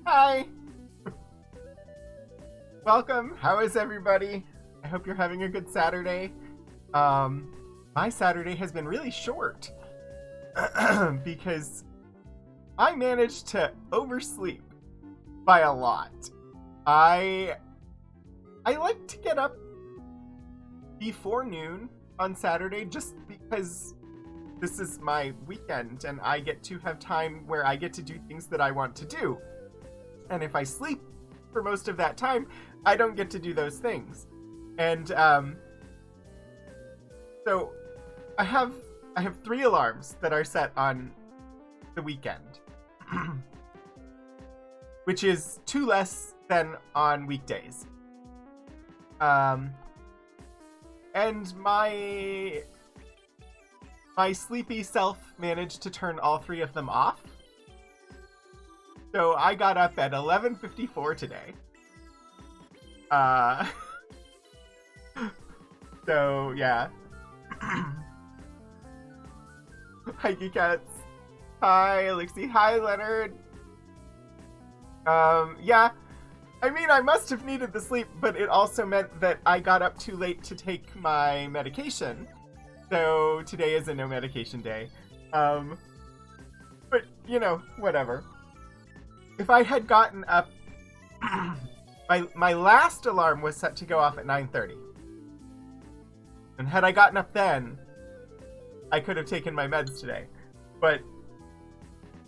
Hi! Welcome. How is everybody? I hope you're having a good Saturday. My Saturday has been really short because I managed to oversleep by a lot. I like to get up before noon on Saturday just because this is my weekend and I get to have time where I get to do things that I want to do. And if I sleep for most of that time, I don't get to do those things. And so I have 3 alarms that are set on the weekend, which is 2 less than on weekdays. And my sleepy self managed to turn all 3 of them off. So I got up at 11:54 today. So yeah. Hi, Geek Cats. Hi, Elixie. Hi, Leonard. Yeah. I mean, I must have needed the sleep, but it also meant that I got up too late to take my medication. So today is a no medication day. But, you know, whatever. If I had gotten up... my last alarm was set to go off at 9:30. And had I gotten up then, I could have taken my meds today. But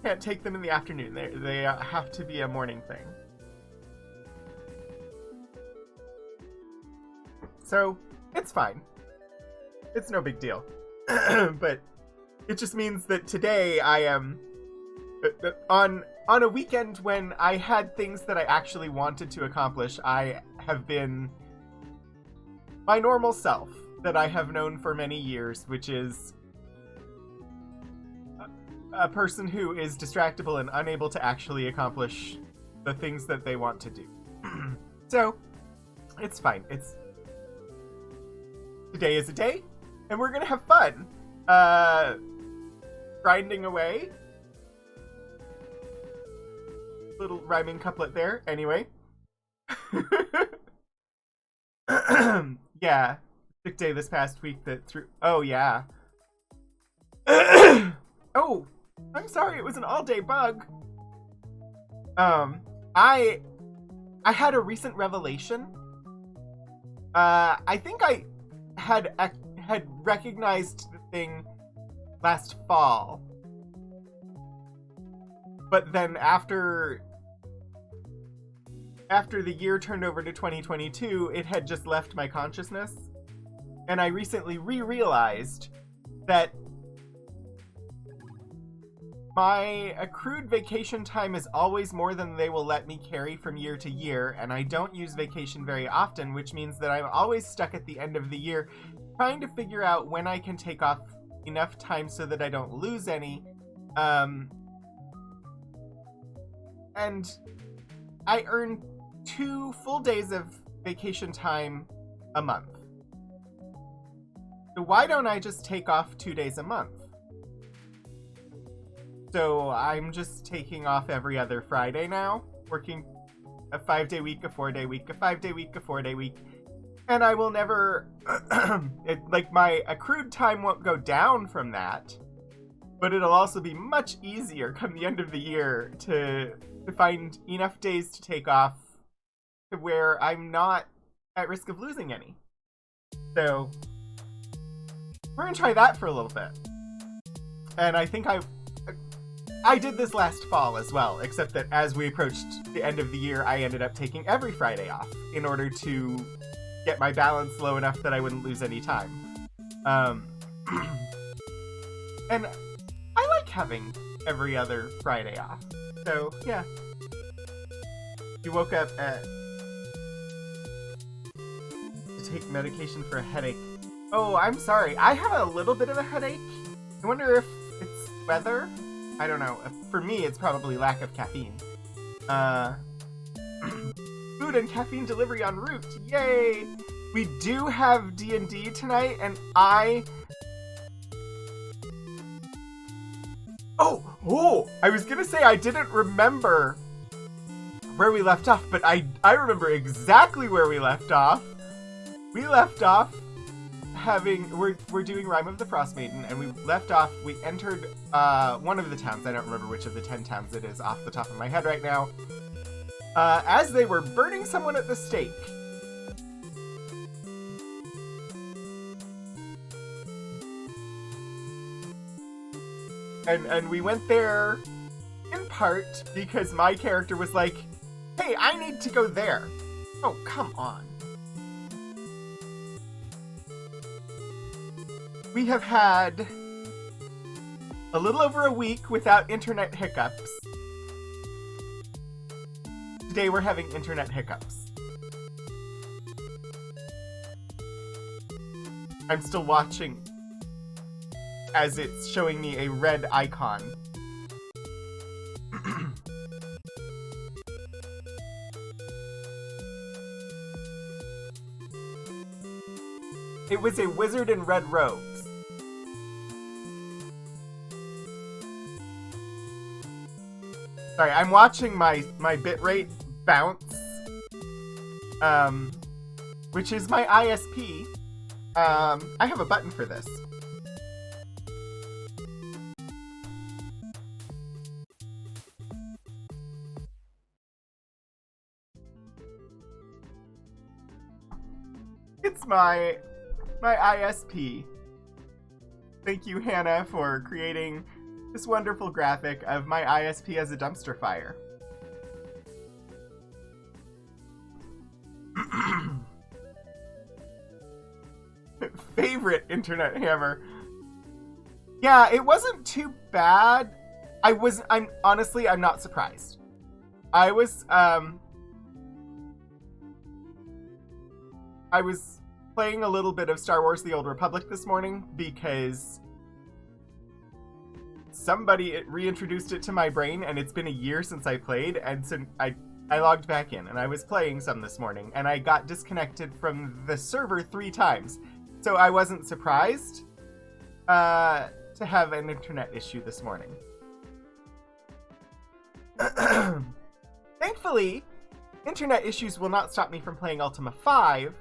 can't take them in the afternoon. They have to be a morning thing. So, it's fine. It's no big deal. But it just means that today I am... on a weekend when I had things that I actually wanted to accomplish, I have been my normal self that I have known for many years, which is a person who is distractible and unable to actually accomplish the things that they want to do. So, it's fine. Today is a day, and we're gonna have fun. Grinding away. Little rhyming couplet there. Anyway. Yeah. Sick day this past week that threw... Oh, yeah. Oh, I'm sorry. It was an all-day bug. I had a recent revelation. I think I had recognized the thing last fall. But then after the year turned over to 2022, it had just left my consciousness. And I recently realized that my accrued vacation time is always more than they will let me carry from year to year, and I don't use vacation very often, which means that I'm always stuck at the end of the year trying to figure out when I can take off enough time so that I don't lose any. And I earn 2 full days of vacation time a month. So why don't I just take off 2 days a month? So I'm just taking off every other Friday now, working a 5-day week, a 4-day week, a 5-day week, a 4-day week, and I will never, my accrued time won't go down from that, but it'll also be much easier come the end of the year to find enough days to take off to where I'm not at risk of losing any. So we're gonna try that for a little bit. And I think I did this last fall as well, except that as we approached the end of the year, I ended up taking every Friday off in order to get my balance low enough that I wouldn't lose any time. And I like having every other Friday off. So, yeah. You woke up to take medication for a headache. Oh, I'm sorry. I have a little bit of a headache. I wonder if it's weather? I don't know. For me, it's probably lack of caffeine. Who food and caffeine delivery en route. Yay! We do have D&D tonight, and I was gonna say I didn't remember where we left off, but I remember exactly where we left off. We left off we're doing Rime of the Frost Maiden, and we left off, we entered one of the towns. I don't remember which of the 10 towns it is off the top of my head right now. As they were burning someone at the stake. And we went there in part because my character was like, hey, I need to go there. Oh, come on. We have had a little over a week without internet hiccups. Today we're having internet hiccups. I'm still watching as it's showing me a red icon. It was a wizard in red robes. Sorry, I'm watching my bitrate bounce, which is my ISP. I have a button for this. It's my ISP. Thank you, Hannah, for creating this wonderful graphic of my ISP as a dumpster fire. Favorite internet hammer. Yeah, it wasn't too bad. I'm honestly not surprised. I was playing a little bit of Star Wars: The Old Republic this morning because somebody reintroduced it to my brain, and it's been a year since I played, and so I logged back in, and I was playing some this morning, and I got disconnected from the server 3 times. So I wasn't surprised to have an internet issue this morning. Thankfully, internet issues will not stop me from playing Ultima 5,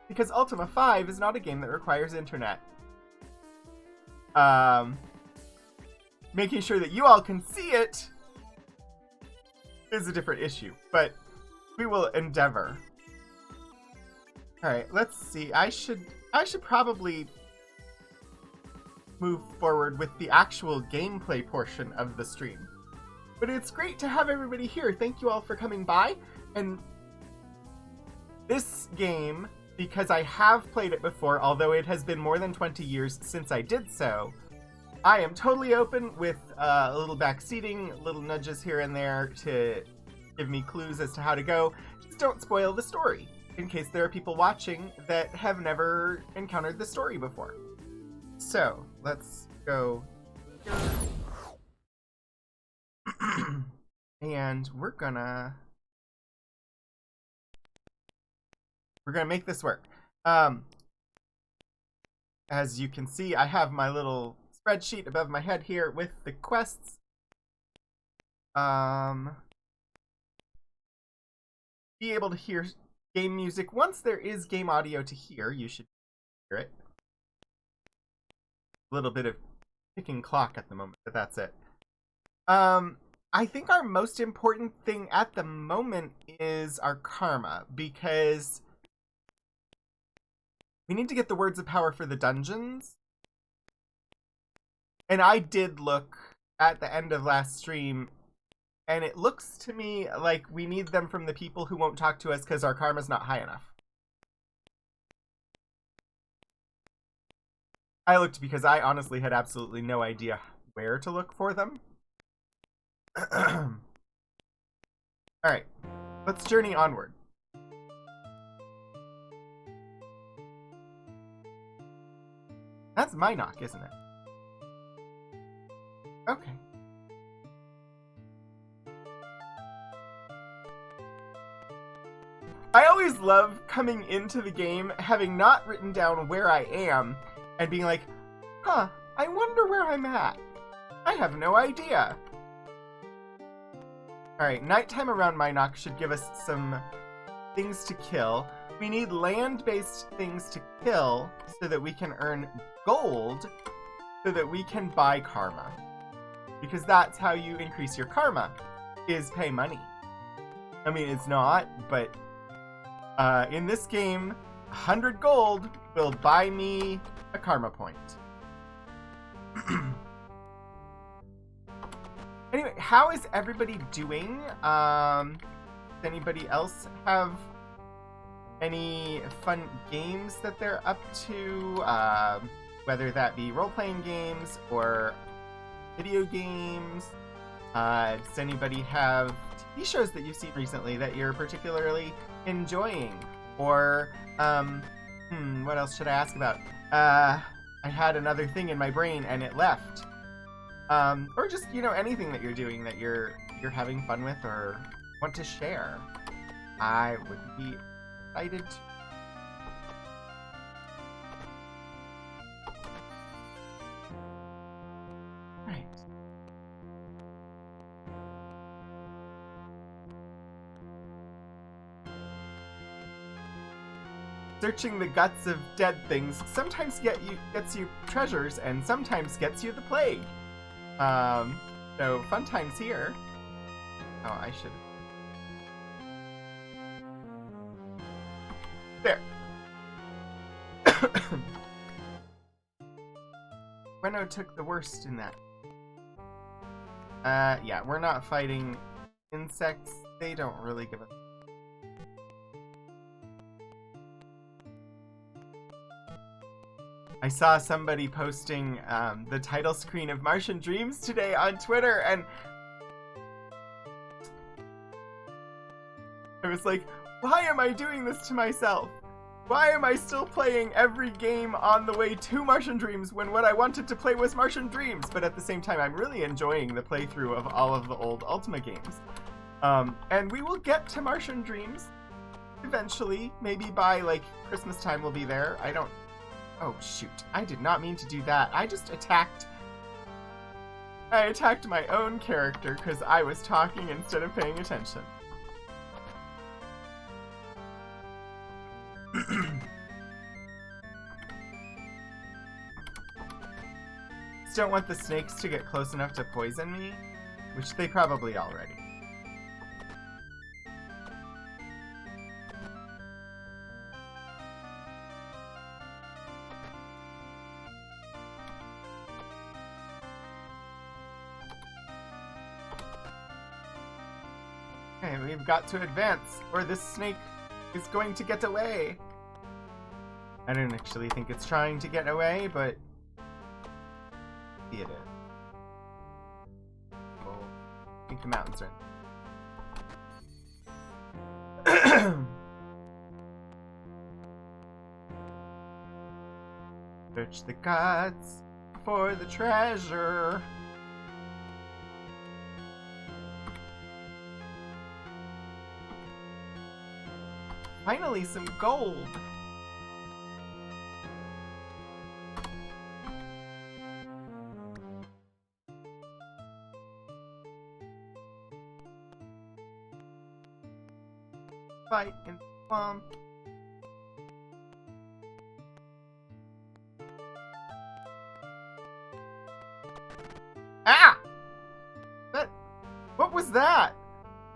because Ultima 5 is not a game that requires internet. Making sure that you all can see it is a different issue, but we will endeavor. Alright, let's see. I should probably move forward with the actual gameplay portion of the stream. But it's great to have everybody here. Thank you all for coming by. And this game, because I have played it before, although it has been more than 20 years since I did so, I am totally open with a little backseating, little nudges here and there to give me clues as to how to go. Just don't spoil the story, in case there are people watching that have never encountered the story before. So, let's go here. And we're gonna make this work. As you can see, I have my little spreadsheet above my head here with the quests. Be able to hear game music. Once there is game audio to hear, you should hear it. A little bit of ticking clock at the moment, but that's it. I think our most important thing at the moment is our karma, because we need to get the words of power for the dungeons. And I did look at the end of last stream, and it looks to me like we need them from the people who won't talk to us because our karma's not high enough. I looked because I honestly had absolutely no idea where to look for them. Alright, let's journey onward. That's my knock, isn't it? Okay. always love coming into the game, having not written down where I am, and being like, huh, I wonder where I'm at. I have no idea. Alright, nighttime around Minok should give us some things to kill. We need land-based things to kill so that we can earn gold so that we can buy karma. Because that's how you increase your karma, is pay money. I mean, it's not, but in this game, 100 gold will buy me a karma point. Anyway, how is everybody doing? Does anybody else have any fun games that they're up to? Whether that be role-playing games or video games? Does anybody have TV shows that you've seen recently that you're particularly enjoying? Or, what else should I ask about? I had another thing in my brain and it left. Or just, anything that you're doing that you're having fun with or want to share. I would be excited to. Right. Searching the guts of dead things sometimes gets you treasures and sometimes gets you the plague. So fun times here. Oh, I should. There. Reno took the worst in that. Yeah, we're not fighting insects. They don't really give a. I saw somebody posting the title screen of Martian Dreams today on Twitter, and I was like, why am I doing this to myself? Why am I still playing every game on the way to Martian Dreams when what I wanted to play was Martian Dreams? But at the same time, I'm really enjoying the playthrough of all of the old Ultima games. And we will get to Martian Dreams eventually. Maybe by, Christmas time we'll be there. I don't... Oh, shoot. I did not mean to do that. I just attacked... I attacked my own character because I was talking instead of paying attention. Just don't want the snakes to get close enough to poison me, which they probably already. Okay, we've got to advance, or this snake is going to get away. I don't actually think it's trying to get away, but it is. Well, I think the mountains are. Search the gods for the treasure. Finally, some gold. Fight in the swamp. Ah! What was that?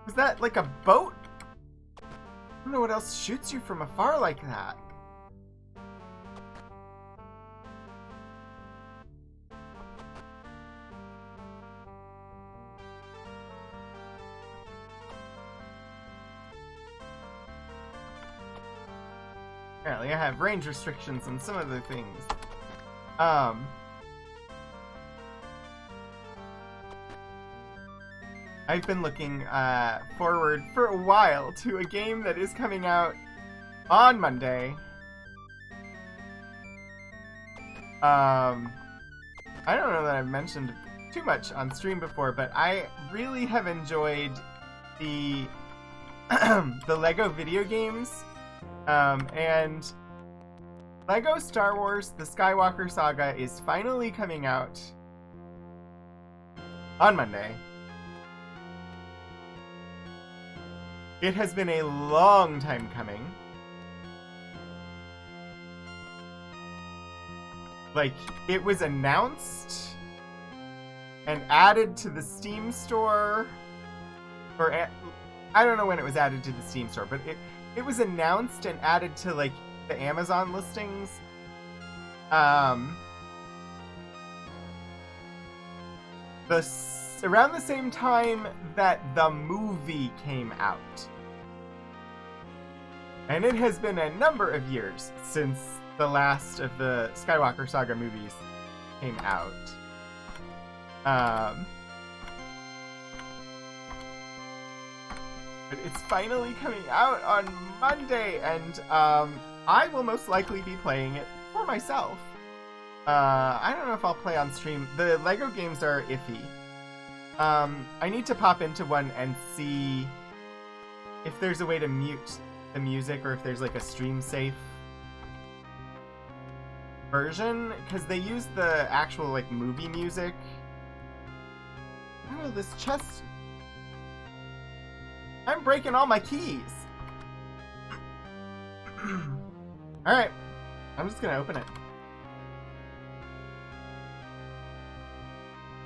Was that like a boat? I don't know what else shoots you from afar like that. Apparently I have range restrictions on some of the things. I've been looking forward for a while to a game that is coming out on Monday. I don't know that I've mentioned too much on stream before, but I really have enjoyed the the Lego video games And Lego Star Wars The Skywalker Saga is finally coming out on Monday. It has been a long time coming. Like, it was announced and added to the Steam store, or I don't know when it was added to the Steam store, but it was announced and added to, like, the Amazon listings. Around the same time that the movie came out. And it has been a number of years since the last of the Skywalker Saga movies came out. But it's finally coming out on Monday, and I will most likely be playing it for myself. I don't know if I'll play on stream. The Lego games are iffy. I need to pop into one and see if there's a way to mute the music, or if there's like a stream safe version, because they use the actual like movie music. Oh, this chest. I'm breaking all my keys. Alright, I'm just gonna open it.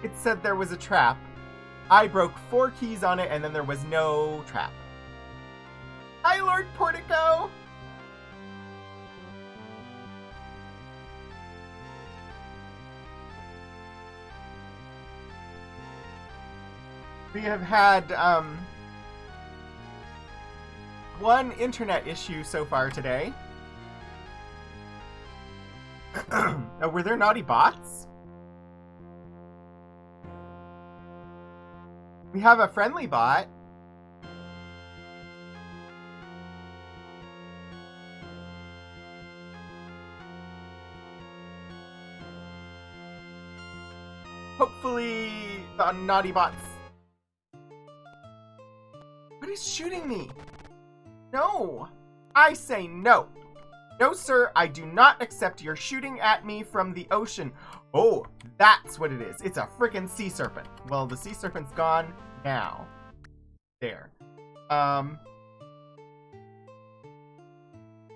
It said there was a trap. I broke 4 keys on it, and then there was no trap. Hi, Lord Portico! We have had, one internet issue so far today. Oh, were there naughty bots? We have a friendly bot. Hopefully the naughty bots. What is shooting me? No! I say no! No, sir, I do not accept your shooting at me from the ocean. Oh, that's what it is. It's a frickin' sea serpent. Well, the sea serpent's gone now. There.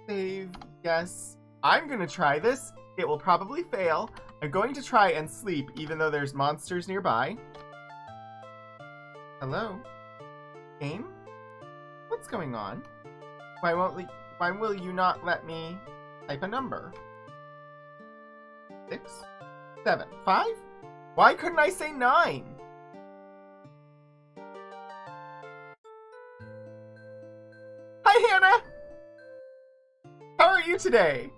Save, yes. I'm gonna try this. It will probably fail. I'm going to try and sleep, even though there's monsters nearby. Hello? Game? What's going on? Why will you not let me type a number? 6, 7, 5? Why couldn't I say 9? Hi, Hannah! How are you today?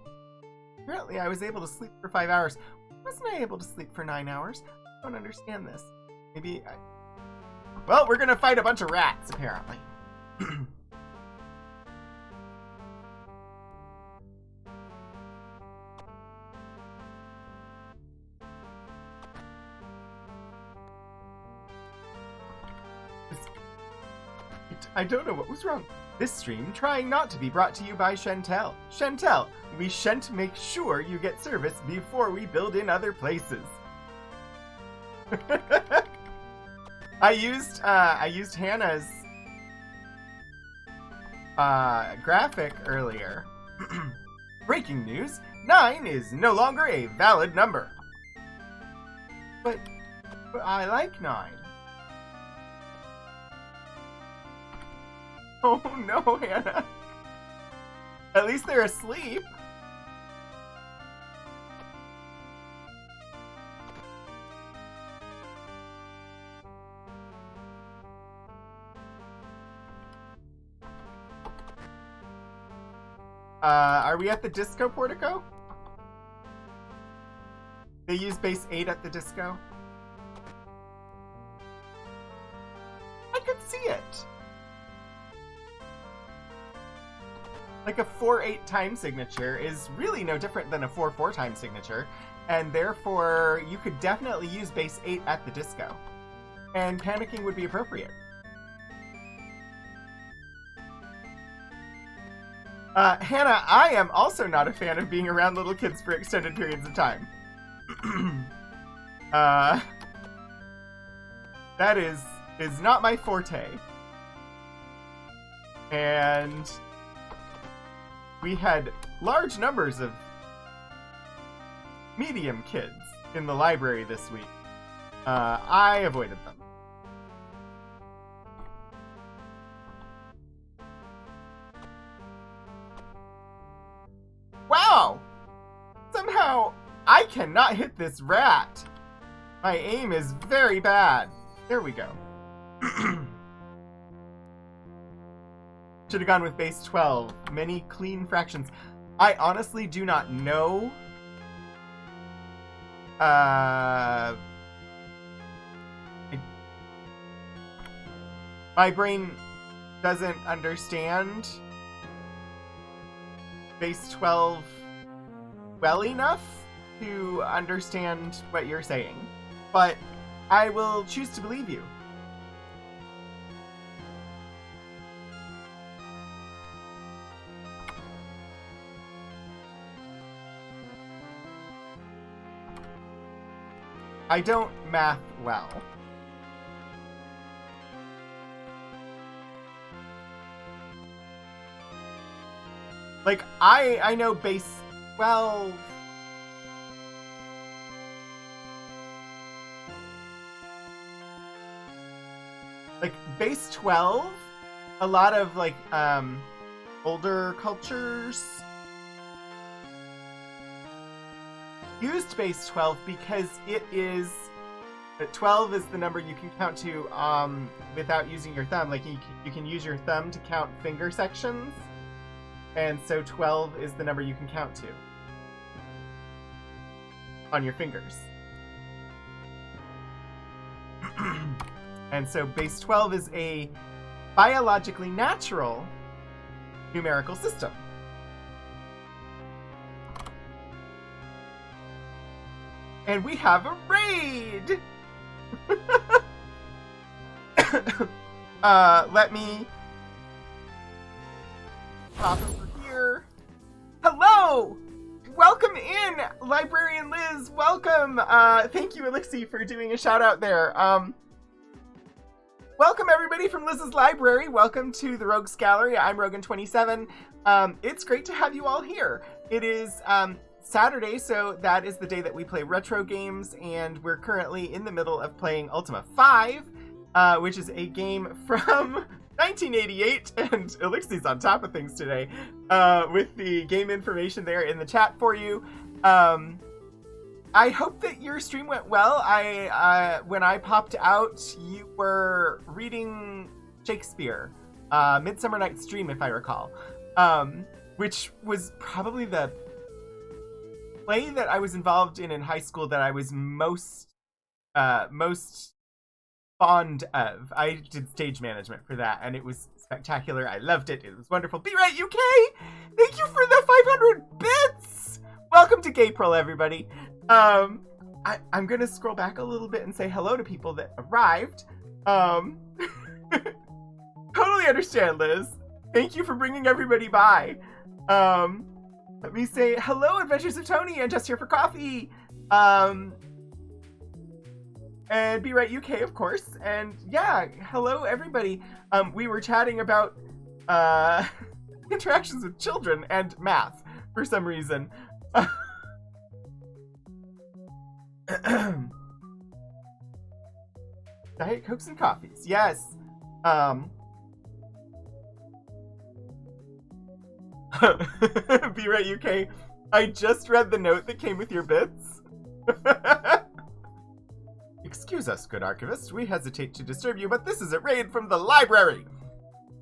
Apparently I was able to sleep for 5 hours. Why wasn't I able to sleep for 9 hours? I don't understand this. Maybe I... Well, we're gonna fight a bunch of rats, apparently. I don't know what was wrong. This stream trying not to be brought to you by Chantel. Chantel, we shan't make sure you get service before we build in other places. I used Hannah's graphic earlier. Breaking news, 9 is no longer a valid number. But I like 9. Oh no, Hannah. At least they're asleep. Are we at the disco, Portico? They use base 8 at the disco? I could see it. Like a 4-8 time signature is really no different than a 4-4 time signature, and therefore you could definitely use base 8 at the disco. And panicking would be appropriate. Hannah, I am also not a fan of being around little kids for extended periods of time. That is not my forte. And we had large numbers of medium kids in the library this week. I avoided them. Wow! Somehow, I cannot hit this rat. My aim is very bad. There we go. Should have gone with base 12. Many clean fractions. I honestly do not know. My brain doesn't understand base 12 well enough to understand what you're saying, but I will choose to believe you. I don't math well. Like, I know base 12. Like, base 12, a lot of, like, older cultures used base 12 because it is... 12 is the number you can count to without using your thumb. Like, you can use your thumb to count finger sections. And so 12 is the number you can count to on your fingers. And so base 12 is a biologically natural numerical system. And we have a raid! Let me pop over here. Hello! Welcome in, Librarian Liz. Welcome. Thank you, Elixir, for doing a shout out there. Welcome everybody from Liz's Library. Welcome to the Rogues Gallery. I'm Rogan27. It's great to have you all here. It is Saturday, so that is the day that we play retro games, and we're currently in the middle of playing Ultima 5, which is a game from 1988, and Elixir's on top of things today, with the game information there in the chat for you. I hope that your stream went well. When I popped out, you were reading Shakespeare, Midsummer Night's Dream, if I recall, which was probably the play that I was involved in high school that I was most fond of. I did stage management for that, and it was spectacular. I loved it. It was wonderful. Be Right UK! Thank you for the 500 bits! Welcome to Gapril, everybody. I'm gonna scroll back a little bit and say hello to people that arrived. Totally understand, Liz. Thank you for bringing everybody by. Let me say hello, Adventures of Tony, and Just Here for Coffee. And Be Right UK, of course. And yeah, hello, everybody. We were chatting about interactions with children and math for some reason. Diet Cokes and coffees, yes. Be Right UK. I just read the note that came with your bits. Excuse us, good archivist. We hesitate to disturb you, but this is a raid from the library.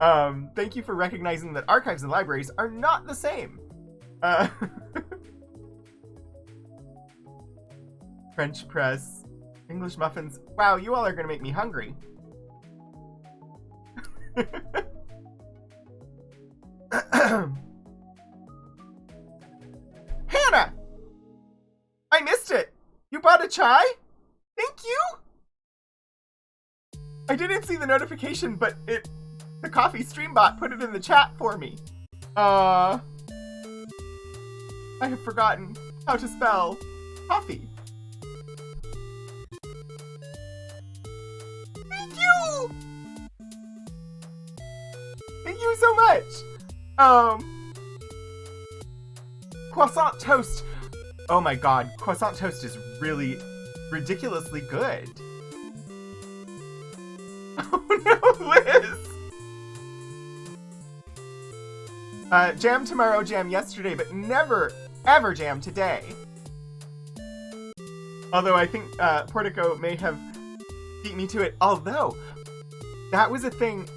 Thank you for recognizing that archives and libraries are not the same. French press, English muffins. Wow, you all are gonna make me hungry. Hannah! I missed it! You bought a chai? Thank you! I didn't see the notification, but the coffee stream bot put it in the chat for me. I have forgotten how to spell coffee. Thank you! Thank you so much! Croissant toast. Oh my god, croissant toast is really ridiculously good. Oh no, Liz! Jam tomorrow, jam yesterday, but never, ever jam today. Although I think Portico may have beat me to it. Although, that was a thing.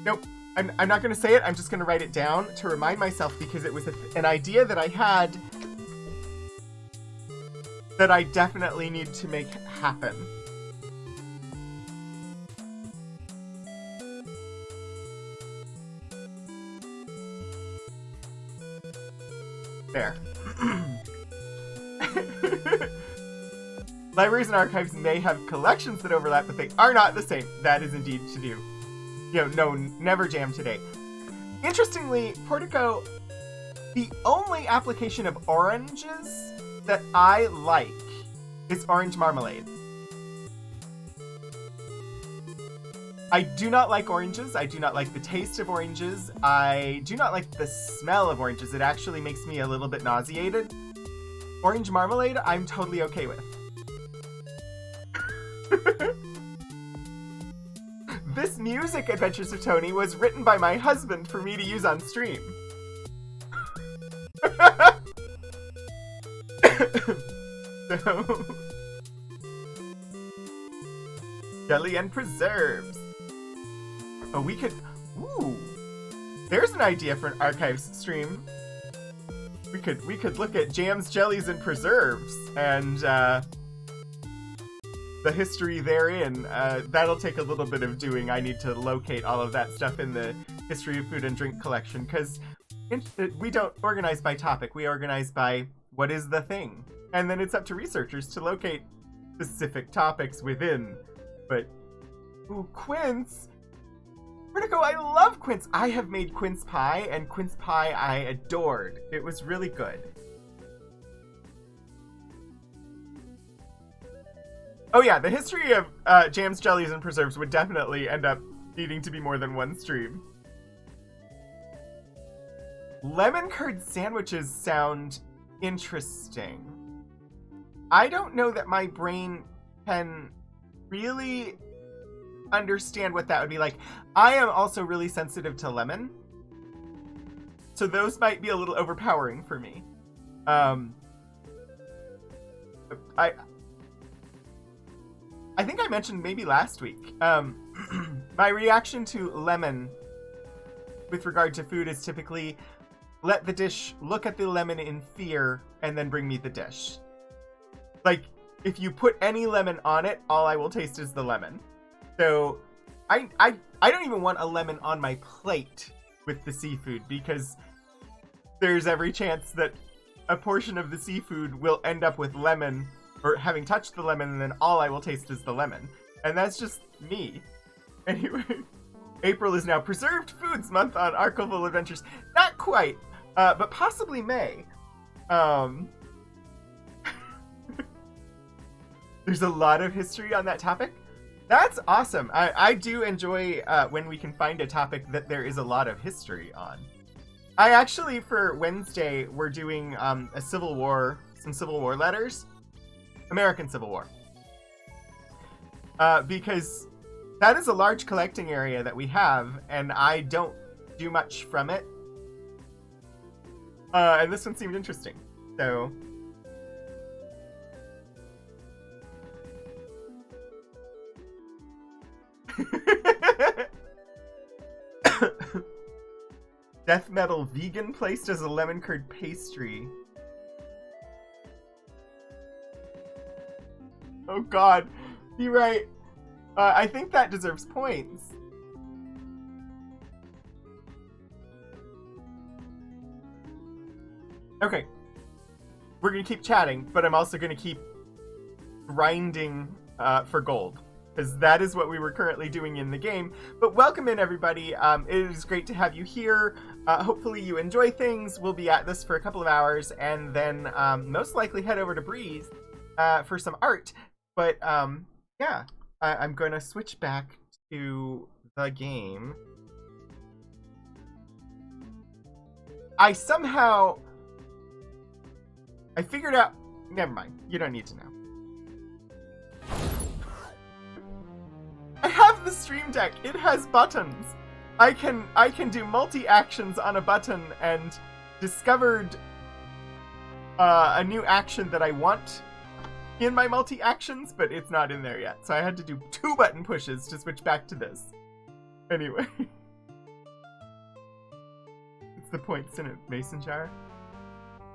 Nope, I'm not going to say it. I'm just going to write it down to remind myself because it was an idea that I had that I definitely need to make happen. There. Libraries and archives may have collections that overlap, but they are not the same. That is indeed to do. No, never jam today. Interestingly, Portico, the only application of oranges that I like is orange marmalade. I do not like oranges. I do not like the taste of oranges. I do not like the smell of oranges. It actually makes me a little bit nauseated. Orange marmalade, I'm totally okay with. This music, Adventures of Tony, was written by my husband for me to use on stream. So... jelly and preserves. Oh, we could... Ooh! There's an idea for an archives stream. We could look at jams, jellies, and preserves, and, the history therein. That'll take a little bit of doing. I need to locate all of that stuff in the History of Food and Drink collection, because we don't organize by topic. We organize by what is the thing. And then it's up to researchers to locate specific topics within. But, ooh, quince! Vertigo, I love quince! I have made quince pie, and quince pie I adored. It was really good. Oh yeah, the history of jams, jellies, and preserves would definitely end up needing to be more than one stream. Lemon curd sandwiches sound interesting. I don't know that my brain can really understand what that would be like. I am also really sensitive to lemon, so those might be a little overpowering for me. I think I mentioned maybe last week, my reaction to lemon with regard to food is typically let the dish look at the lemon in fear and then bring me the dish. Like, if you put any lemon on it, all I will taste is the lemon. So I don't even want a lemon on my plate with the seafood, because there's every chance that a portion of the seafood will end up with lemon, or having touched the lemon, and then all I will taste is the lemon. And that's just me. Anyway, April is now Preserved Foods Month on Archival Adventures. Not quite, but possibly May. There's a lot of history on that topic. That's awesome. I do enjoy when we can find a topic that there is a lot of history on. I actually, for Wednesday, we're doing some Civil War letters. American Civil War. Because that is a large collecting area that we have, and I don't do much from it. And this one seemed interesting, so... Death metal vegan placed as a lemon curd pastry. Oh god, you're right. I think that deserves points. Okay. We're gonna keep chatting, but I'm also gonna keep grinding for gold. because that is what we were currently doing in the game. But welcome in, everybody. It is great to have you here. Hopefully you enjoy things. We'll be at this for a couple of hours, and then most likely head over to Breeze for some art. But yeah, I'm going to switch back to the game. I figured out... Never mind. You don't need to know. I have the Stream Deck. It has buttons. I can do multi-actions on a button, and discovered a new action that I want in my multi-actions, but it's not in there yet. So I had to do 2 button pushes to switch back to this. Anyway. It's the points in a mason jar.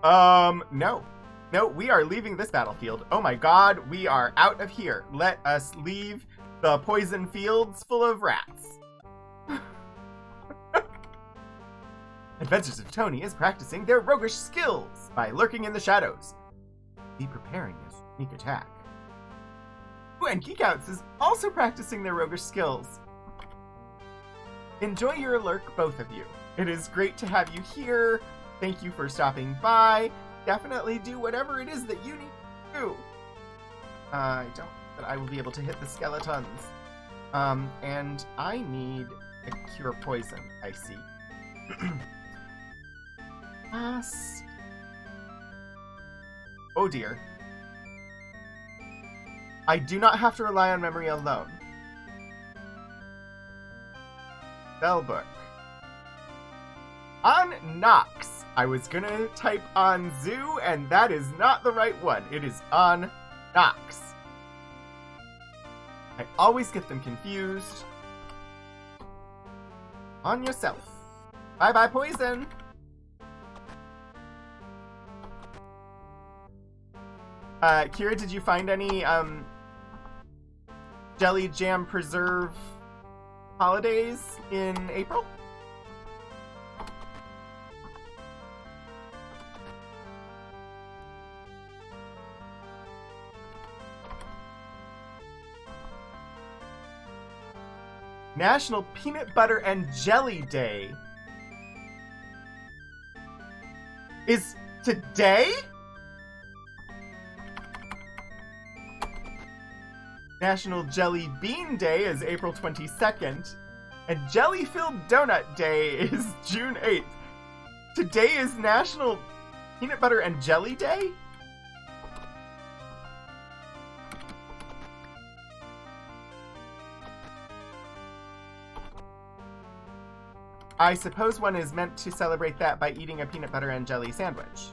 No. No, we are leaving this battlefield. Oh my god, we are out of here. Let us leave the poison fields full of rats. Adventures of Tony is practicing their roguish skills by lurking in the shadows. Be preparing a sneak attack. Ooh, and Geekouts is also practicing their roguish skills. Enjoy your lurk, both of you. It is great to have you here. Thank you for stopping by. Definitely do whatever it is that you need to do. I don't, but I will be able to hit the skeletons. And I need a cure poison, I see. Oh dear. I do not have to rely on memory alone. Spellbook. On Nox. I was gonna type on Zoo, and that is not the right one. It is on Nox. I always get them confused. On yourself. Bye-bye, poison! Kira, did you find any, Jelly Jam Preserve holidays in April? National Peanut Butter and Jelly Day is today? National Jelly Bean Day is April 22nd, and Jelly-Filled Donut Day is June 8th. Today is National Peanut Butter and Jelly Day? I suppose one is meant to celebrate that by eating a peanut butter and jelly sandwich.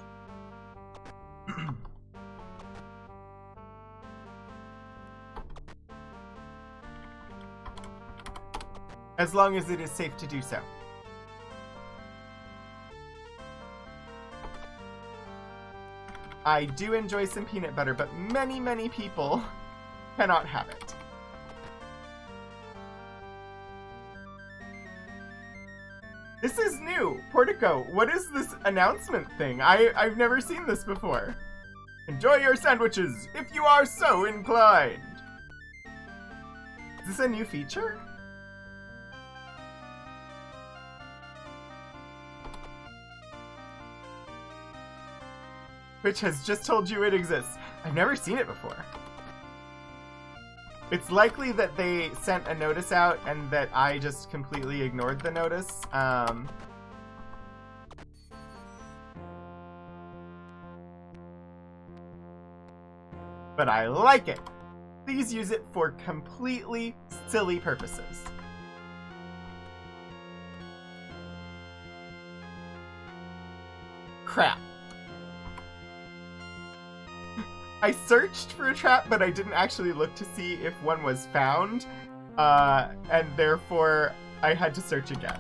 As long as it is safe to do so. I do enjoy some peanut butter, but many, many people cannot have it. This is new! Portico, what is this announcement thing? I've never seen this before. Enjoy your sandwiches, if you are so inclined! Is this a new feature? Which has just told you it exists. I've never seen it before. It's likely that they sent a notice out and that I just completely ignored the notice. But I like it. Please use it for completely silly purposes. Crap. I searched for a trap, but I didn't actually look to see if one was found, and therefore I had to search again.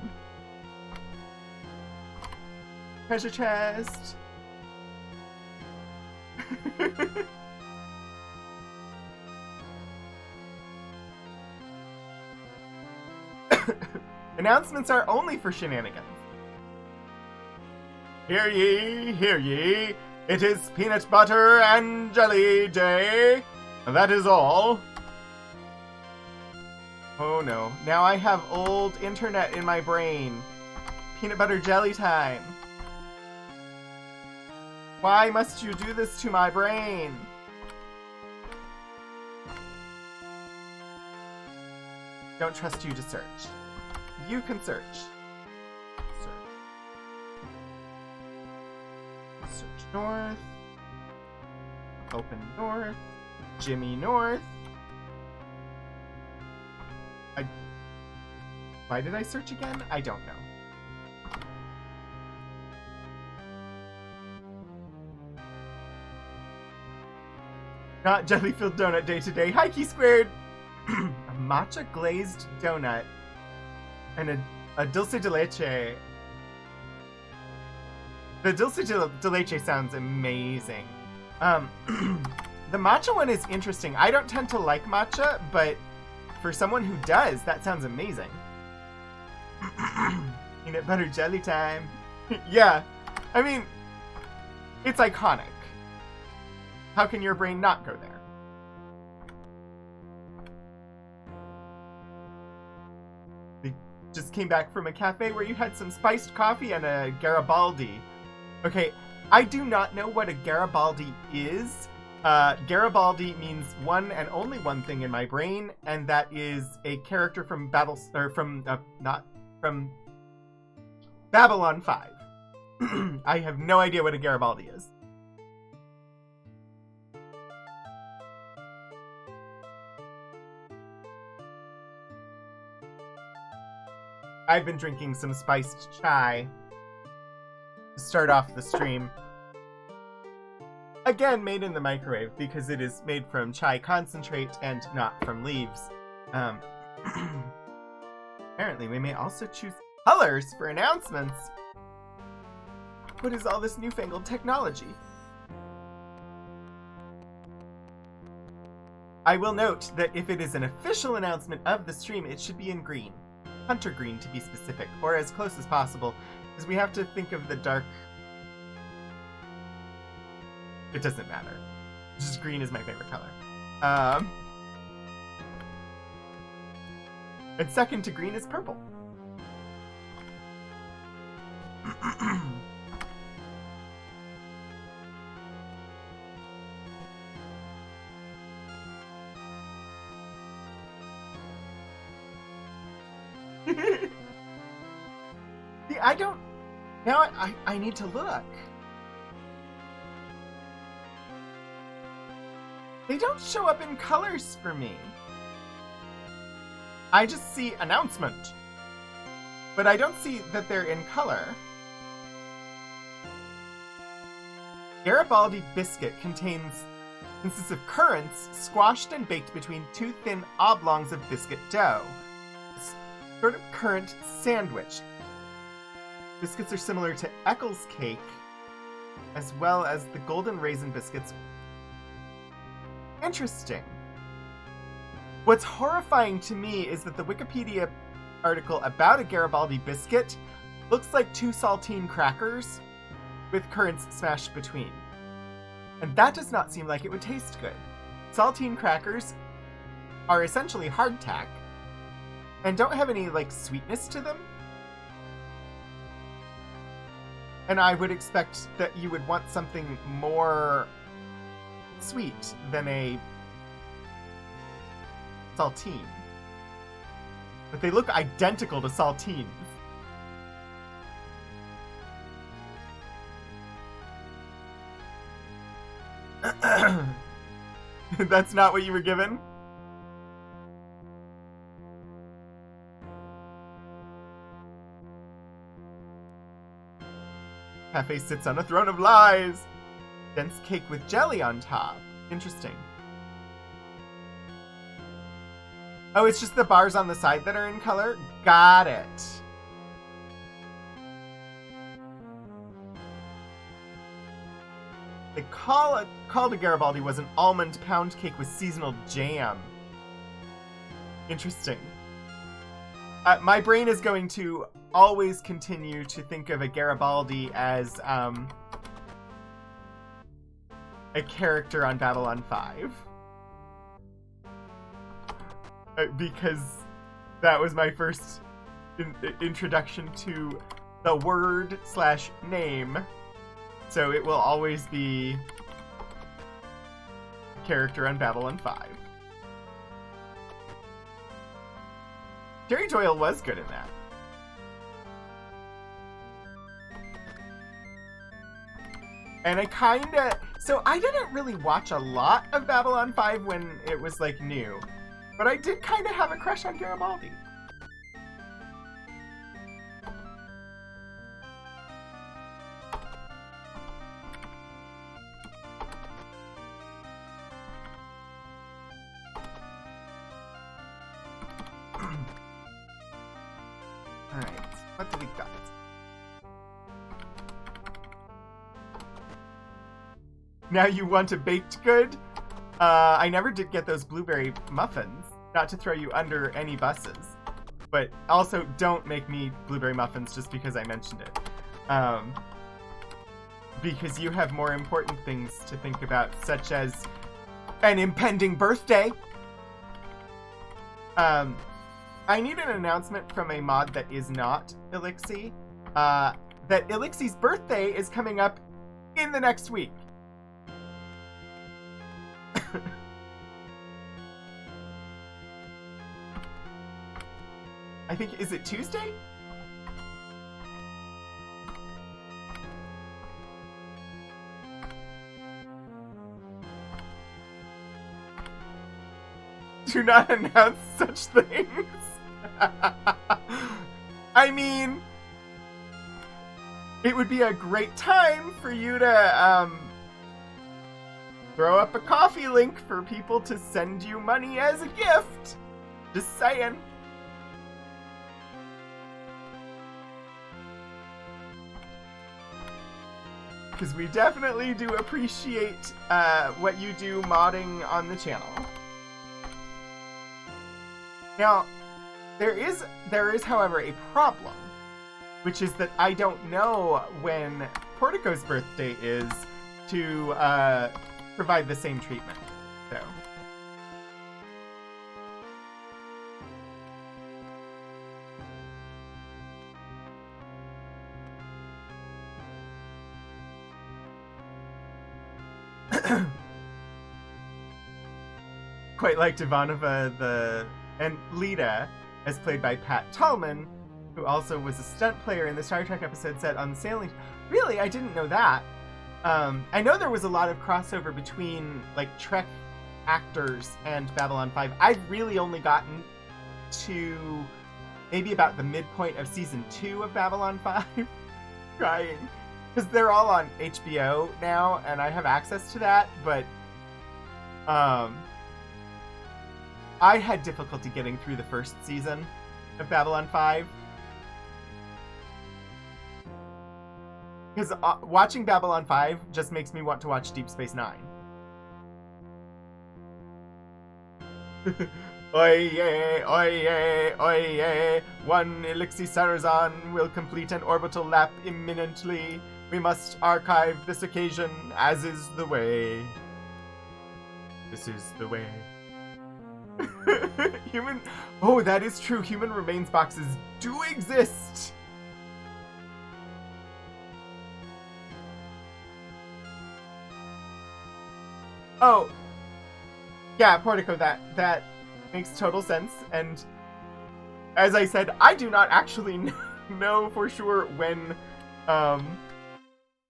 Treasure chest! Announcements are only for shenanigans. Hear ye, hear ye. It is peanut butter and jelly day. That is all. Oh no. Now I have old internet in my brain. Peanut butter jelly time. Why must you do this to my brain? Don't trust you to search. You can search. Search north. Open north. Jimmy north. Why did I search again? I don't know. Not jelly-filled donut day today. Hi, Key Squared! A matcha glazed donut and a dulce de leche. The dulce de leche sounds amazing. The matcha one is interesting. I don't tend to like matcha, but for someone who does, that sounds amazing. Peanut butter jelly time. Yeah, I mean, it's iconic. How can your brain not go there? We just came back from a cafe where you had some spiced coffee and a Garibaldi. Okay, I do not know what a Garibaldi is. Garibaldi means one and only one thing in my brain, and that is a character from from Babylon 5. I have no idea what a Garibaldi is. I've been drinking some spiced chai to start off the stream. Again, made in the microwave because it is made from chai concentrate and not from leaves. Apparently, we may also choose colors for announcements. What is all this newfangled technology? I will note that if it is an official announcement of the stream, it should be in green. Hunter green, to be specific, or as close as possible, because we have to think of the dark... It doesn't matter. Just green is my favorite color. And second to green is purple. See, I don't... Now I need to look. They don't show up in colors for me. I just see announcement. But I don't see that they're in color. Garibaldi biscuit consists of currants squashed and baked between two thin oblongs of biscuit dough. It's sort of currant sandwich. Biscuits are similar to Eccles cake, as well as the golden raisin biscuits. Interesting. What's horrifying to me is that the Wikipedia article about a Garibaldi biscuit looks like two saltine crackers with currants smashed between. And that does not seem like it would taste good. Saltine crackers are essentially hardtack and don't have any, like, sweetness to them. And I would expect that you would want something more sweet than a saltine. But they look identical to saltines. That's not what you were given? Cafe sits on a throne of lies. Dense cake with jelly on top. Interesting. Oh, it's just the bars on the side that are in color? Got it. They called a Garibaldi was an almond pound cake with seasonal jam. Interesting. My brain is going to always continue to think of a Garibaldi as a character on Babylon 5. Because That was my first introduction to the word / name. So it will always be a character on Babylon 5. Jerry Doyle was good in that. And I didn't really watch a lot of Babylon 5 when it was, like, new. But I did kind of have a crush on Garibaldi. Alright, what do we got? Now you want a baked good? I never did get those blueberry muffins. Not to throw you under any buses. But also, don't make me blueberry muffins just because I mentioned it. Because you have more important things to think about, such as an impending birthday. I need an announcement from a mod that is not Elixir. That Elixir's birthday is coming up in the next week. I think, is it Tuesday? Do not announce such things. I mean, it would be a great time for you to, throw up a coffee link for people to send you money as a gift. Just saying. Because we definitely do appreciate what you do modding on the channel. Now, there is, however, a problem, which is that I don't know when Portico's birthday is to provide the same treatment. So. Quite liked Ivanova and Lita, as played by Pat Tallman, who also was a stunt player in the Star Trek episode set on the sailing. Really? I didn't know that. I know there was a lot of crossover between, like, Trek actors and Babylon 5. I've really only gotten to maybe about the midpoint of Season 2 of Babylon 5. Crying. Because they're all on HBO now, and I have access to that, but I had difficulty getting through the first season of Babylon 5. Because watching Babylon 5 just makes me want to watch Deep Space Nine. Oye, oye, oye, one Elixir Sarazan will complete an orbital lap imminently. We must archive this occasion, as is the way. This is the way. Oh, that is true. Human remains boxes do exist. Oh, yeah, Portico, that makes total sense. And as I said, I do not actually know for sure when,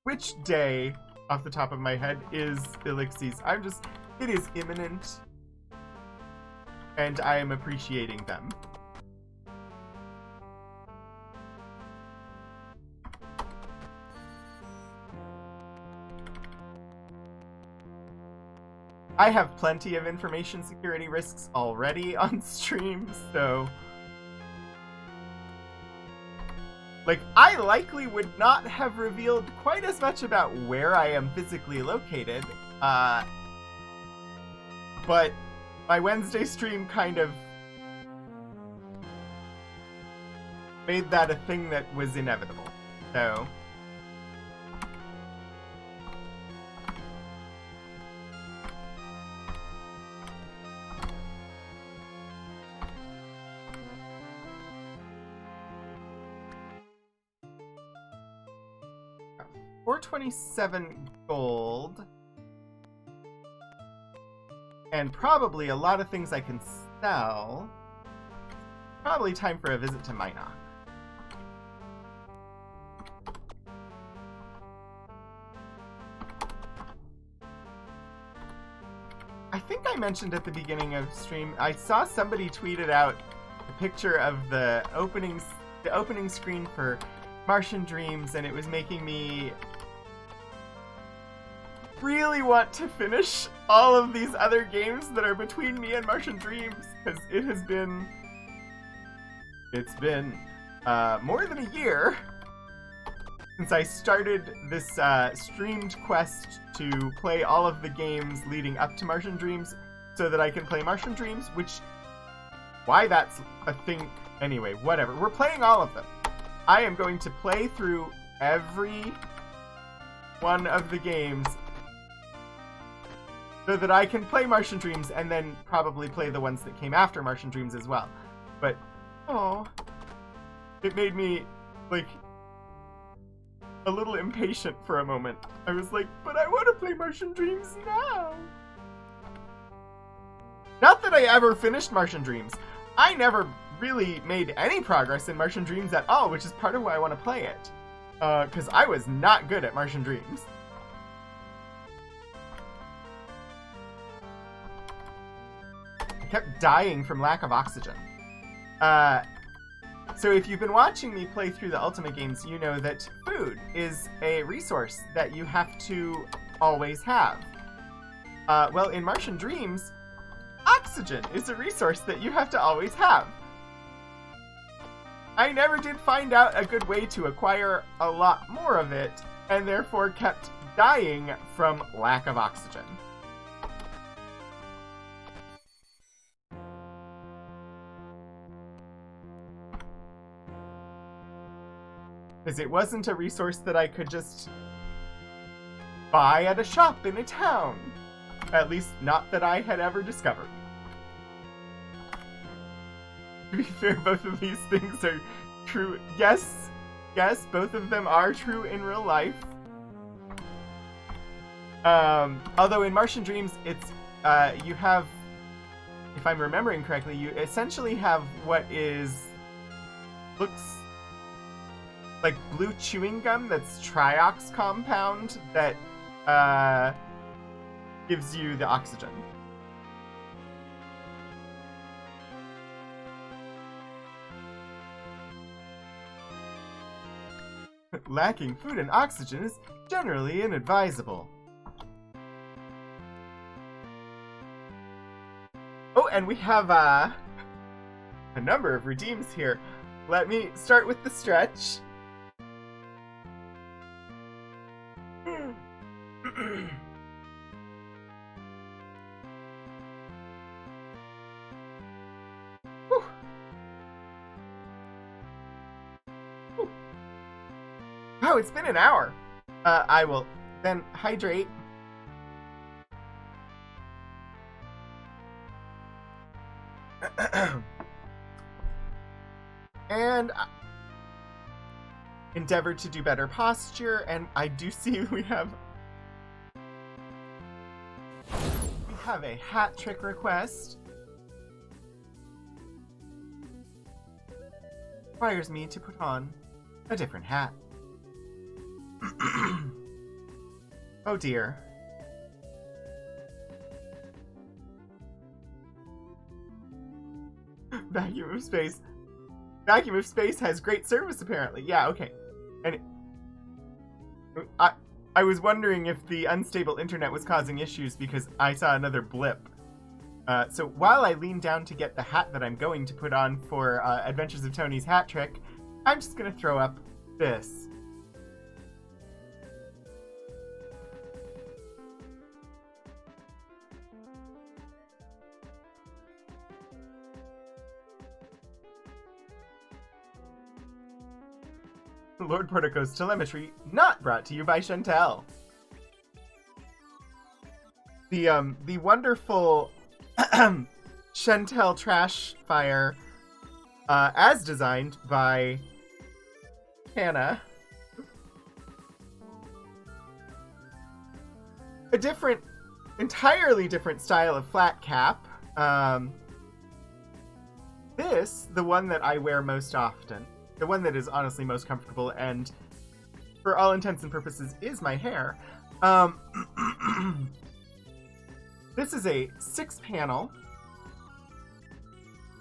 which day off the top of my head is Elixir's. It is imminent. And I am appreciating them. I have plenty of information security risks already on stream, so... Like, I likely would not have revealed quite as much about where I am physically located, but my Wednesday stream kind of made that a thing that was inevitable, so... 427 gold. And probably a lot of things I can sell. Probably time for a visit to Minot. I think I mentioned at the beginning of stream, I saw somebody tweeted out a picture of the opening screen for Martian Dreams, and it was making me really want to finish all of these other games that are between me and Martian Dreams, because it's been more than a year since I started this streamed quest to play all of the games leading up to Martian Dreams so that I can play Martian Dreams, why that's a thing. Anyway, whatever. We're playing all of them. I am going to play through every one of the games so that I can play Martian Dreams and then probably play the ones that came after Martian Dreams as well. But, it made me, a little impatient for a moment. I was like, but I want to play Martian Dreams now. Not that I ever finished Martian Dreams. I never really made any progress in Martian Dreams at all, which is part of why I want to play it. Because I was not good at Martian Dreams. I kept dying from lack of oxygen. So if you've been watching me play through the Ultima games, you know that food is a resource that you have to always have. Well, in Martian Dreams, oxygen is a resource that you have to always have. I never did find out a good way to acquire a lot more of it, and therefore kept dying from lack of oxygen. Because it wasn't a resource that I could just buy at a shop in a town. At least, not that I had ever discovered. To be fair, both of these things are true. Yes, both of them are true in real life. Although in Martian Dreams, it's, you have, if I'm remembering correctly, you essentially have what looks like blue chewing gum that's triox compound that gives you the oxygen. Lacking food and oxygen is generally inadvisable. Oh, and we have a number of redeems here. Let me start with the stretch. Oh, it's been an hour. I will then hydrate. And endeavor to do better posture, and I do see we have a hat trick request. Requires me to put on a different hat. Oh dear. Vacuum of space. Vacuum of space has great service, apparently. Yeah, okay. And I was wondering if the unstable internet was causing issues because I saw another blip. So while I lean down to get the hat that I'm going to put on for Adventures of Tony's hat trick, I'm just going to throw up this. Lord Portico's telemetry, not brought to you by Chantel. The wonderful Chantel Trash Fire, as designed by Hannah. a entirely different style of flat cap. This, the one that I wear most often, the one that is honestly most comfortable and for all intents and purposes is my hair. This is a 6-panel.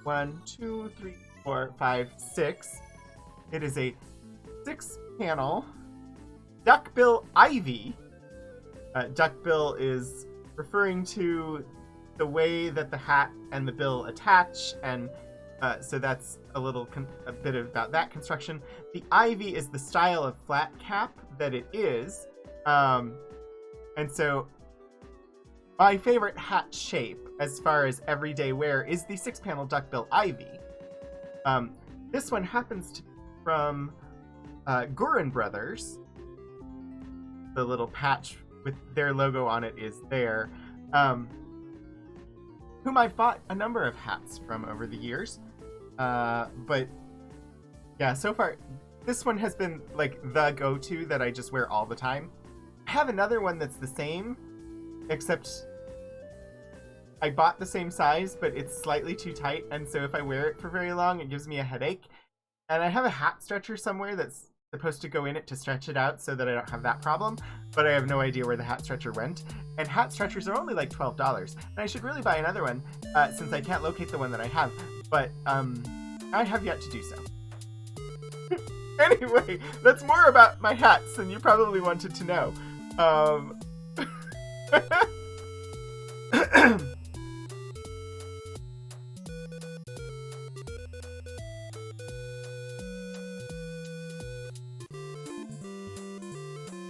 1, 2, 3, 4, 5, 6. It is a 6-panel duckbill ivy. Duckbill is referring to the way that the hat and the bill attach, and so that's a bit about that construction. The ivy is the style of flat cap that it is, and so my favorite hat shape, as far as everyday wear, is the 6-panel duckbill ivy. This one happens to be from Gurin Brothers. The little patch with their logo on it is there. Whom I've bought a number of hats from over the years. But yeah, so far, this one has been like the go-to that I just wear all the time. I have another one that's the same, except I bought the same size, but it's slightly too tight, and so if I wear it for very long, it gives me a headache. And I have a hat stretcher somewhere that's supposed to go in it to stretch it out so that I don't have that problem, but I have no idea where the hat stretcher went. And hat stretchers are only like $12, and I should really buy another one since I can't locate the one that I have, but I have yet to do so. Anyway, that's more about my hats than you probably wanted to know.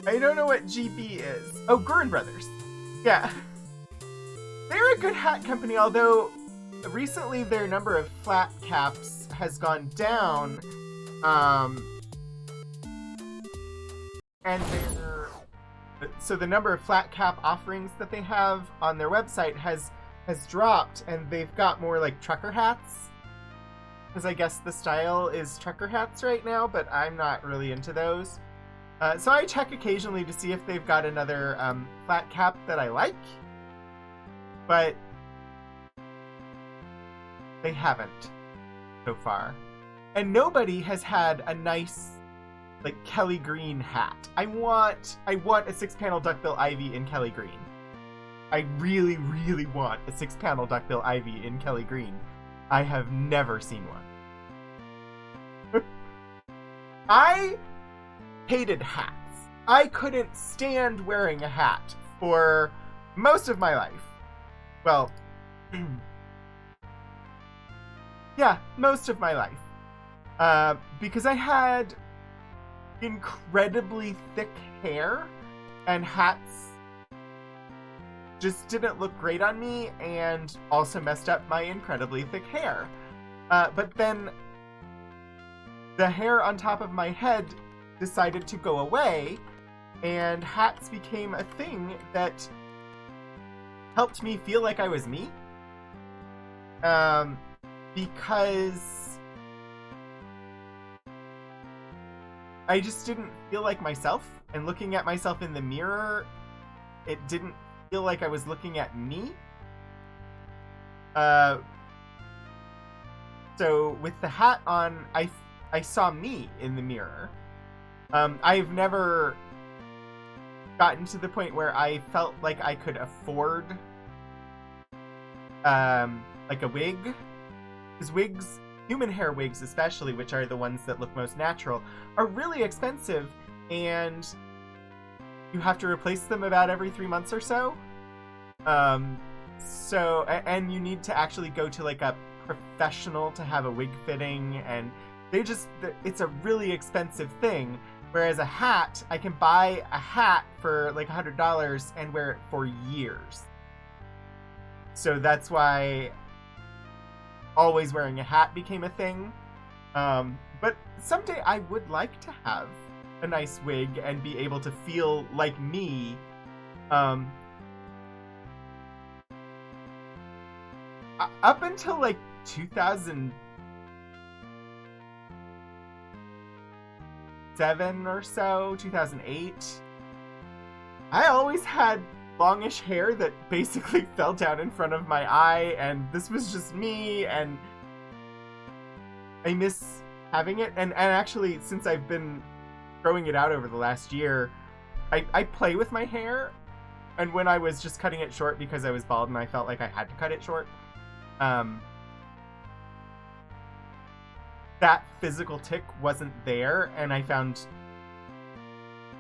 I don't know what GB is. Oh, Gurin Brothers. Yeah. They're a good hat company, although recently their number of flat caps has gone down. And so the number of flat cap offerings that they have on their website has dropped, and they've got more like trucker hats. Because I guess the style is trucker hats right now, but I'm not really into those. So I check occasionally to see if they've got another flat cap that I like, but they haven't so far. And nobody has had a nice, like, Kelly Green hat. I want a 6-panel duckbill ivy in Kelly Green. I really, really want a 6-panel duckbill ivy in Kelly Green. I have never seen one. I hated hats. I couldn't stand wearing a hat for most of my life. Well, yeah, most of my life. Because I had incredibly thick hair, and hats just didn't look great on me, and also messed up my incredibly thick hair. But then the hair on top of my head decided to go away, and hats became a thing that helped me feel like I was me. Because I just didn't feel like myself, and looking at myself in the mirror, it didn't feel like I was looking at me. So with the hat on, I saw me in the mirror. I've never gotten to the point where I felt like I could afford like a wig. Because wigs, human hair wigs especially, which are the ones that look most natural, are really expensive, and you have to replace them about every 3 months or so. And you need to actually go to like a professional to have a wig fitting, and it's a really expensive thing. Whereas a hat, I can buy a hat for like $100 and wear it for years. So that's why always wearing a hat became a thing. But someday I would like to have a nice wig and be able to feel like me. Up until like 2007 or so, 2008, I always had longish hair that basically fell down in front of my eye, and this was just me, and I miss having it. And actually, since I've been growing it out over the last year, I play with my hair, and when I was just cutting it short because I was bald and I felt like I had to cut it short, that physical tick wasn't there, and I found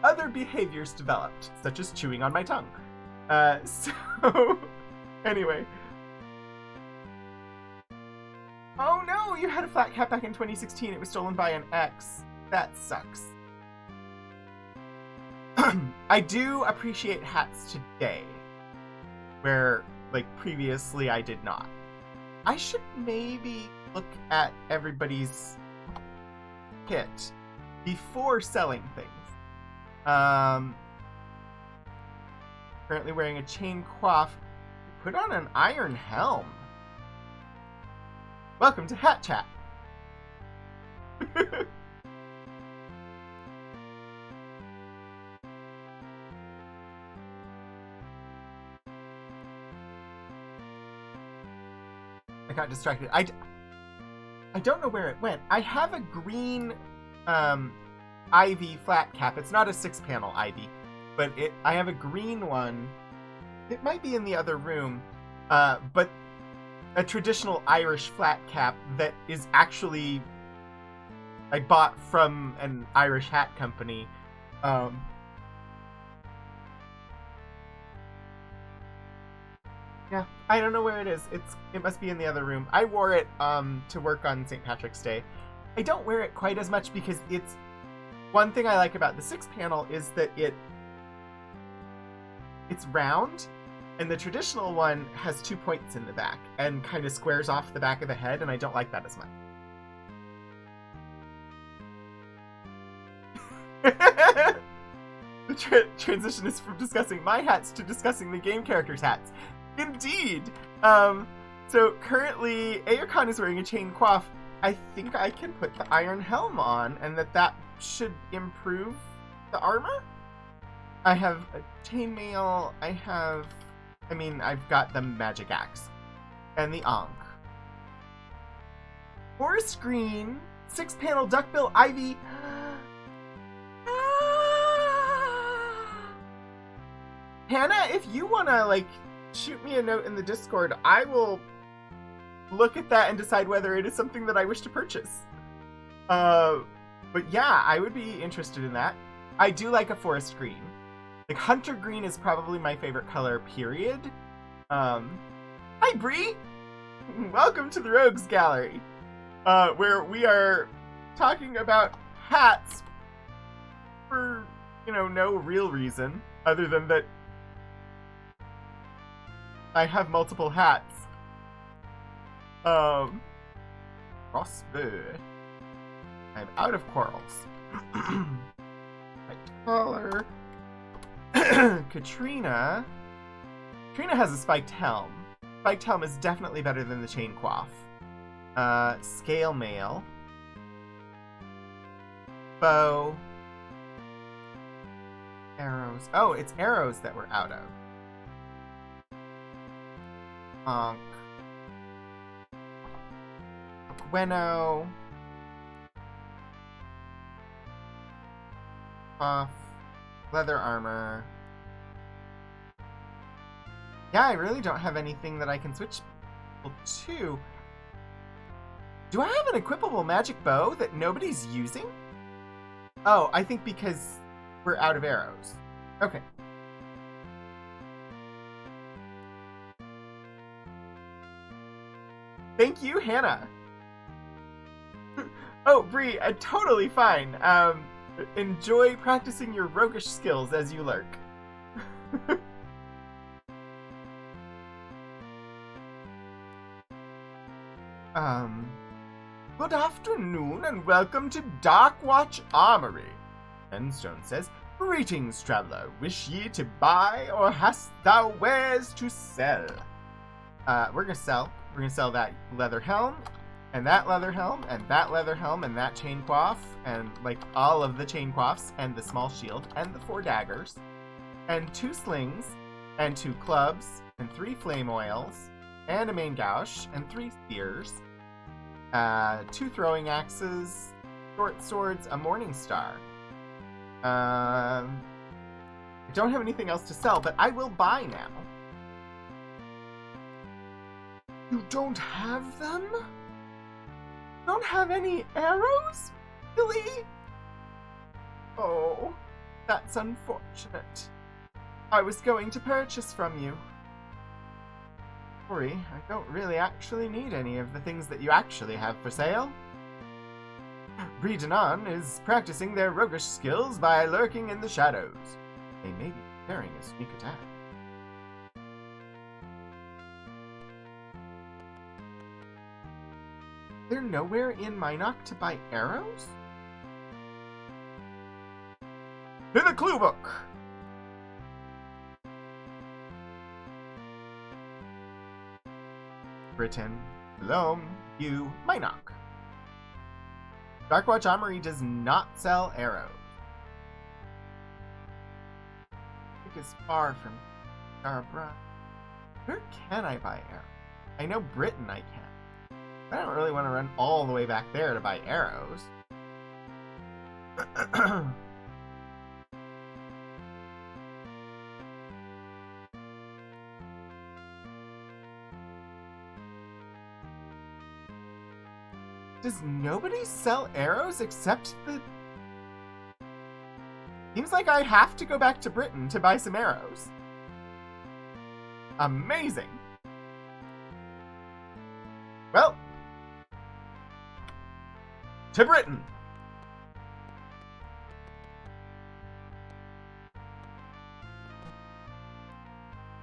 other behaviors developed, such as chewing on my tongue. So, anyway. Oh no, you had a flat cap back in 2016. It was stolen by an ex. That sucks. I do appreciate hats today, where, like, previously I did not. I should maybe look at everybody's kit before selling things. Currently wearing a chain coif. Put on an iron helm. Welcome to Hat Chat. I got distracted. I don't know where it went. I have a green ivy flat cap. It's not a 6-panel ivy, but I have a green one. It might be in the other room, but a traditional Irish flat cap that is actually I bought from an Irish hat company. Yeah, I don't know where it is. It must be in the other room. I wore it to work on St. Patrick's Day. I don't wear it quite as much because it's one thing I like about the 6-panel is that it's round, and the traditional one has 2 points in the back and kind of squares off the back of the head, and I don't like that as much. The transition is from discussing my hats to discussing the game characters' hats. Indeed! So currently, Aircon is wearing a chain coif. I think I can put the iron helm on, and that should improve the armor? I have a chainmail, I've got the magic axe. And the Ankh. Forest green, 6-panel duckbill ivy. Hannah, if you wanna, shoot me a note in the Discord, I will look at that and decide whether it is something that I wish to purchase. But yeah, I would be interested in that. I do like a forest green. Hunter green is probably my favorite color, period. Hi, Bree! Welcome to the Rogues Gallery, where we are talking about hats for, no real reason, other than that I have multiple hats. Crossbow. I'm out of quarrels. My collar. Katrina has a spiked helm. Spiked helm is definitely better than the chain coif. Scale mail. Bow. Arrows. Oh, it's arrows that we're out of. Ankh. Bueno. Off. Leather armor. Yeah, I really don't have anything that I can switch to. Do I have an equipable magic bow that nobody's using? Oh, I think because we're out of arrows. Okay. Thank you, Hannah. Oh, Bree, totally fine. Enjoy practicing your roguish skills as you lurk. Good afternoon and welcome to Darkwatch Armory. Enstone says, greetings, traveler. Wish ye to buy or hast thou wares to sell? We're gonna sell. We're gonna sell that leather helm, and that leather helm, and that leather helm, and that chain coif, and all of the chain coifs, and the small shield, and the 4 daggers, and 2 slings, and 2 clubs, and 3 flame oils, and a main gouge, and 3 spears, 2 throwing axes, short swords, a morning star. I don't have anything else to sell, but I will buy now. You don't have them? Don't have any arrows? Really? Oh, that's unfortunate. I was going to purchase from you. Sorry, I don't really actually need any of the things that you actually have for sale. Breedanon is practicing their roguish skills by lurking in the shadows. They may be preparing a sneak attack. They're nowhere in Minok to buy arrows? To the clue book! Britain, Loam, you, Minok. Darkwatch Armory does not sell arrows. It is far from Scarborough. Where can I buy arrows? I know Britain I can. I don't really want to run all the way back there to buy arrows. Does nobody sell arrows except the... Seems like I have to go back to Britain to buy some arrows. Amazing. Well, to Britain.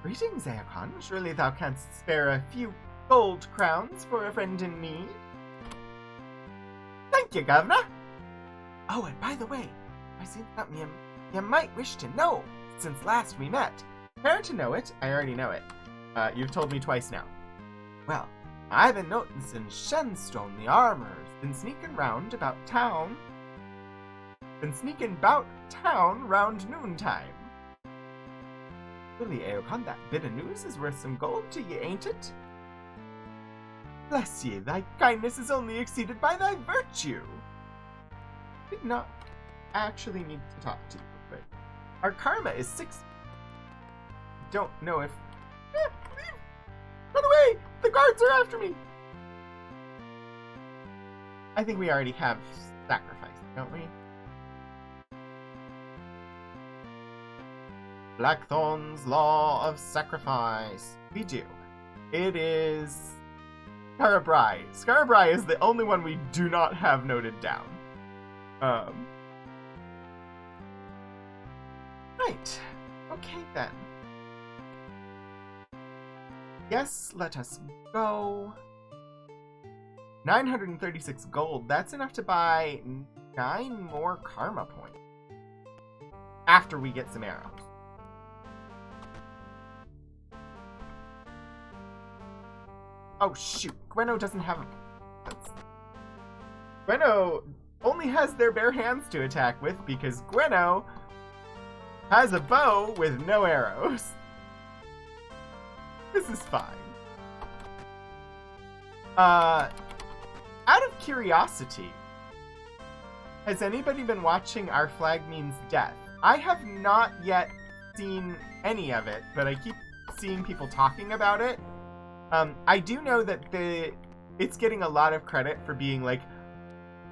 Greetings, Aegon. Surely thou canst spare a few gold crowns for a friend in need. Thank you, Governor. Oh, and by the way, I seen something you might wish to know since last we met. Care to know it? I already know it. You've told me twice now. Well, I've been noticing Shenstone the armor's been sneaking about town round noontime. Really, Aegon, that bit of news is worth some gold to ye, ain't it? Bless ye, thy kindness is only exceeded by thy virtue. Did not actually need to talk to you, but our karma is 6. Don't know if... leave! Run away! The guards are after me! I think we already have sacrifice, don't we? Blackthorn's Law of Sacrifice. We do. It is... Scarabrai. Scarabrai is the only one we do not have noted down. Right. Okay, then. Yes, let us go. 936 gold. That's enough to buy 9 more karma points. After we get some arrows. Oh, shoot. Gwenno doesn't have... Gwenno only has their bare hands to attack with because Gwenno has a bow with no arrows. This is fine. Out of curiosity, has anybody been watching Our Flag Means Death? I have not yet seen any of it, but I keep seeing people talking about it. I do know that it's getting a lot of credit for being, like,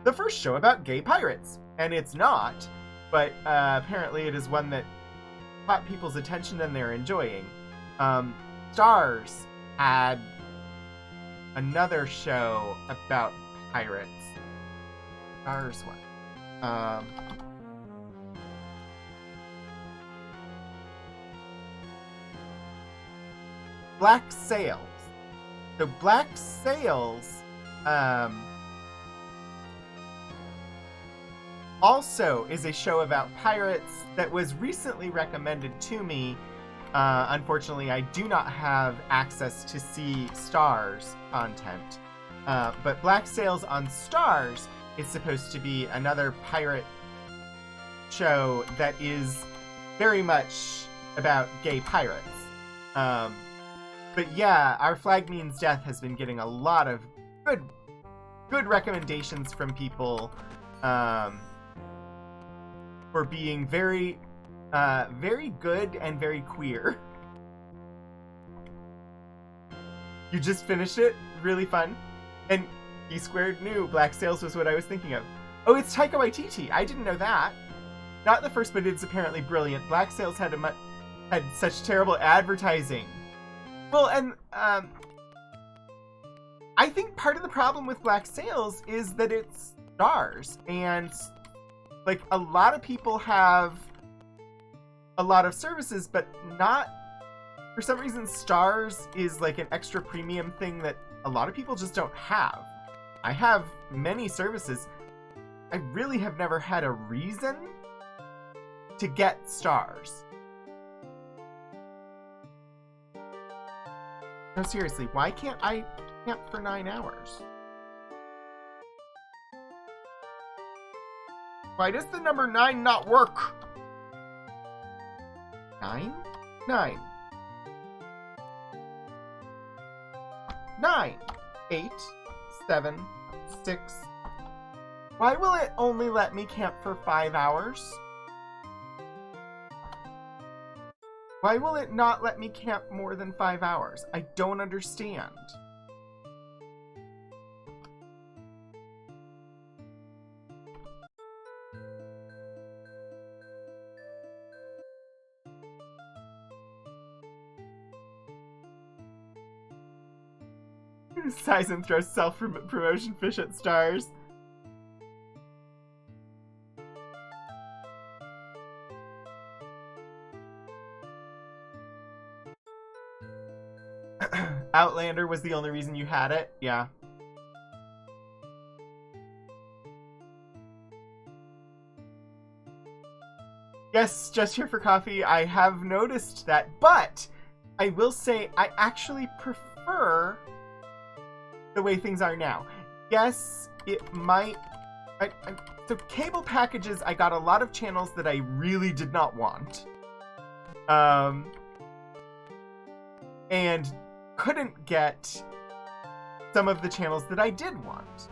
the first show about gay pirates. And it's not, but apparently it is one that caught people's attention and they're enjoying. Stars had another show about pirates. Stars what? Black Sails. So Black Sails also is a show about pirates that was recently recommended to me. Unfortunately, I do not have access to see Stars content. But Black Sails on Stars is supposed to be another pirate show that is very much about gay pirates. But yeah, Our Flag Means Death has been getting a lot of good recommendations from people for being very good and very queer. You just finished it? Really fun? And E Squared knew Black Sails was what I was thinking of. Oh, it's Taika Waititi. I didn't know that. Not the first, but it's apparently brilliant. Black Sails had such terrible advertising. Well, and I think part of the problem with Black Sails is that it's stars, and like a lot of people have a lot of services, but not, for some reason, stars is like an extra premium thing that a lot of people just don't have. I have many services. I really have never had a reason to get stars. No, seriously, why can't I camp for 9 hours? Why does the number 9 not work? 9? 9. 9. 8. 7. 6. Why will it only let me camp for 5 hours? Why will it not let me camp more than 5 hours? I don't understand. Sighs and throws self-promotion fish at stars. Outlander was the only reason you had it? Yeah. Yes, just here for coffee. I have noticed that, but I will say I actually prefer the way things are now. Yes, it might... So cable packages, I got a lot of channels that I really did not want. And couldn't get some of the channels that I did want.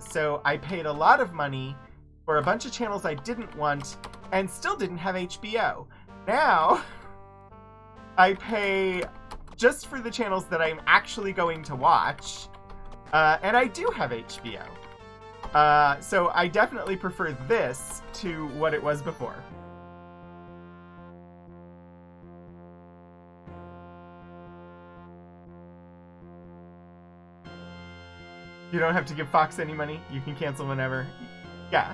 So I paid a lot of money for a bunch of channels I didn't want and still didn't have HBO. Now, I pay just for the channels that I'm actually going to watch, and I do have HBO. So I definitely prefer this to what it was before. You don't have to give Fox any money. You can cancel whenever. Yeah.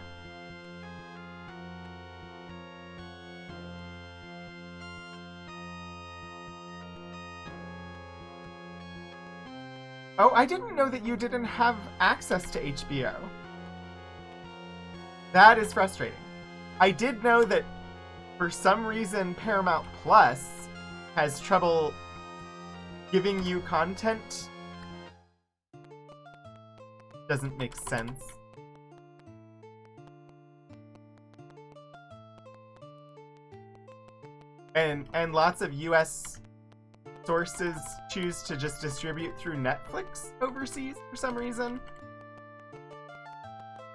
Oh, I didn't know that you didn't have access to HBO. That is frustrating. I did know that for some reason Paramount Plus has trouble giving you content. Doesn't make sense. And lots of US sources choose to just distribute through Netflix overseas for some reason.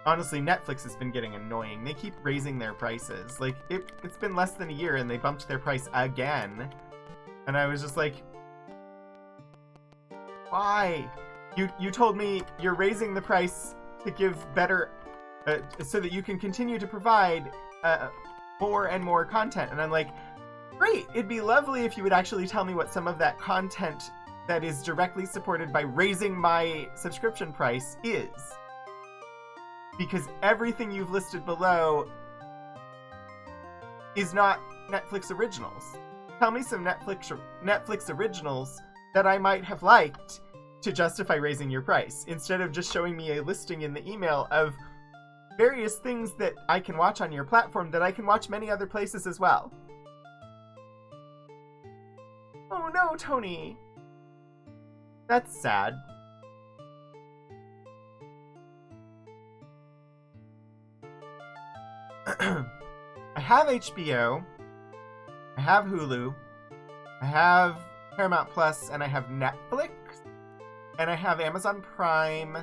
Honestly, Netflix has been getting annoying. They keep raising their prices. Like, it's been less than a year and they bumped their price again. And I was just like, why? You told me you're raising the price to give better, so that you can continue to provide more and more content. And I'm like, great, it'd be lovely if you would actually tell me what some of that content that is directly supported by raising my subscription price is. Because everything you've listed below is not Netflix originals. Tell me some Netflix originals that I might have liked to justify raising your price, instead of just showing me a listing in the email of various things that I can watch on your platform that I can watch many other places as well. Oh no, Tony! That's sad. I have HBO, I have Hulu, I have Paramount Plus, and I have Netflix, and I have Amazon Prime.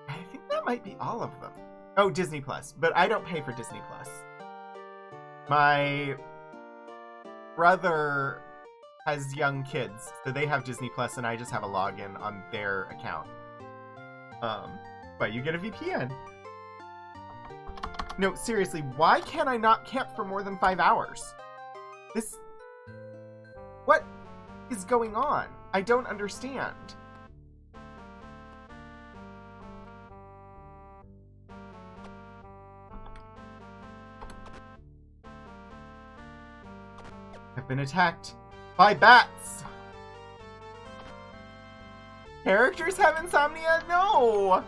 I think that might be all of them. Oh, Disney Plus, but I don't pay for Disney Plus. My brother has young kids, so they have Disney Plus, and I just have a login on their account. But you get a VPN. No, seriously, why can't I not camp for more than 5 hours? What is going on? I don't understand. I've been attacked by bats. Characters have insomnia? No!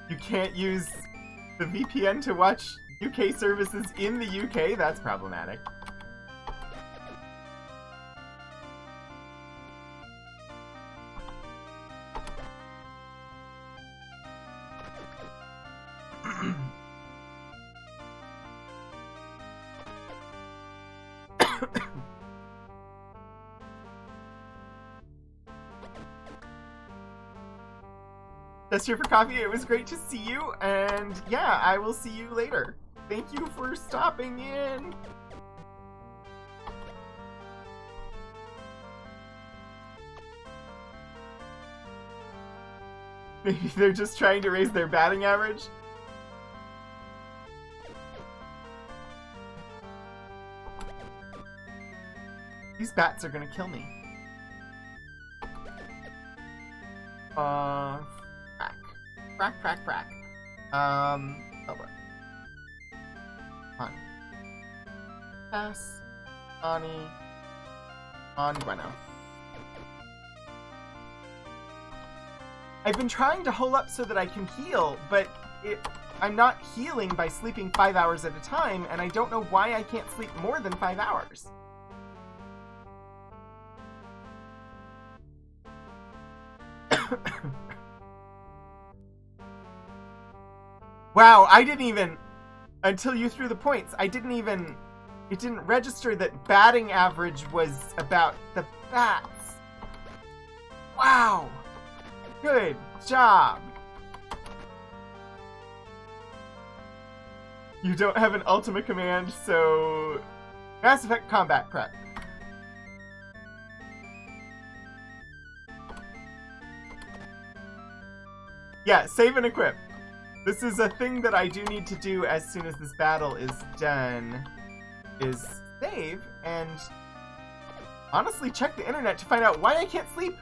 You can't use the VPN to watch UK services in the UK? That's problematic. Just here for coffee. It was great to see you, and yeah, I will see you later. Thank you for stopping in. Maybe they're just trying to raise their batting average. These bats are gonna kill me. Frack. Hold on. Pass. Ani. On Gweno. I've been trying to hole up so that I can heal, but I'm not healing by sleeping 5 hours at a time, and I don't know why I can't sleep more than 5 hours. Wow, I didn't even, until you threw the points, it didn't register that batting average was about the bats. Wow, good job. You don't have an Ultima command, so Mass Effect combat prep. Yeah, save and equip. This is a thing that I do need to do as soon as this battle is done, is save and honestly check the internet to find out why I can't sleep.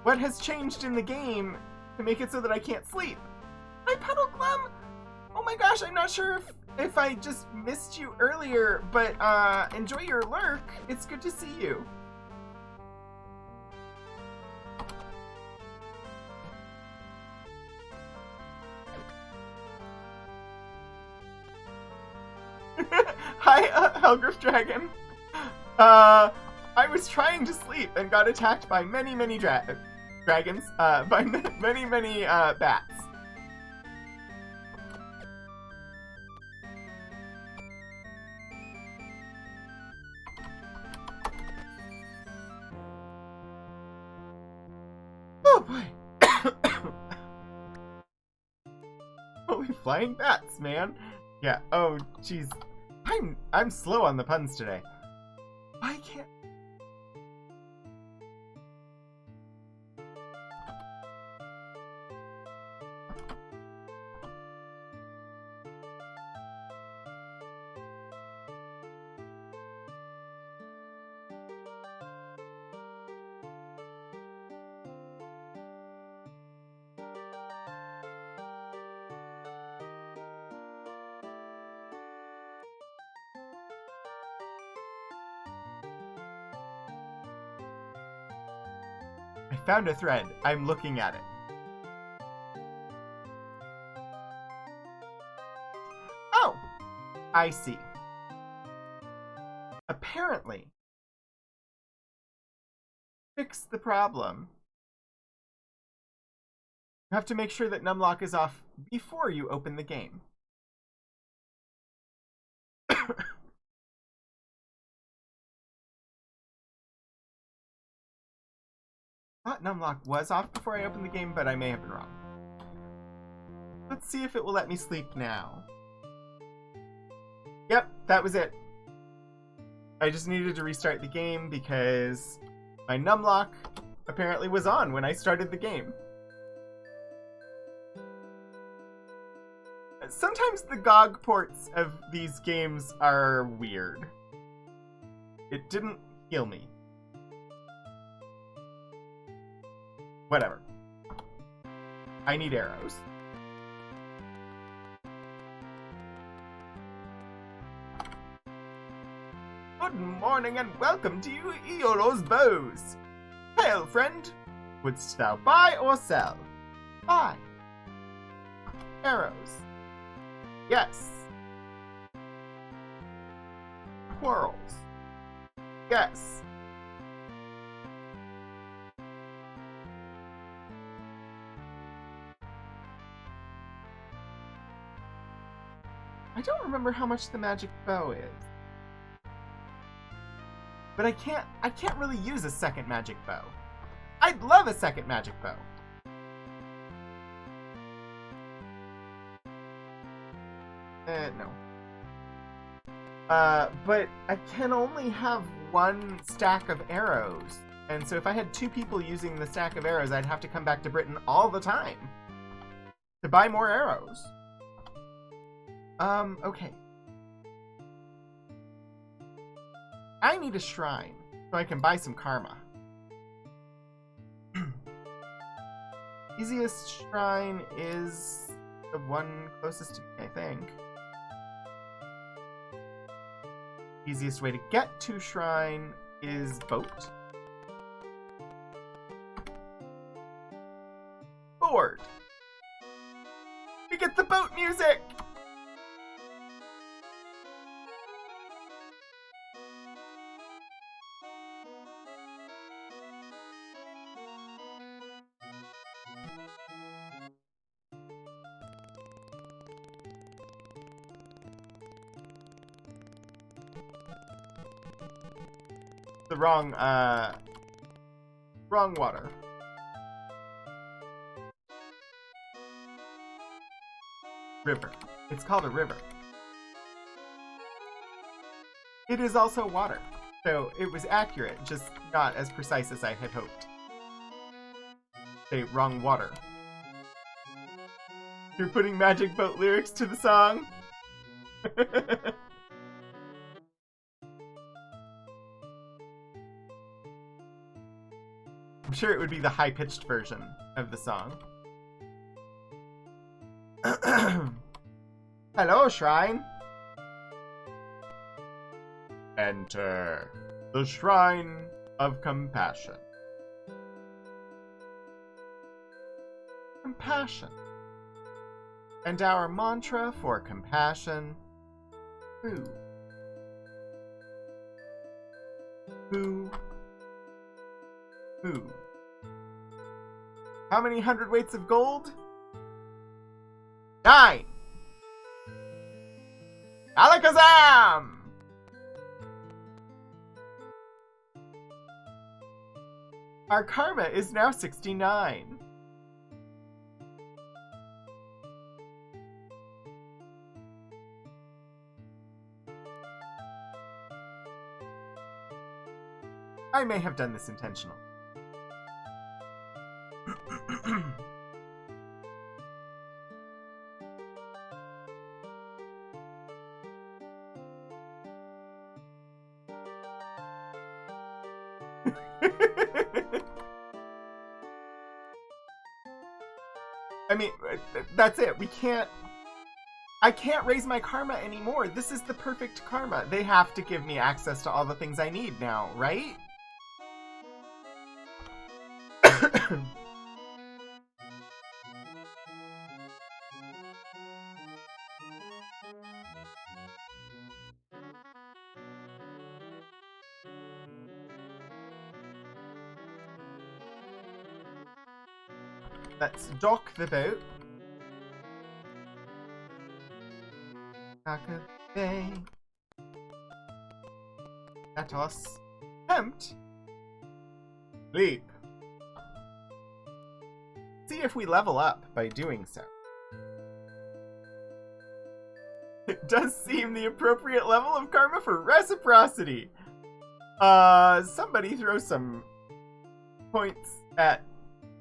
What has changed in the game to make it so that I can't sleep? Hi, Puddle Glum! Oh my gosh, I'm not sure if I just missed you earlier, but enjoy your lurk. It's good to see you. Hi, Helgriff Dragon. I was trying to sleep and got attacked by many dragons, by many bats. Oh boy. Holy flying bats, man. Yeah, oh jeez. I'm slow on the puns today. Why can't I found a thread. I'm looking at it. Oh! I see. Apparently, fix the problem. You have to make sure that numlock is off before you open the game. I thought numlock was off before I opened the game, but I may have been wrong. Let's see if it will let me sleep now. Yep, that was it. I just needed to restart the game because my numlock apparently was on when I started the game. Sometimes the GOG ports of these games are weird. It didn't heal me. Whatever. I need arrows. Good morning and welcome to Iolo's Bows. Hail, friend. Wouldst thou buy or sell? Buy. Arrows. Yes. Quarrels. Yes. I don't remember how much the magic bow is. But I can't really use a second magic bow. I'd love a second magic bow. No. But I can only have one stack of arrows. And so if I had 2 people using the stack of arrows, I'd have to come back to Britain all the time to buy more arrows. Okay. I need a shrine so I can buy some karma. Easiest shrine is the one closest to me, I think. Easiest way to get to shrine is boat. Board. We get the boat music! The wrong water. River. It's called a river. It is also water. So it was accurate, just not as precise as I had hoped. Say, wrong water. You're putting Magic Boat lyrics to the song? I'm sure it would be the high-pitched version of the song. Hello, Shrine! Enter the Shrine of Compassion. Compassion. And our mantra for compassion, who? Who? Who? How many hundredweights of gold? 9! Alakazam! Our karma is now 69. I may have done this intentionally. I mean, that's it. I can't raise my karma anymore. This is the perfect karma. They have to give me access to all the things I need now, right? Let's dock the boat. Dock the bay. Let us attempt leap. See if we level up by doing so. It does seem the appropriate level of karma for reciprocity. Somebody throw some points at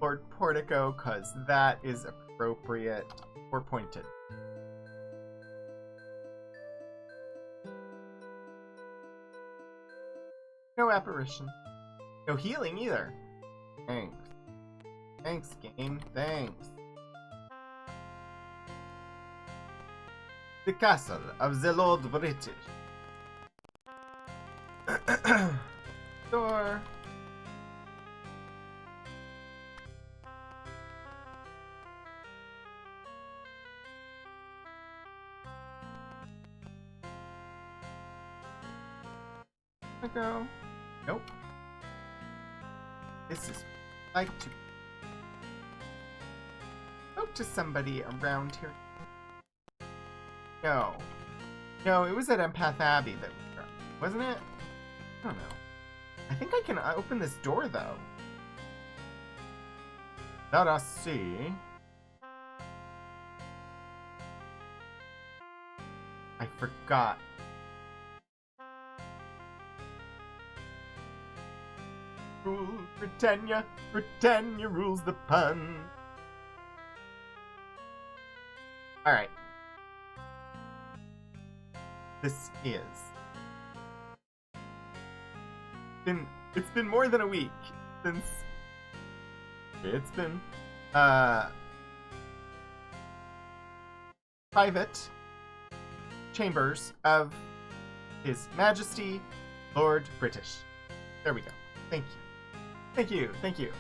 Lord Portico, cause that is appropriate or pointed. No apparition. No healing either. Thanks. Thanks, game. Thanks. The castle of the Lord British. Door. Go. Nope. This is like to spoke to somebody around here. No. No, it was at Empath Abbey that we were, wasn't it? I don't know. I think I can open this door though. Let us see. I forgot. Britannia rules the pun. Alright. This is. It's been more than a week since it's been private chambers of His Majesty Lord British. There we go. Thank you. Thank you, thank you.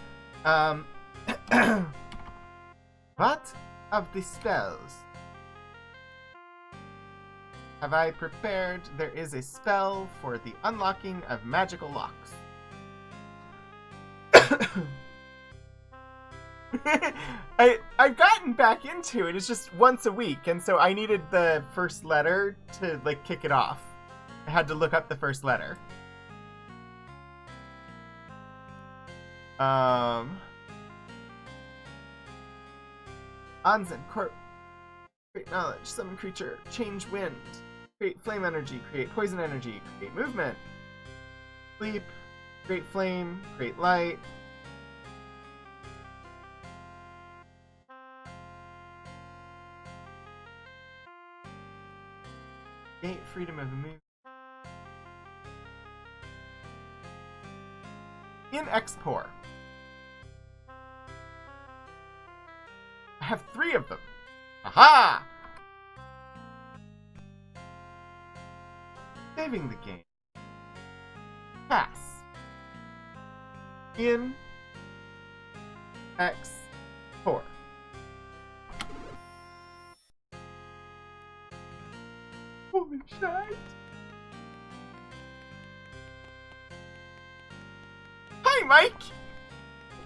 What of the spells have I prepared? There is a spell for the unlocking of magical locks. I've gotten back into it. It's just once a week, and so I needed the first letter to like kick it off. I had to look up the first letter. Anzen, Corp. Create knowledge, summon creature, change wind, create flame energy, create poison energy, create movement, sleep, create flame, create light. Gate freedom of movement. In Export. I have 3 of them. Aha! Saving the game. Pass. In X4. Holy shit! Hi, Mike!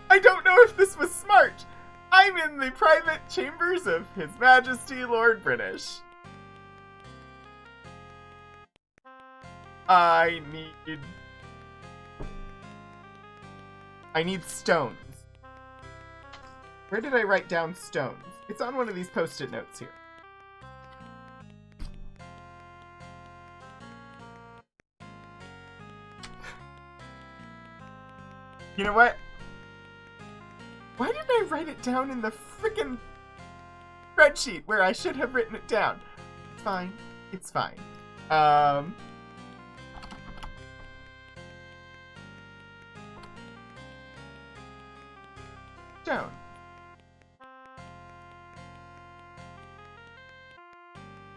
I don't know if this was smart. I'm in the private chambers of His Majesty Lord British. I need stones. Where did I write down stones? It's on one of these post-it notes here. You know what? Why did I write it down in the frickin' spreadsheet where I should have written it down? It's fine. It's fine. Stone.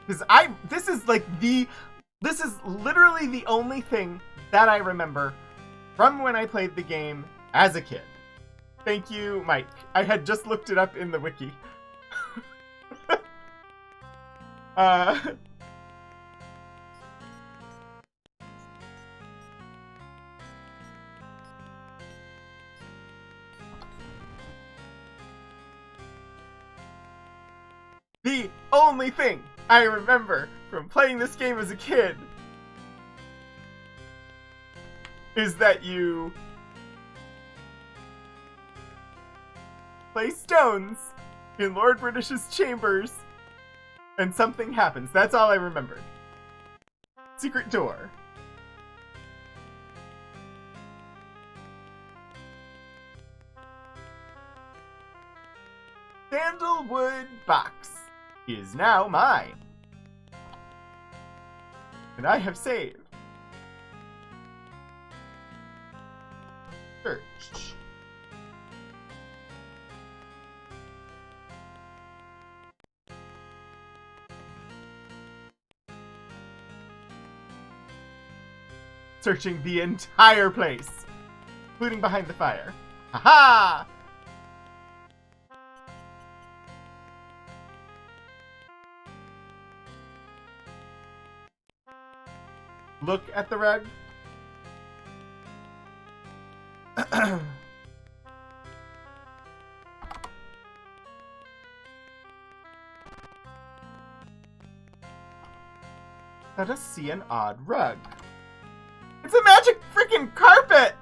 Because this is literally the only thing that I remember from when I played the game as a kid. Thank you, Mike. I had just looked it up in the wiki. The only thing I remember from playing this game as a kid is that you place stones in Lord British's chambers and something happens. That's all I remembered. Secret door. Sandalwood box is now mine. And I have saved. Search. Searching the entire place, including behind the fire. Haha! Look at the rug. Let us see an odd rug. It's a magic freaking carpet!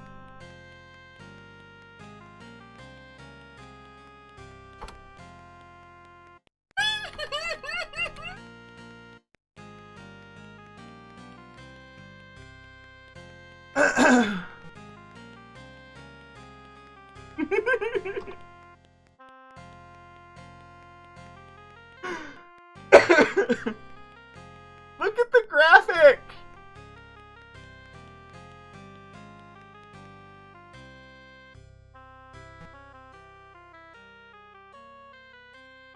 Look at the graphic!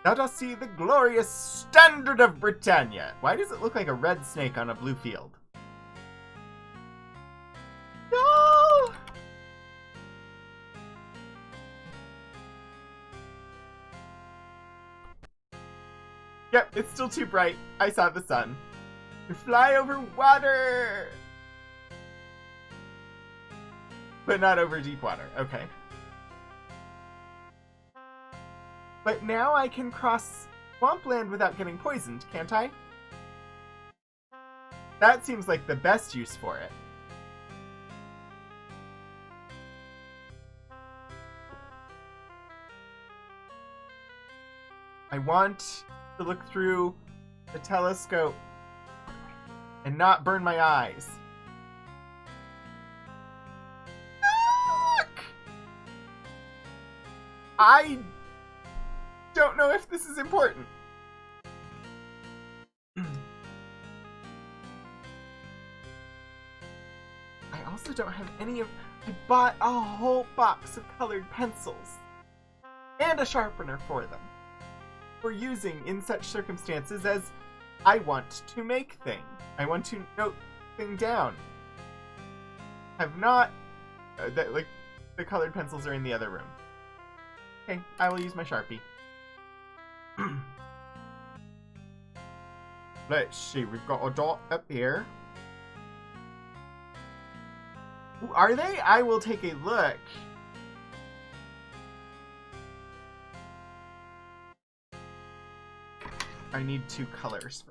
Let us see the glorious standard of Britannia. Why does it look like a red snake on a blue field? No! Yep, it's still too bright. I saw the sun. You fly over water! But not over deep water. Okay. But now I can cross swampland without getting poisoned, can't I? That seems like the best use for it. I want to look through the telescope and not burn my eyes. Look! I don't know if this is important. I also don't have any of... I bought a whole box of colored pencils and a sharpener for them, for using in such circumstances as I want to make things. I want to note things down. Have not... like, the colored pencils are in the other room. Okay, I will use my Sharpie. Let's see, we've got a dot up here. Ooh, are they? I will take a look. I need 2 colors.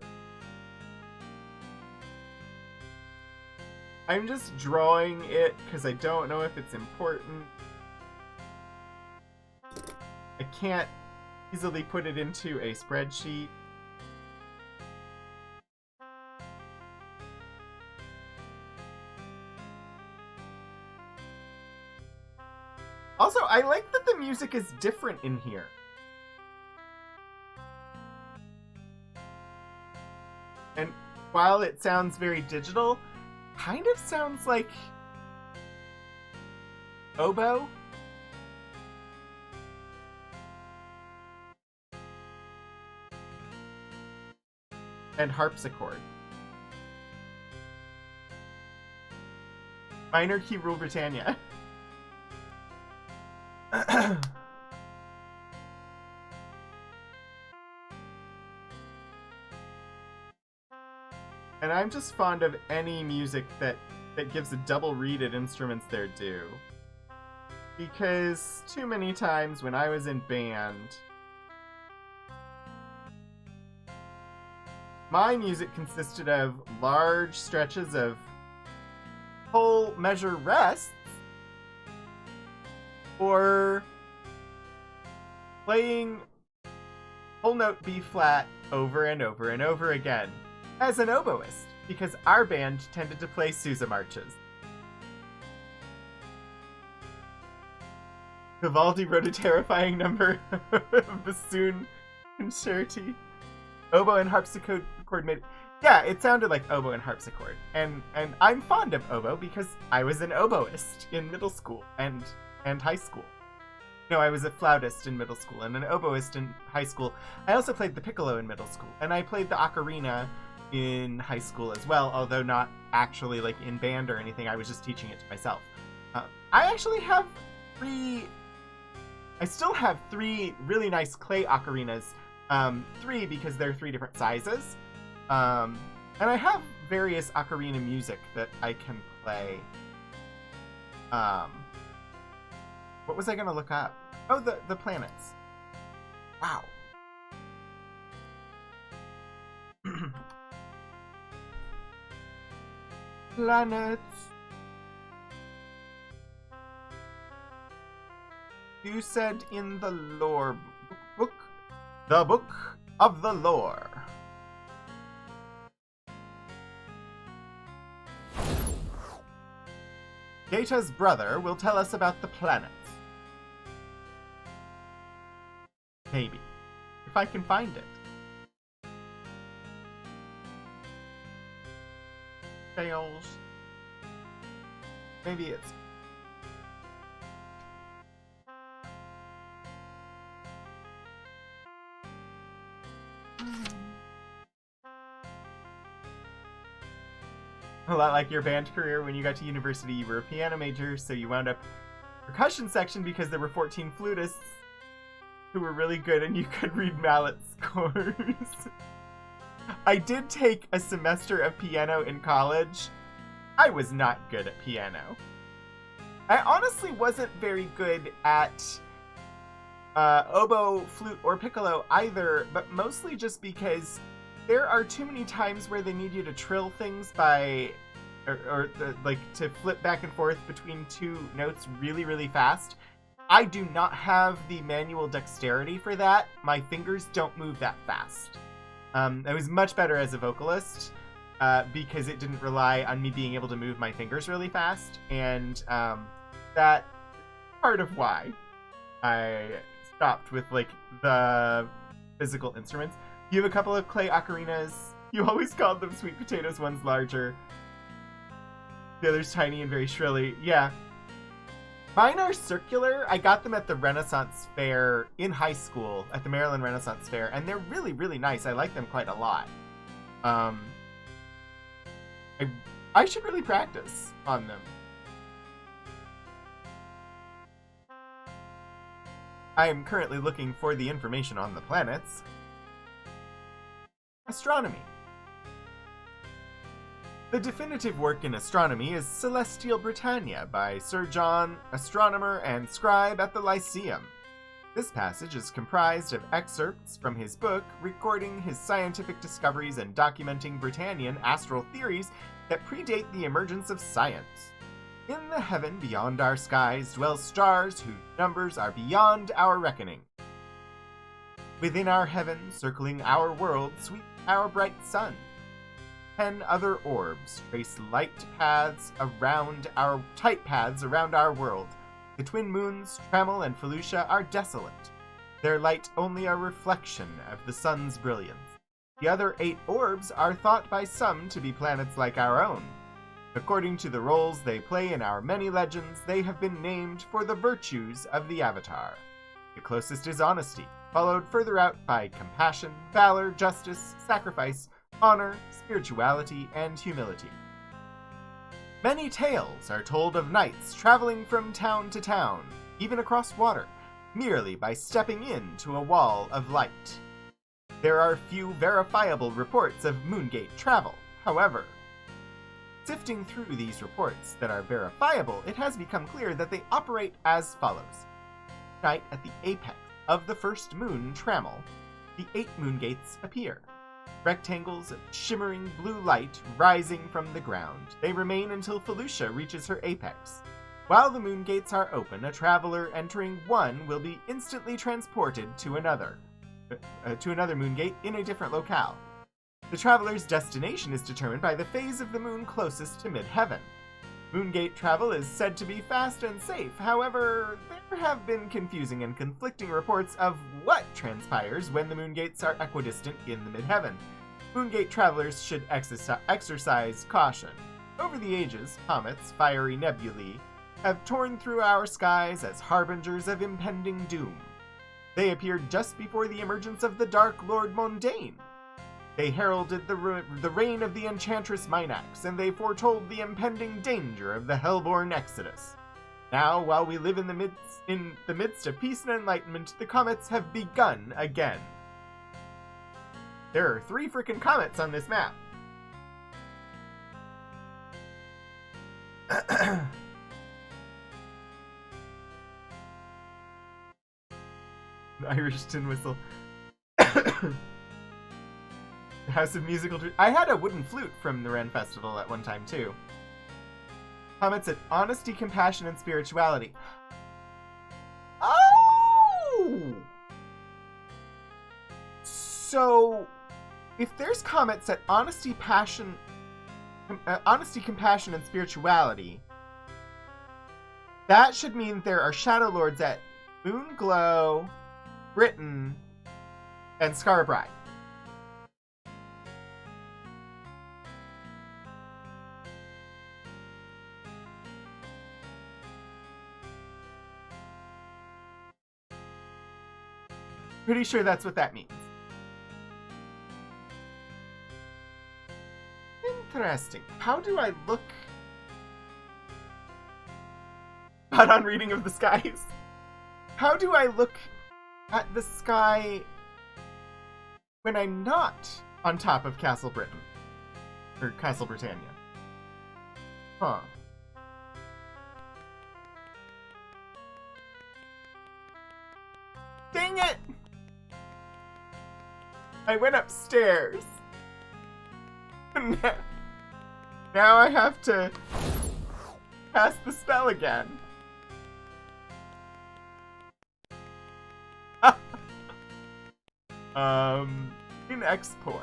I'm just drawing it because I don't know if it's important. I can't easily put it into a spreadsheet. Also, I like that the music is different in here. And while it sounds very digital, kind of sounds like oboe. And harpsichord. Minor key rule Britannia. I'm just fond of any music that gives a double read at instruments their due. Because too many times when I was in band, my music consisted of large stretches of whole measure rests, or playing whole note B flat over and over and over again as an oboist, because our band tended to play Sousa marches. Vivaldi wrote a terrifying number of bassoon concerti. Oboe and harpsichord made... Yeah, it sounded like oboe and harpsichord. And I'm fond of oboe because I was an oboist in middle school and high school. No, I was a flautist in middle school and an oboist in high school. I also played the piccolo in middle school, and I played the ocarina in high school as well, although not actually like in band or anything. I was just teaching it to myself. I actually have I still have 3 really nice clay ocarinas. 3 because they're 3 different sizes. And I have various ocarina music that I can play. What was I gonna look up? Oh, the planets. Wow. Planets. You said in the lore book, the book of the lore. Data's brother will tell us about the planets. Maybe. If I can find it. Fails. Maybe it's... A lot like your band career. When you got to university, you were a piano major, so you wound up percussion section because there were 14 flutists who were really good and you could read mallet scores. I did take a semester of piano in college. I was not good at piano. I honestly wasn't very good at oboe, flute, or piccolo either, but mostly just because there are too many times where they need you to trill things by, like to flip back and forth between 2 notes really, really fast. I do not have the manual dexterity for that. My fingers don't move that fast. I was much better as a vocalist because it didn't rely on me being able to move my fingers really fast, and that part of why I stopped with like the physical instruments. You have a couple of clay ocarinas. You always called them sweet potatoes. One's larger. The other's tiny and very shrilly. Yeah. Mine are circular. I got them at the Renaissance Fair in high school, at the Maryland Renaissance Fair, and they're really, really nice. I like them quite a lot. I should really practice on them. I am currently looking for the information on the planets. Astronomy. The definitive work in astronomy is Celestial Britannia by Sir John, astronomer and scribe at the Lyceum. This passage is comprised of excerpts from his book recording his scientific discoveries and documenting Britannian astral theories that predate the emergence of science. In the heaven beyond our skies dwell stars whose numbers are beyond our reckoning. Within our heaven, circling our world, sweeps our bright sun. 10 other orbs trace tight paths around our world. The twin moons, Trammel and Felucia, are desolate, their light only a reflection of the sun's brilliance. The other 8 orbs are thought by some to be planets like our own. According to the roles they play in our many legends, they have been named for the virtues of the Avatar. The closest is honesty, followed further out by compassion, valor, justice, sacrifice, honor, spirituality, and humility. Many tales are told of knights traveling from town to town, even across water, merely by stepping into a wall of light. There are few verifiable reports of Moongate travel. However, sifting through these reports that are verifiable, it has become clear that they operate as follows. Night at the apex of the first moon trammel, the 8 moon gates appear. Rectangles of shimmering blue light rising from the ground. They remain until Felicia reaches her apex. While the moon gates are open, a traveler entering one will be instantly transported to another moon gate in a different locale. The traveler's destination is determined by the phase of the moon closest to mid-heaven. Moongate travel is said to be fast and safe. However, there have been confusing and conflicting reports of what transpires when the moongates are equidistant in the mid-heaven. Moongate travelers should exercise caution. Over the ages, comets, fiery nebulae, have torn through our skies as harbingers of impending doom. They appeared just before the emergence of the Dark Lord Mondain. They heralded the reign of the Enchantress Minax, and they foretold the impending danger of the Hellborn Exodus. Now, while we live in the midst of peace and enlightenment, the comets have begun again. There are 3 frickin' comets on this map. Irish tin whistle. House of Musical... I had a wooden flute from the Ren Festival at one time, too. Comments at honesty, compassion, and spirituality. Oh! So, if there's comments at honesty, compassion, and spirituality, that should mean there are Shadow Lords at Moonglow, Britain, and Scarborough. Pretty sure that's what that means. Interesting. How do I look? Not on Reading of the Skies. How do I look at the sky when I'm not on top of Castle Britain? Or Castle Britannia? Huh. Dang it! I went upstairs. Now I have to cast the spell again. In Expor.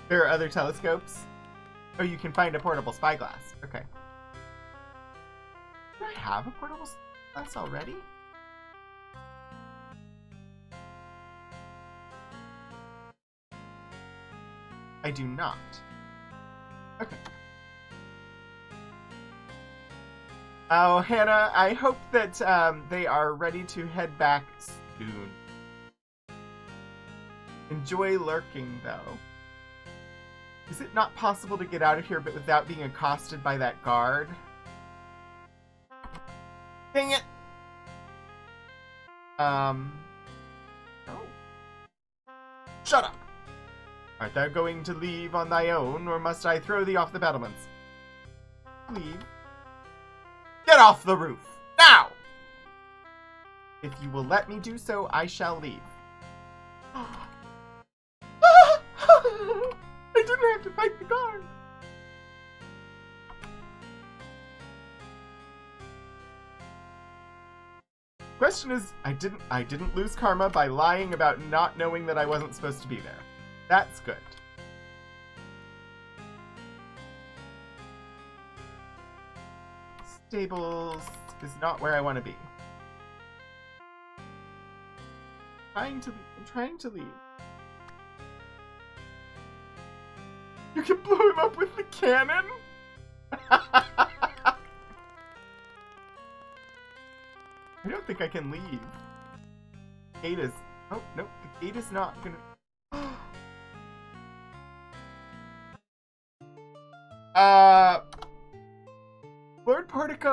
There are other telescopes? Oh, you can find a portable spyglass. Okay. Do I have a portable spyglass already? I do not. Okay. Oh, Hannah, I hope that they are ready to head back soon. Enjoy lurking, though. Is it not possible to get out of here but without being accosted by that guard? Dang it! Oh. Shut up! Art thou going to leave on thy own, or must I throw thee off the battlements? Leave. Get off the roof! Now! If you will let me do so, I shall leave. I didn't have to fight the guard! Question is, I didn't lose karma by lying about not knowing that I wasn't supposed to be there. That's good. Stables is not where I want to be. I'm trying to leave. You can blow him up with the cannon? I don't think I can leave. Gate is... Oh, nope. The gate is not gonna...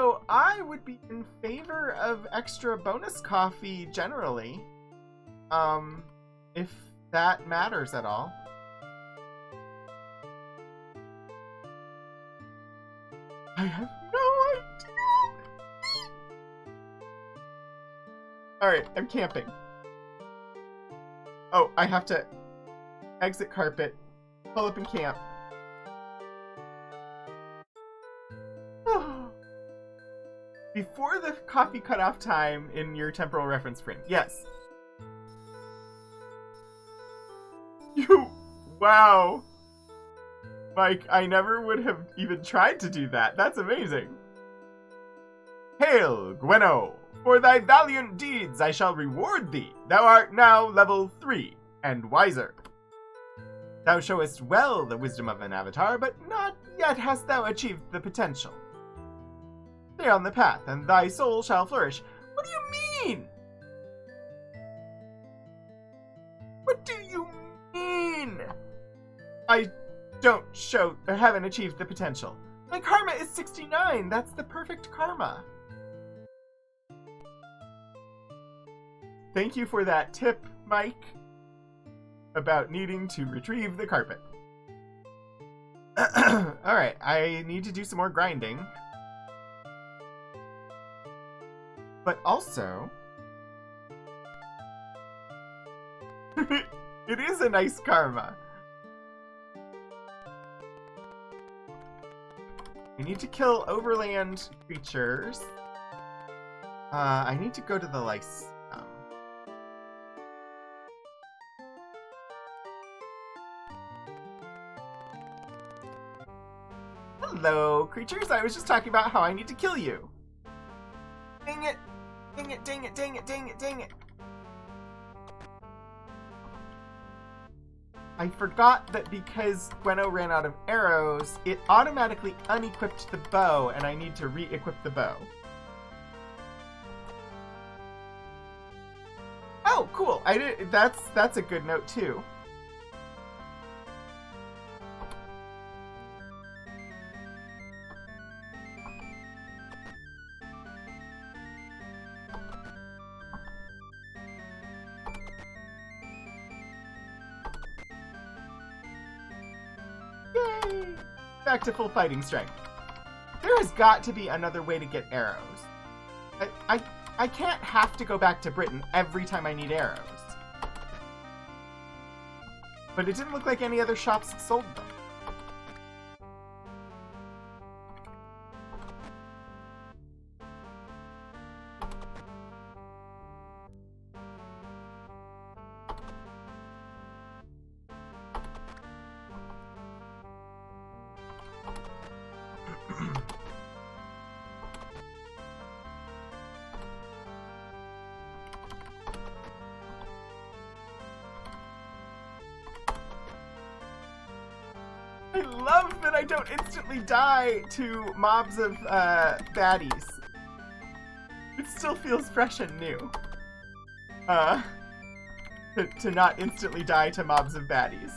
So I would be in favor of extra bonus coffee generally. If that matters at all. I have no idea. Alright, I'm camping. Oh, I have to exit carpet, pull up and camp. Before the coffee cutoff time in your temporal reference frame. Yes. Wow. Mike, I never would have even tried to do that. That's amazing. Hail, Gwenno! For thy valiant deeds I shall reward thee. Thou art now level 3, and wiser. Thou showest well the wisdom of an avatar, but not yet hast thou achieved the potential. Stay on the path, and thy soul shall flourish. What do you mean? What do you mean? I don't show or haven't achieved the potential. My karma is 69. That's the perfect karma. Thank you for that tip, Mike, about needing to retrieve the carpet. Alright, I need to do some more grinding. But also, it is a nice karma. We need to kill overland creatures. I need to go to the Lyceum. Hello, creatures. I was just talking about how I need to kill you. Dang it. Dang it, dang it, dang it, dang it, dang it. I forgot that because Gwenno ran out of arrows, it automatically unequipped the bow, and I need to re-equip the bow. Oh, cool. That's a good note too. Yay! Back to full fighting strength. There has got to be another way to get arrows. I can't have to go back to Britain every time I need arrows. But it didn't look like any other shops sold them. I love that I don't instantly die to mobs of baddies. It still feels fresh and new. To not instantly die to mobs of baddies.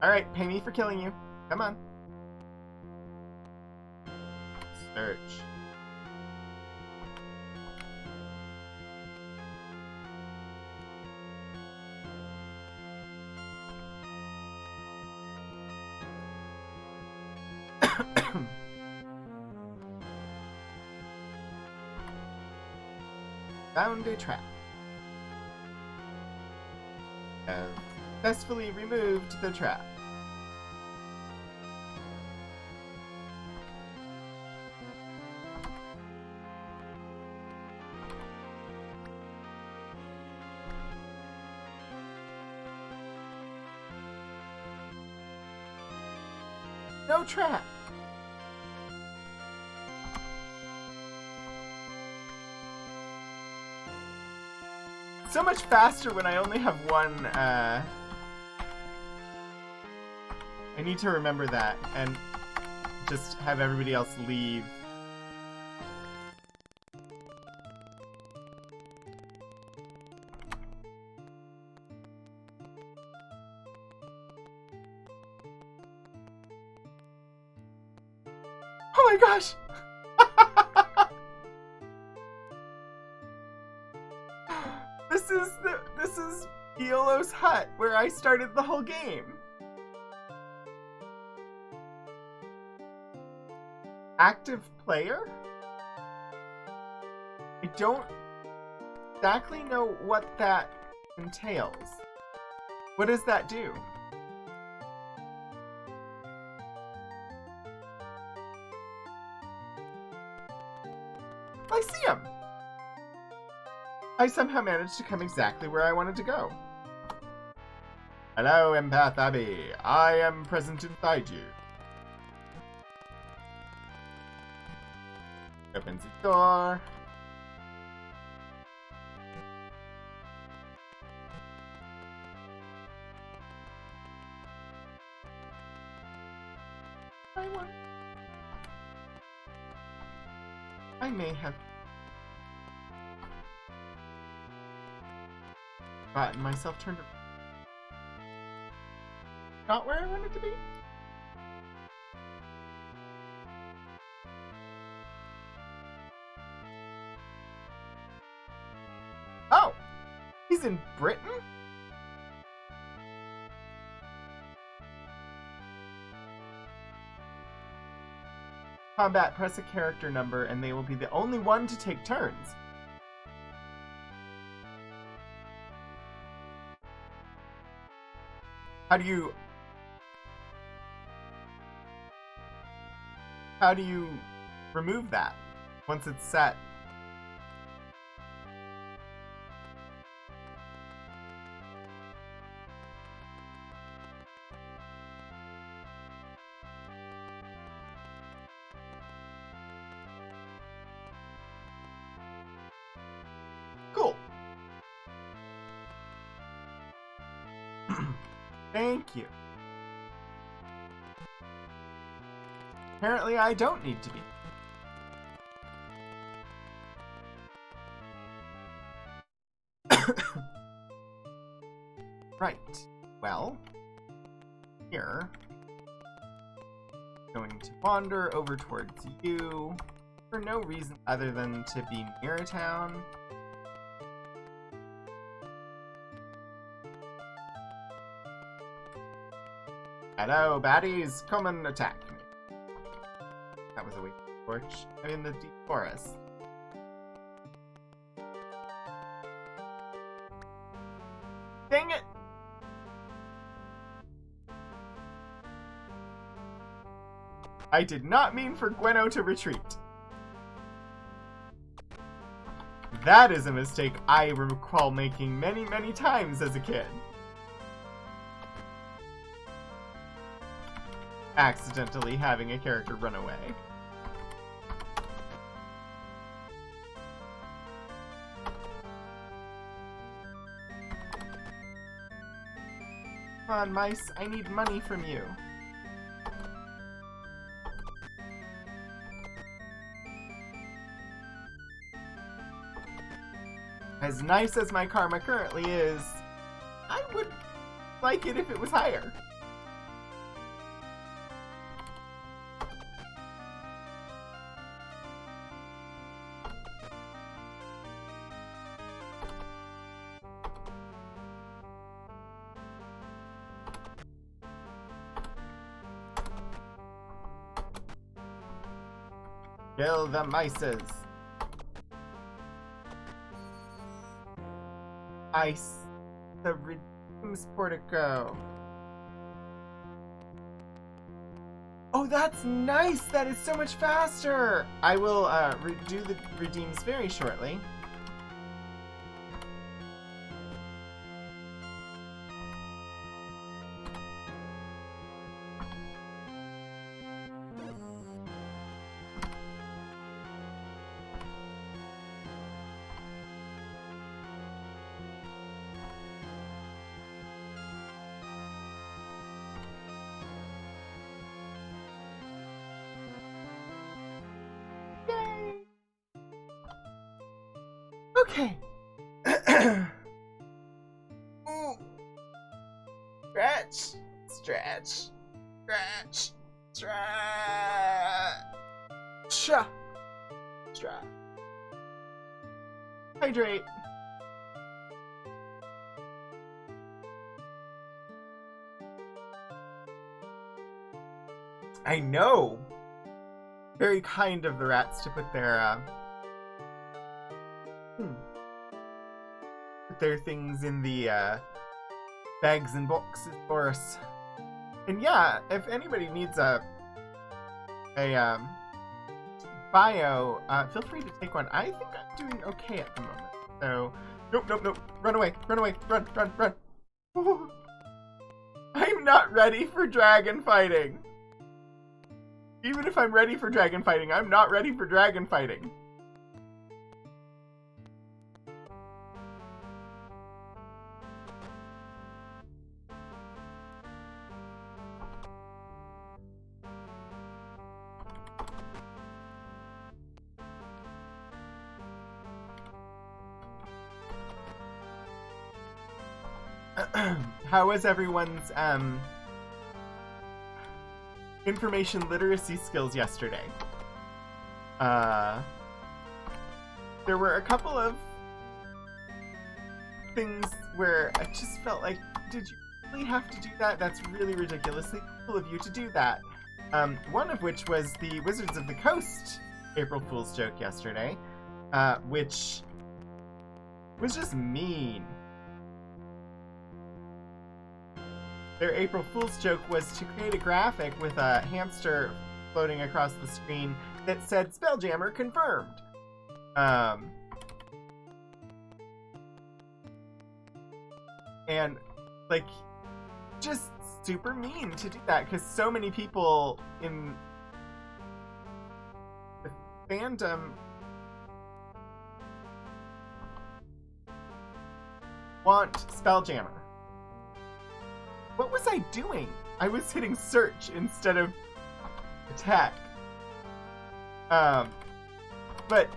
Alright, pay me for killing you. Come on. Search. Found a trap. Have successfully removed the trap. No trap. So much faster when I only have one, I need to remember that and just have everybody else leave. my gosh! This is Iolo's hut, where I started the whole game. Active player? I don't exactly know what that entails. What does that do? I see him! I somehow managed to come exactly where I wanted to go. Hello, Empath Abby. I am present inside you. Opens the door. I may have gotten myself turned around. Not where I wanted to be. Oh! He's in Britain? Combat, press a character number and they will be the only one to take turns. How do you remove that once it's set? Cool. Thank you. Apparently I don't need to be. Right. Well, here, going to wander over towards you for no reason other than to be near a town. Hello, baddies! Come and attack me. That was a weak torch. I'm in the deep forest. Dang it! I did not mean for Gwenno to retreat. That is a mistake I recall making many, many times as a kid. Accidentally having a character run away. Come on, mice, I need money from you. As nice as my karma currently is, I would like it if it was higher. Kill the mices. Ice. The Redeems Portico. Oh, that's nice! That is so much faster! I will do the Redeems very shortly. Okay. Ooh. Stretch. Stretch. Stretch. Stretch. Sha! Stra. Hydrate. I know! Very kind of the rats to put their, put their things in the, bags and boxes for us. And yeah, if anybody needs a bio, feel free to take one. I think I'm doing okay at the moment. So, nope. Run away. Run. I'm not ready for dragon fighting. Even if I'm ready for dragon fighting, I'm not ready for dragon fighting. How was everyone's information literacy skills yesterday? There were a couple of things where I just felt like, did you really have to do that? That's really ridiculously cool of you to do that. One of which was the Wizards of the Coast April Fool's joke yesterday, which was just mean. Their April Fool's joke was to create a graphic with a hamster floating across the screen that said Spelljammer confirmed. And, like, just super mean to do that, because so many people in the fandom want Spelljammer. What was I doing? I was hitting search instead of attack. But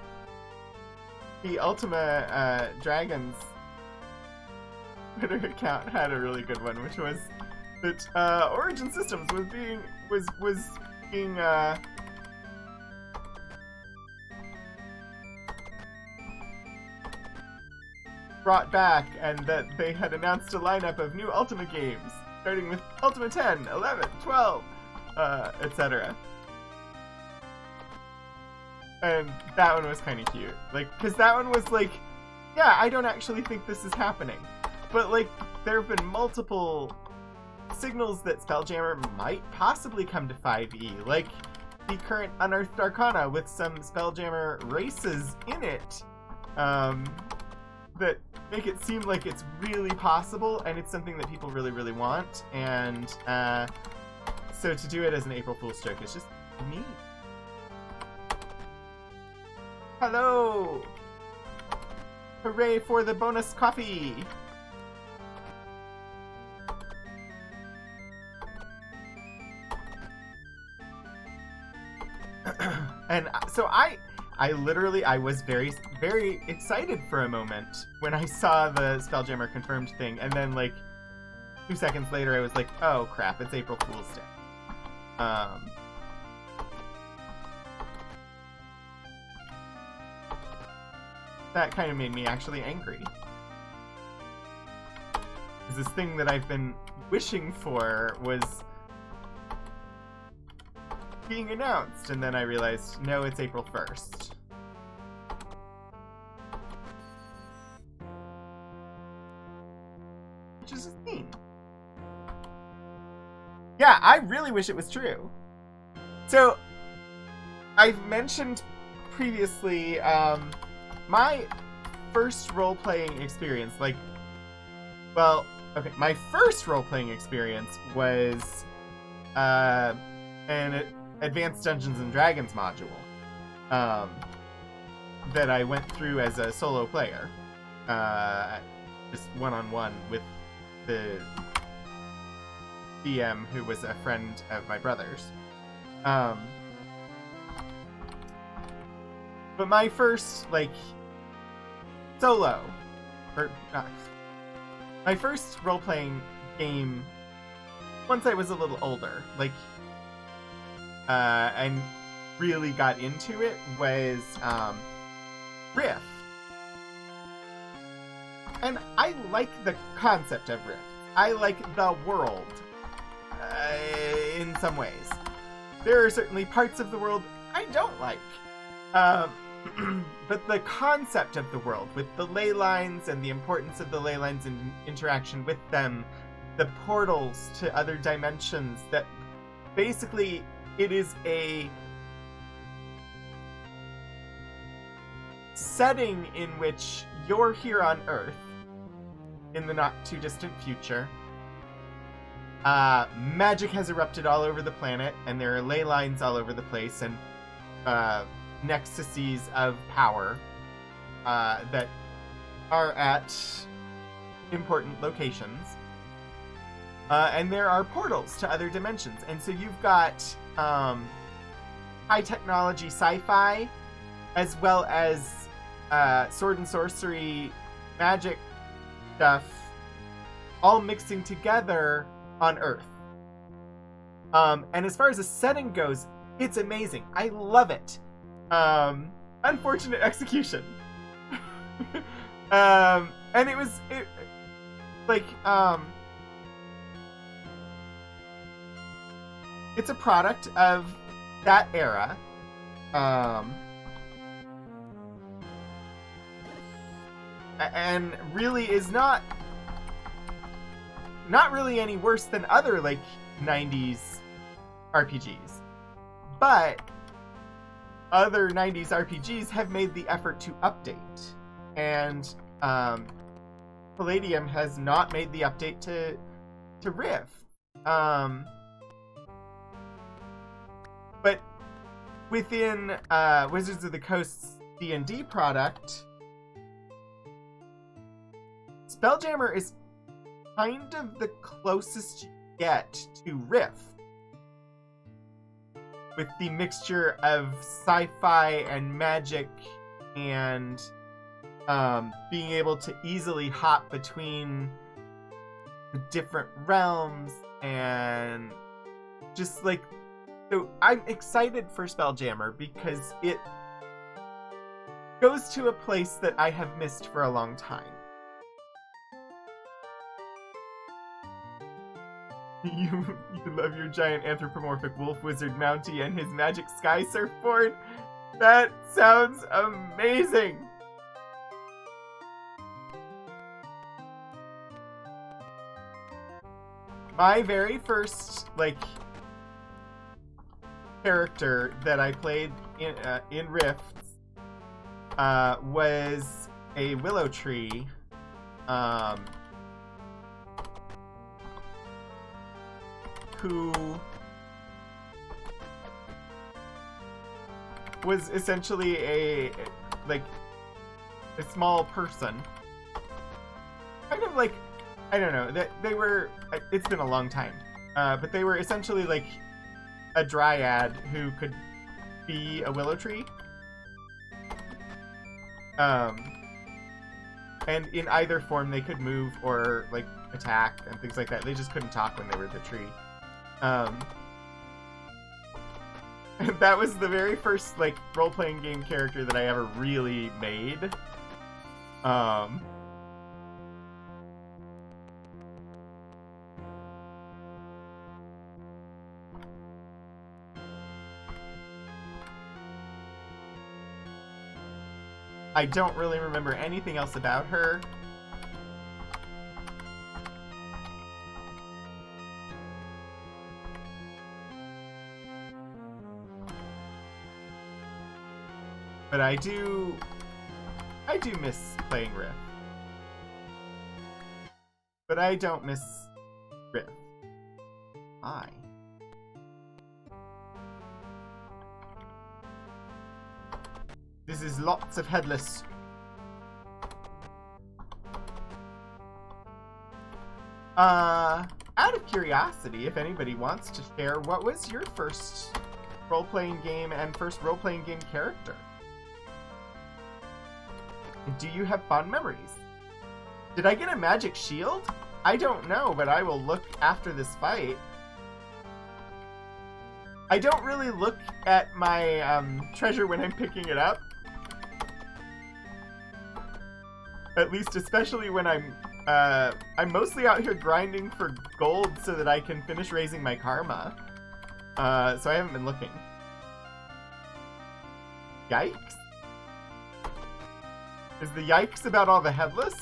the Ultima Dragons Twitter account had a really good one, which was that Origin Systems was being brought back, and that they had announced a lineup of new Ultima games, starting with Ultima 10, 11, 12, etc. And that one was kind of cute. Like, because that one was like, yeah, I don't actually think this is happening. But, like, there have been multiple signals that Spelljammer might possibly come to 5e. Like, the current Unearthed Arcana with some Spelljammer races in it. That make it seem like it's really possible, and it's something that people really, really want. And so to do it as an April Fool's joke is just neat. Hello! Hooray for the bonus coffee! And so I was very, very excited for a moment when I saw the Spelljammer confirmed thing, and then, like, 2 seconds later I was like, oh crap, it's April Fool's Day. That kind of made me actually angry. Because this thing that I've been wishing for was being announced, and then I realized, no, it's April 1st. Which is just mean. Yeah, I really wish it was true. So, I've mentioned previously, my first role-playing experience, like, well, okay, my first role-playing experience was, an Advanced Dungeons and Dragons module that I went through as a solo player, just one-on-one with the DM, who was a friend of my brother's. But my first, like, solo, or my first role-playing game, once I was a little older, like, and really got into it was Rift. And I like the concept of Rift. I like the world in some ways. There are certainly parts of the world I don't like. But the concept of the world, with the ley lines and the importance of the ley lines and interaction with them, the portals to other dimensions, that basically it is a setting in which you're here on Earth in the not too distant future. Magic has erupted all over the planet, and there are ley lines all over the place, and nexuses of power that are at important locations. And there are portals to other dimensions. And so you've got high technology sci-fi, as well as sword and sorcery, magic stuff, all mixing together on Earth. And as far as the setting goes, it's amazing. I love it. Unfortunate execution. And it's a product of that era. And really is not really any worse than other, like, 90s RPGs. But other 90s RPGs have made the effort to update. And Palladium has not made the update to Rift. But within Wizards of the Coast's D&D product, Spelljammer is kind of the closest you get to Rift, with the mixture of sci-fi and magic and being able to easily hop between the different realms, and just like, so I'm excited for Spelljammer because it goes to a place that I have missed for a long time. You love your giant anthropomorphic wolf wizard Mountie and his magic sky surfboard? That sounds amazing! My very first, character that I played in Rifts was a willow tree. Who was essentially a small person. Kind of like, I don't know, that they were, it's been a long time, but they were essentially like a dryad who could be a willow tree. And in either form they could move or attack and things like that. They just couldn't talk when they were the tree. And that was the very first role-playing game character that I ever really made. I don't really remember anything else about her. But I do miss playing Rift. But I don't miss Rift. Why? This is lots of headless. Out of curiosity, if anybody wants to share, what was your first role-playing game and first role-playing game character? Do you have fond memories? Did I get a magic shield? I don't know, but I will look after this fight. I don't really look at my treasure when I'm picking it up. At least, especially when I'm mostly out here grinding for gold so that I can finish raising my karma. So I haven't been looking. Yikes. Is the yikes about all the headless?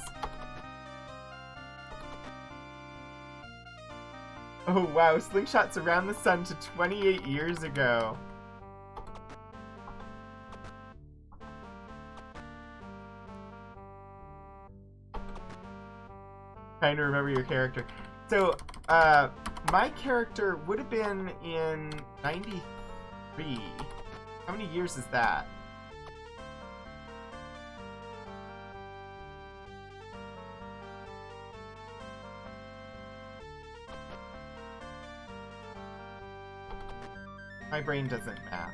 Oh wow, slingshots around the sun to 28 years ago. Trying to remember your character. So, my character would have been in 93. How many years is that? My brain doesn't math.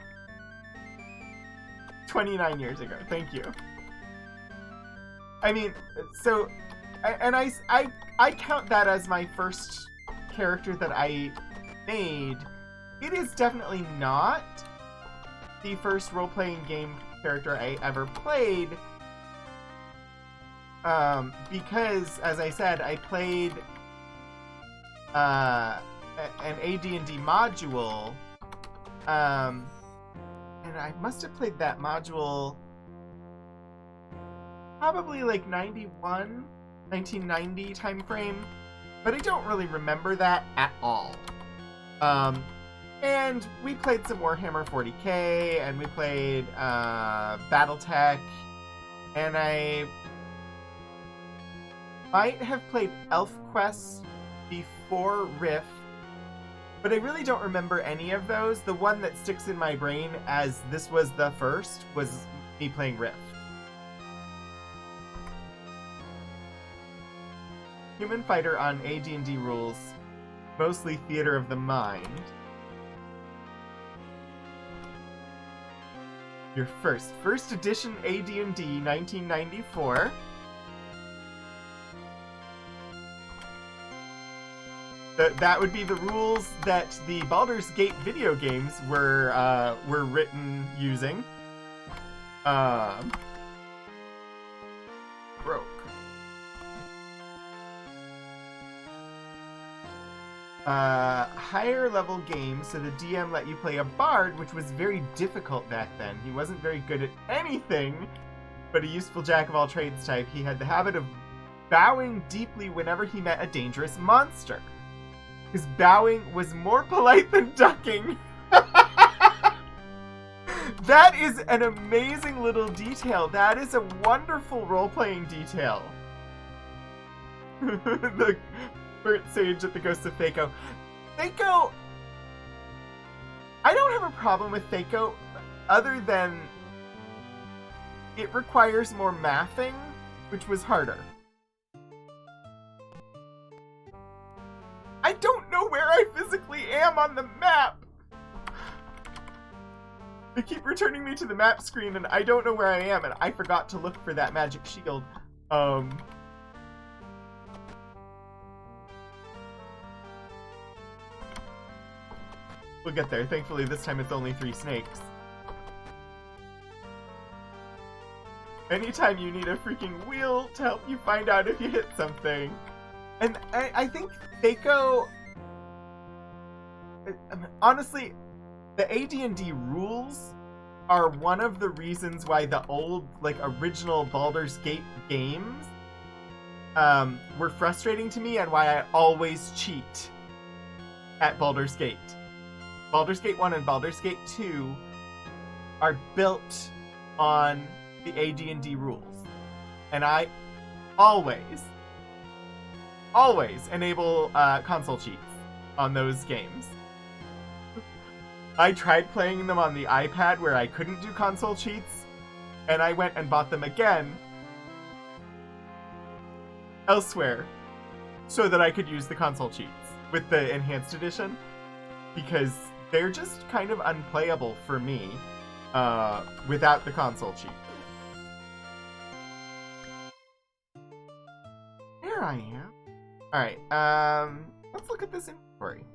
29 years ago, thank you. I mean, so, and I count that as my first character that I made. It is definitely not the first role-playing game character I ever played, because, as I said, I played an AD&D module, and I must have played that module probably like 1990 time frame, but I don't really remember that at all. And we played some Warhammer 40k, and we played BattleTech, and I might have played ElfQuest before Rift, but I really don't remember any of those. The one that sticks in my brain as this was the first was me playing Rift. Human fighter on AD&D rules, mostly theater of the mind. Your first edition AD&D 1994. That would be the rules that the Baldur's Gate video games were written using. Broke. Higher level games, so the DM let you play a bard, which was very difficult back then. He wasn't very good at anything, but a useful jack of all trades type. He had the habit of bowing deeply whenever he met a dangerous monster. His bowing was more polite than ducking. That is an amazing little detail. That is a wonderful role-playing detail. The Burt Sage at the Ghost of Thaco. Thaco... I don't have a problem with Thaco, other than it requires more mathing, which was harder. I don't know where I physically am on the map! They keep returning me to the map screen and I don't know where I am, and I forgot to look for that magic shield. We'll get there. Thankfully this time it's only 3 snakes. Anytime you need a freaking wheel to help you find out if you hit something. And I think Thaco... honestly, the AD&D rules are one of the reasons why the old, like, original Baldur's Gate games were frustrating to me, and why I always cheat at Baldur's Gate. Baldur's Gate 1 and Baldur's Gate 2 are built on the AD&D rules. And I always enable console cheats on those games. I tried playing them on the iPad where I couldn't do console cheats, and I went and bought them again elsewhere so that I could use the console cheats with the enhanced edition, because they're just kind of unplayable for me without the console cheat. There I am. Alright, let's look at this inventory.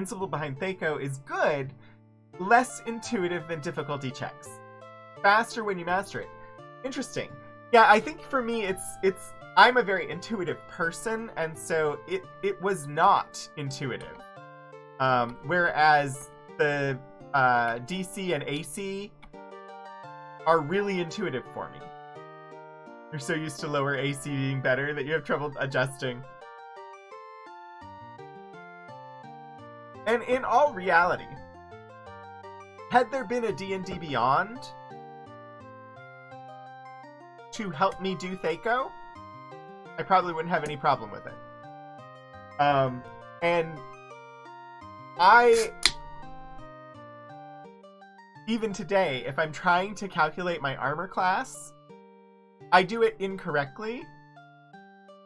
principle behind Thaco is good, less intuitive than difficulty checks. Faster when you master it. Interesting. Yeah, I think for me it's I'm a very intuitive person, and so it was not intuitive. Whereas the DC and AC are really intuitive for me. You're so used to lower AC being better that you have trouble adjusting. And in all reality, had there been a D&D Beyond to help me do Thaco, I probably wouldn't have any problem with it. And even today, if I'm trying to calculate my armor class, I do it incorrectly,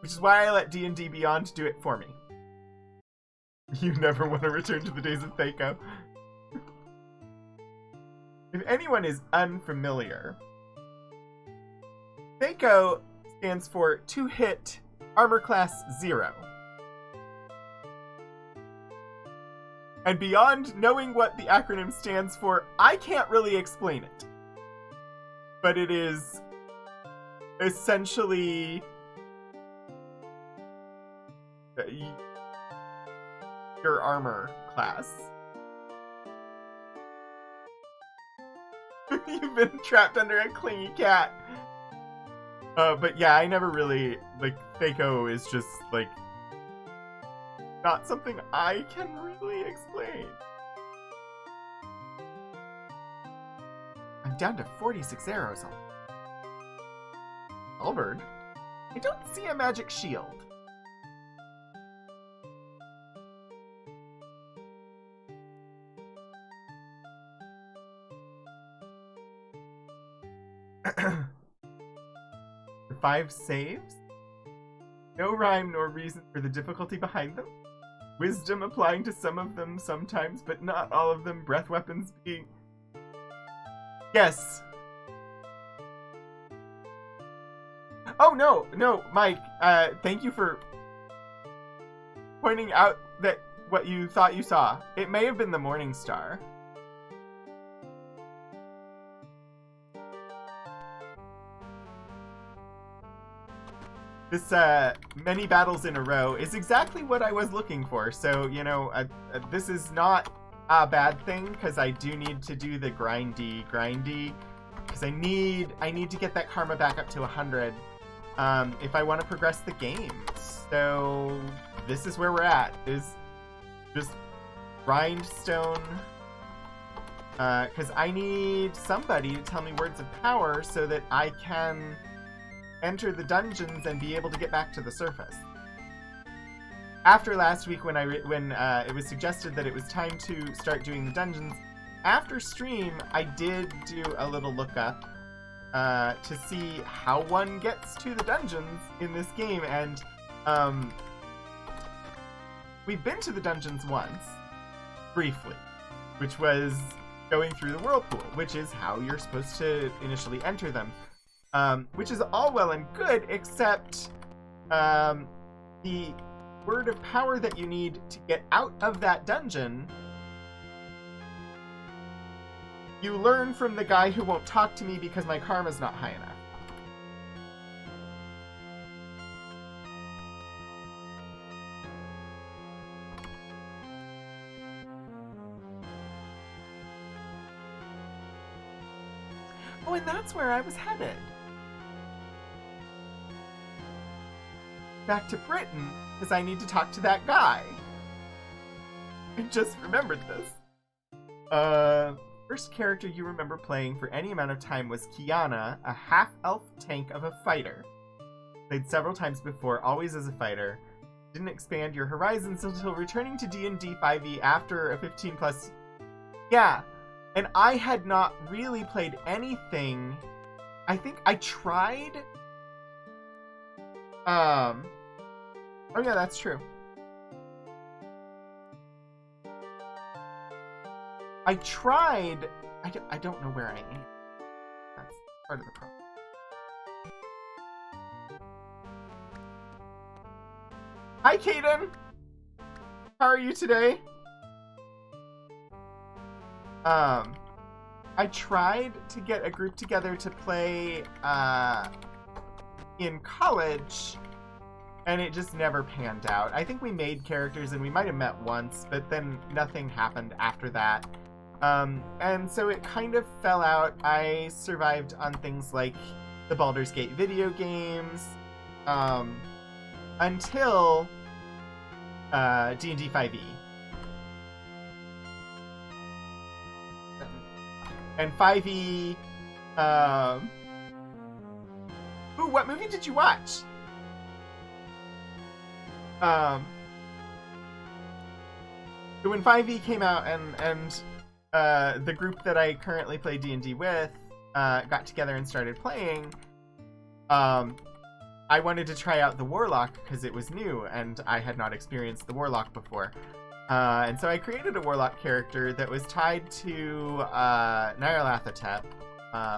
which is why I let D&D Beyond do it for me. You never want to return to the days of Thaco. If anyone is unfamiliar, Thaco stands for 2-hit armor class 0. And beyond knowing what the acronym stands for, I can't really explain it. But it is essentially your armor class. You've been trapped under a clingy cat. But yeah, I never really, like, Thaco is just, like, not something I can really explain. I'm down to 46 arrows. Halberd? I don't see a magic shield. The 5 saves? No rhyme nor reason for the difficulty behind them. Wisdom applying to some of them sometimes, but not all of them. Breath weapons being... Yes. Oh, no, Mike. Thank you for pointing out that what you thought you saw. It may have been the Morning Star. This, many battles in a row is exactly what I was looking for. So, you know, this is not a bad thing, because I do need to do the grindy, because I need to get that karma back up to 100, if I want to progress the game. So, this is where we're at, is just grindstone, because I need somebody to tell me words of power so that I can enter the dungeons and be able to get back to the surface. After last week, when it was suggested that it was time to start doing the dungeons, after stream I did do a little lookup to see how one gets to the dungeons in this game, and we've been to the dungeons once, briefly, which was going through the whirlpool, which is how you're supposed to initially enter them. Which is all well and good, except the word of power that you need to get out of that dungeon, you learn from the guy who won't talk to me because my karma's not high enough. Oh, and that's where I was headed. Back to Britain, because I need to talk to that guy. I just remembered this. First character you remember playing for any amount of time was Kiana, a half-elf tank of a fighter. Played several times before, always as a fighter. Didn't expand your horizons until returning to D&D 5e after a 15+... Yeah, and I had not really played anything... I think I tried... Oh yeah, that's true. I tried... I don't know where I am. That's part of the problem. Hi, Kaden! How are you today? I tried to get a group together to play in college, and it just never panned out. I think we made characters and we might have met once, but then nothing happened after that. And so it kind of fell out. I survived on things like the Baldur's Gate video games, until D&D 5e. And 5e, ooh, what movie did you watch? So when 5e came out and the group that I currently play D&D with got together and started playing, I wanted to try out the Warlock because it was new and I had not experienced the Warlock before. And so I created a Warlock character that was tied to Nyarlathotep,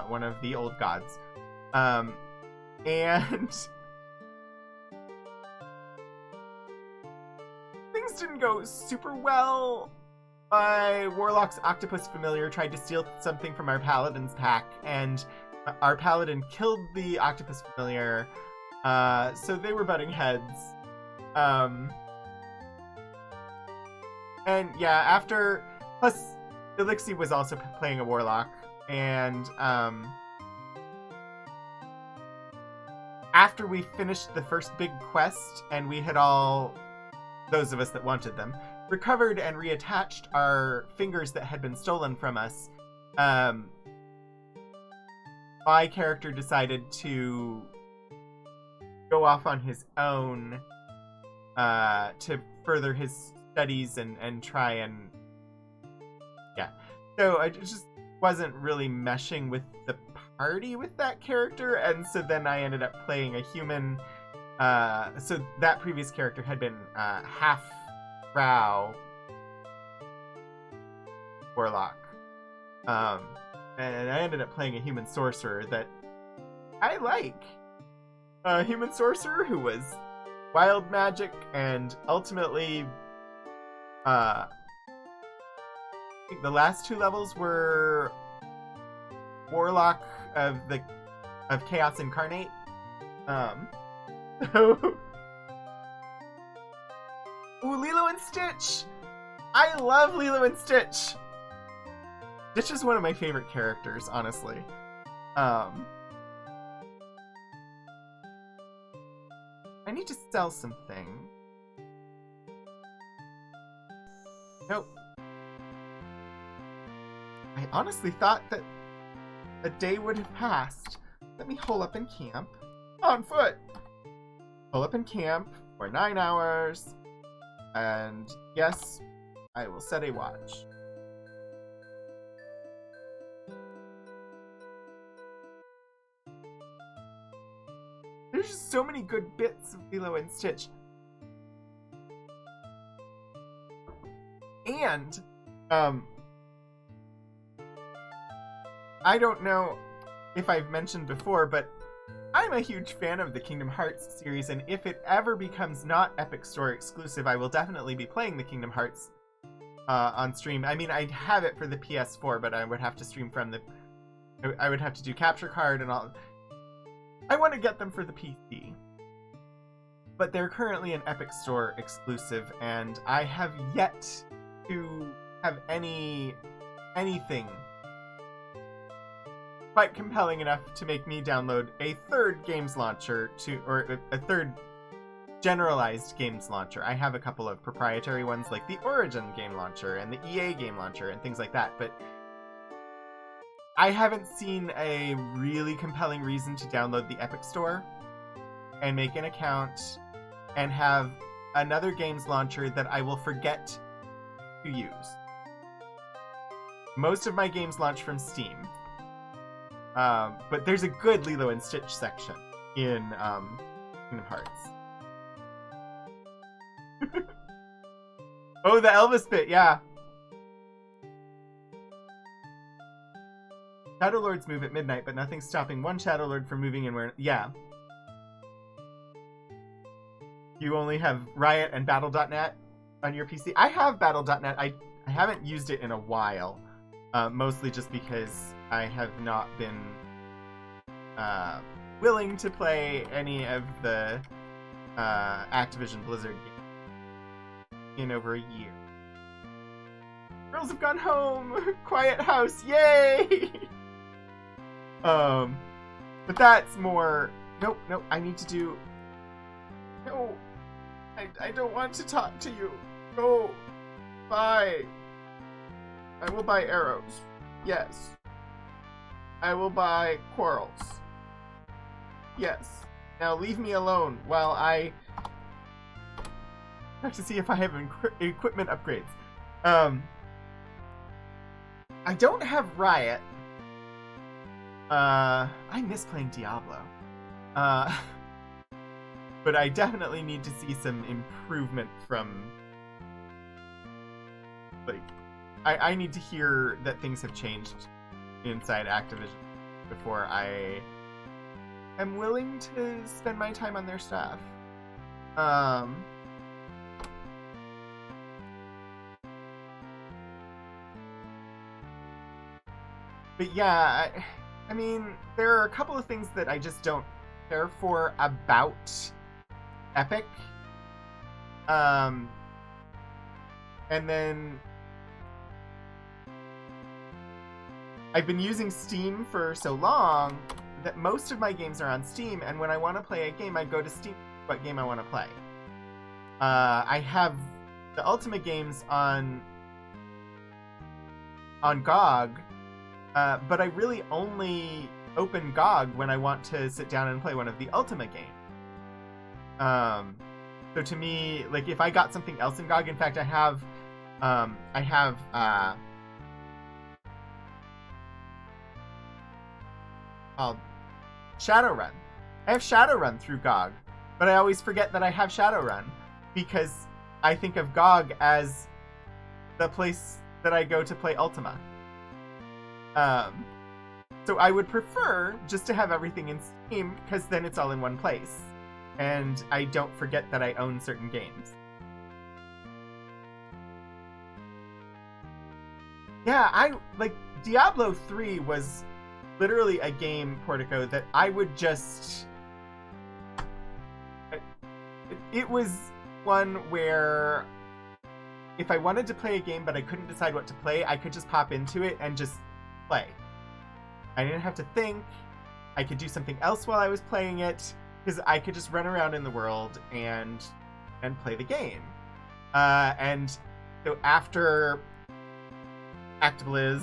one of the old gods. And things didn't go super well. My Warlock's octopus familiar tried to steal something from our paladin's pack, and our paladin killed the octopus familiar. So they were butting heads. And yeah, after... Plus, Elixir was also playing a Warlock, and after we finished the first big quest, and we had all, those of us that wanted them, recovered and reattached our fingers that had been stolen from us, my character decided to go off on his own to further his studies and try and... Yeah. So I just wasn't really meshing with the party with that character, and so then I ended up playing a human... so that previous character had been half Drow Warlock. And I ended up playing a human sorcerer that I like. A human sorcerer who was wild magic and ultimately I think the last 2 levels were Warlock of Chaos Incarnate. So ooh, Lilo and Stitch! I love Lilo and Stitch! Stitch is one of my favorite characters, honestly. I need to sell something. Nope. I honestly thought that a day would have passed. Let me hole up in camp. On foot! Hole up in camp for 9 hours. And yes, I will set a watch. There's just so many good bits of Lilo and Stitch. And, I don't know if I've mentioned before, but I'm a huge fan of the Kingdom Hearts series, and if it ever becomes not Epic Store exclusive, I will definitely be playing the Kingdom Hearts on stream. I mean, I'd have it for the PS4, but I would have to stream from the... I would have to do capture card and all. I want to get them for the PC. But they're currently an Epic Store exclusive, and I have yet to have anything quite compelling enough to make me download a third games launcher or a third generalized games launcher. I have a couple of proprietary ones like the Origin game launcher and the EA game launcher and things like that, but I haven't seen a really compelling reason to download the Epic Store and make an account and have another games launcher that I will forget to use. Most of my games launch from Steam. But there's a good Lilo and Stitch section in Kingdom Hearts. Oh, the Elvis bit, yeah. Shadow Lords move at midnight, but nothing's stopping one Shadow Lord from moving in where... Yeah. You only have Riot and Battle.net on your PC. I have Battle.net. I haven't used it in a while. Mostly just because I have not been willing to play any of the Activision Blizzard games in over a year. Girls have gone home! Quiet house, yay! But that's more... Nope, I need to do... No! I don't want to talk to you. Go! Bye! I will buy arrows. Yes. I will buy quarrels. Yes. Now leave me alone while I have to see if I have equipment upgrades. I don't have Riot. I miss playing Diablo. But I definitely need to see some improvement from... Like, I need to hear that things have changed inside Activision before I am willing to spend my time on their stuff. But yeah, I mean, there are a couple of things that I just don't care for about Epic. And then I've been using Steam for so long that most of my games are on Steam, and when I want to play a game, I go to Steam, what game I want to play. I have the Ultima games on GOG, but I really only open GOG when I want to sit down and play one of the Ultima games. So to me, like, if I got something else in GOG, in fact, I have Shadowrun. I have Shadowrun through GOG, but I always forget that I have Shadowrun because I think of GOG as the place that I go to play Ultima. So I would prefer just to have everything in Steam because then it's all in one place. And I don't forget that I own certain games. Yeah, Diablo 3 was literally a game, Portico, that I would just... It was one where if I wanted to play a game but I couldn't decide what to play, I could just pop into it and just play. I didn't have to think. I could do something else while I was playing it, because I could just run around in the world and play the game. And so after ActBliz,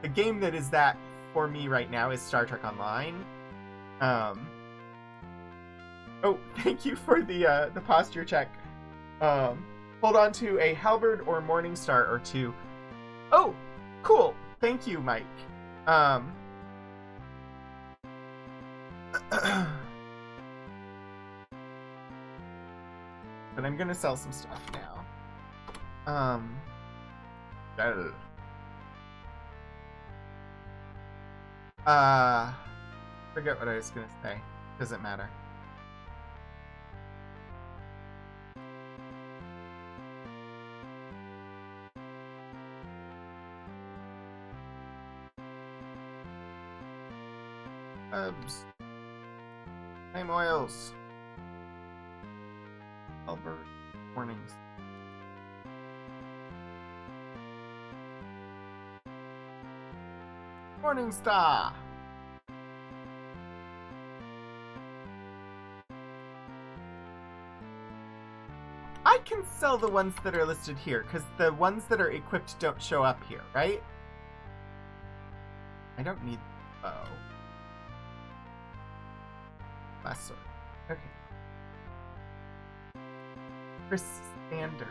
the game that is that for me right now is Star Trek Online. Oh, thank you for the posture check. Hold on to a halberd or morning star or two. Oh, cool. Thank you, Mike. But I'm gonna sell some stuff now. Forget what I was gonna say. Doesn't matter. Herbs. Name oils. Albert. Warnings. Morning Star. I can sell the ones that are listed here, because the ones that are equipped don't show up here, right? I don't need the bow. Last sword. Okay. Chris Standard.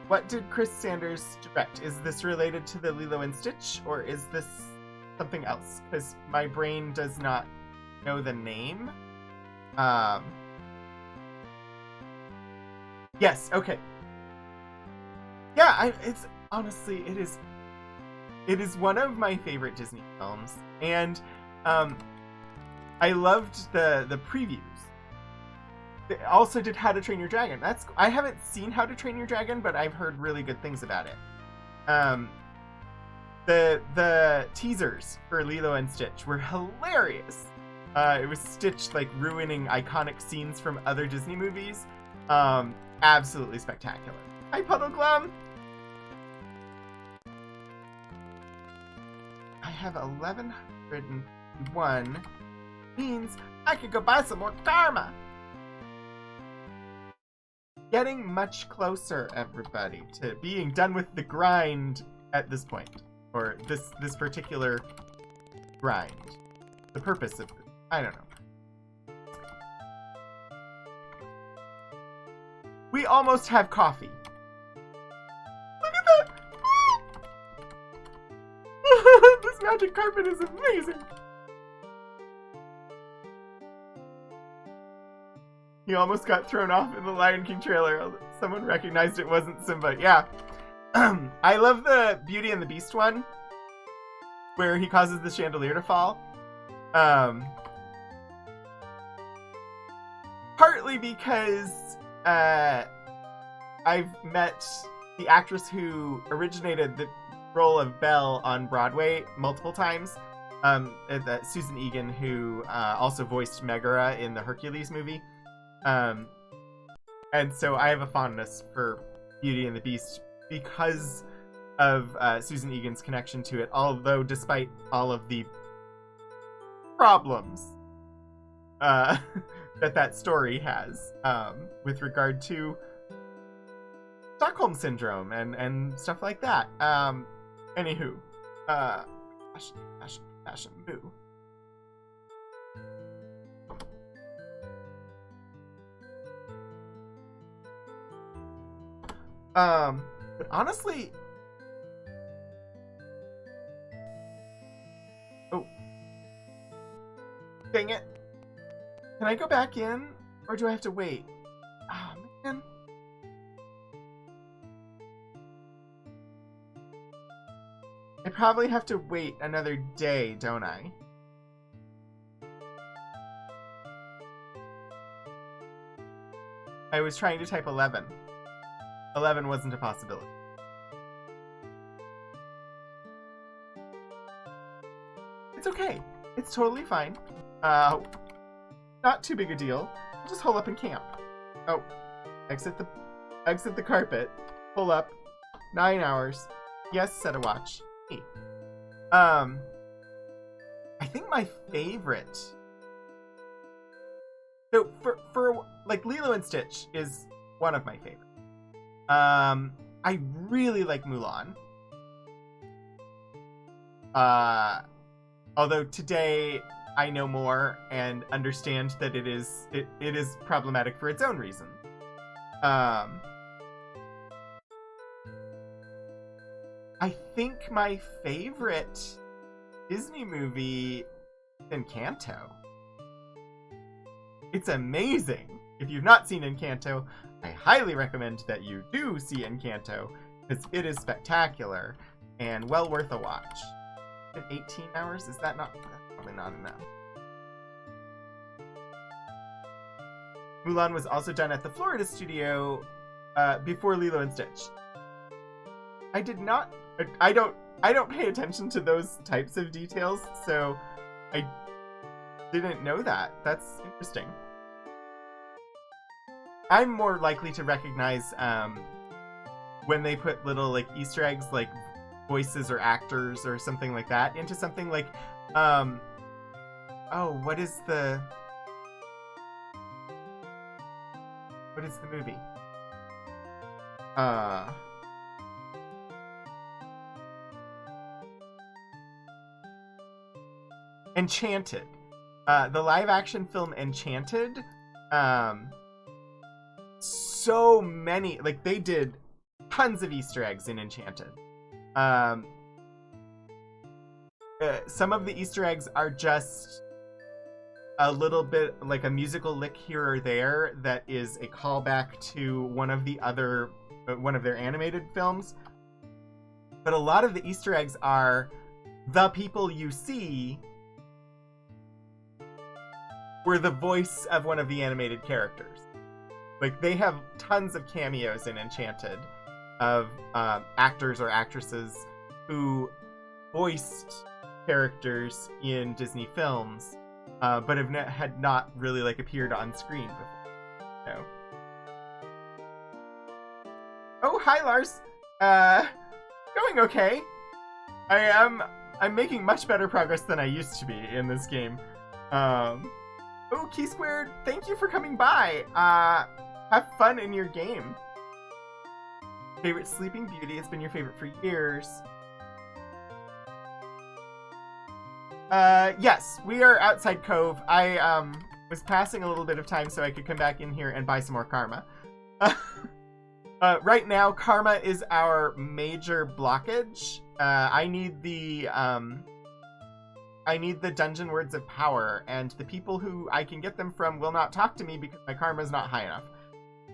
What did Chris Sanders direct? Is this related to the Lilo and Stitch, or is this something else? Because my brain does not know the name. Yes, okay. Yeah, it's honestly, it is one of my favorite Disney films, and I loved the previews. They also did How to Train Your Dragon. I haven't seen How to Train Your Dragon, but I've heard really good things about it. The teasers for Lilo and Stitch were hilarious. It was Stitch like ruining iconic scenes from other Disney movies. Absolutely spectacular. Hi, Puddle Glum. I have 1101. Means I could go buy some more karma. Getting much closer, everybody, to being done with the grind at this point. Or this particular grind. The purpose of it. I don't know. We almost have coffee. Look at that! This magic carpet is amazing! He almost got thrown off in the Lion King trailer. Someone recognized it wasn't Simba. Yeah. I love the Beauty and the Beast one, where he causes the chandelier to fall. Partly because I've met the actress who originated the role of Belle on Broadway multiple times. Susan Egan, who also voiced Megara in the Hercules movie. And so I have a fondness for Beauty and the Beast because of Susan Egan's connection to it, although despite all of the problems that story has with regard to Stockholm Syndrome and stuff like that. Anywho, fashion, boo. But honestly, oh, dang it! Can I go back in, or do I have to wait? Oh man. I probably have to wait another day, don't I? I was trying to type 11. 11 wasn't a possibility. It's okay. It's totally fine. Not too big a deal. Just hole up and camp. Oh, exit the carpet. Pull up. 9 hours. Yes, set a watch. Hey. I think my favorite. So for like Lilo and Stitch is one of my favorites. I really like Mulan. Although today I know more and understand that it is problematic for its own reasons. I think my favorite Disney movie is Encanto. It's amazing. If you've not seen Encanto, I highly recommend that you do see Encanto, because it is spectacular and well worth a watch. 18 hours? Is that not? That's probably not enough. Mulan was also done at the Florida studio before Lilo and Stitch. I don't pay attention to those types of details, so I didn't know that. That's interesting. I'm more likely to recognize when they put little like Easter eggs, like voices or actors or something like that, into something like what is the movie? Enchanted. The live action film Enchanted. So many, like they did tons of Easter eggs in Enchanted. Some of the Easter eggs are just a little bit like a musical lick here or there that is a callback to one of their animated films. But a lot of the Easter eggs are the people you see were the voice of one of the animated characters. Like, they have tons of cameos in Enchanted of actors or actresses who voiced characters in Disney films, but had not really, like, appeared on screen before. So. Oh, hi, Lars. Going okay. I'm making much better progress than I used to be in this game. Oh, Key Squared, thank you for coming by. Have fun in your game. Favorite Sleeping Beauty has been your favorite for years. Yes, we are outside Cove. I, was passing a little bit of time so I could come back in here and buy some more karma. Right now, karma is our major blockage. I need the dungeon words of power, and the people who I can get them from will not talk to me because my karma is not high enough.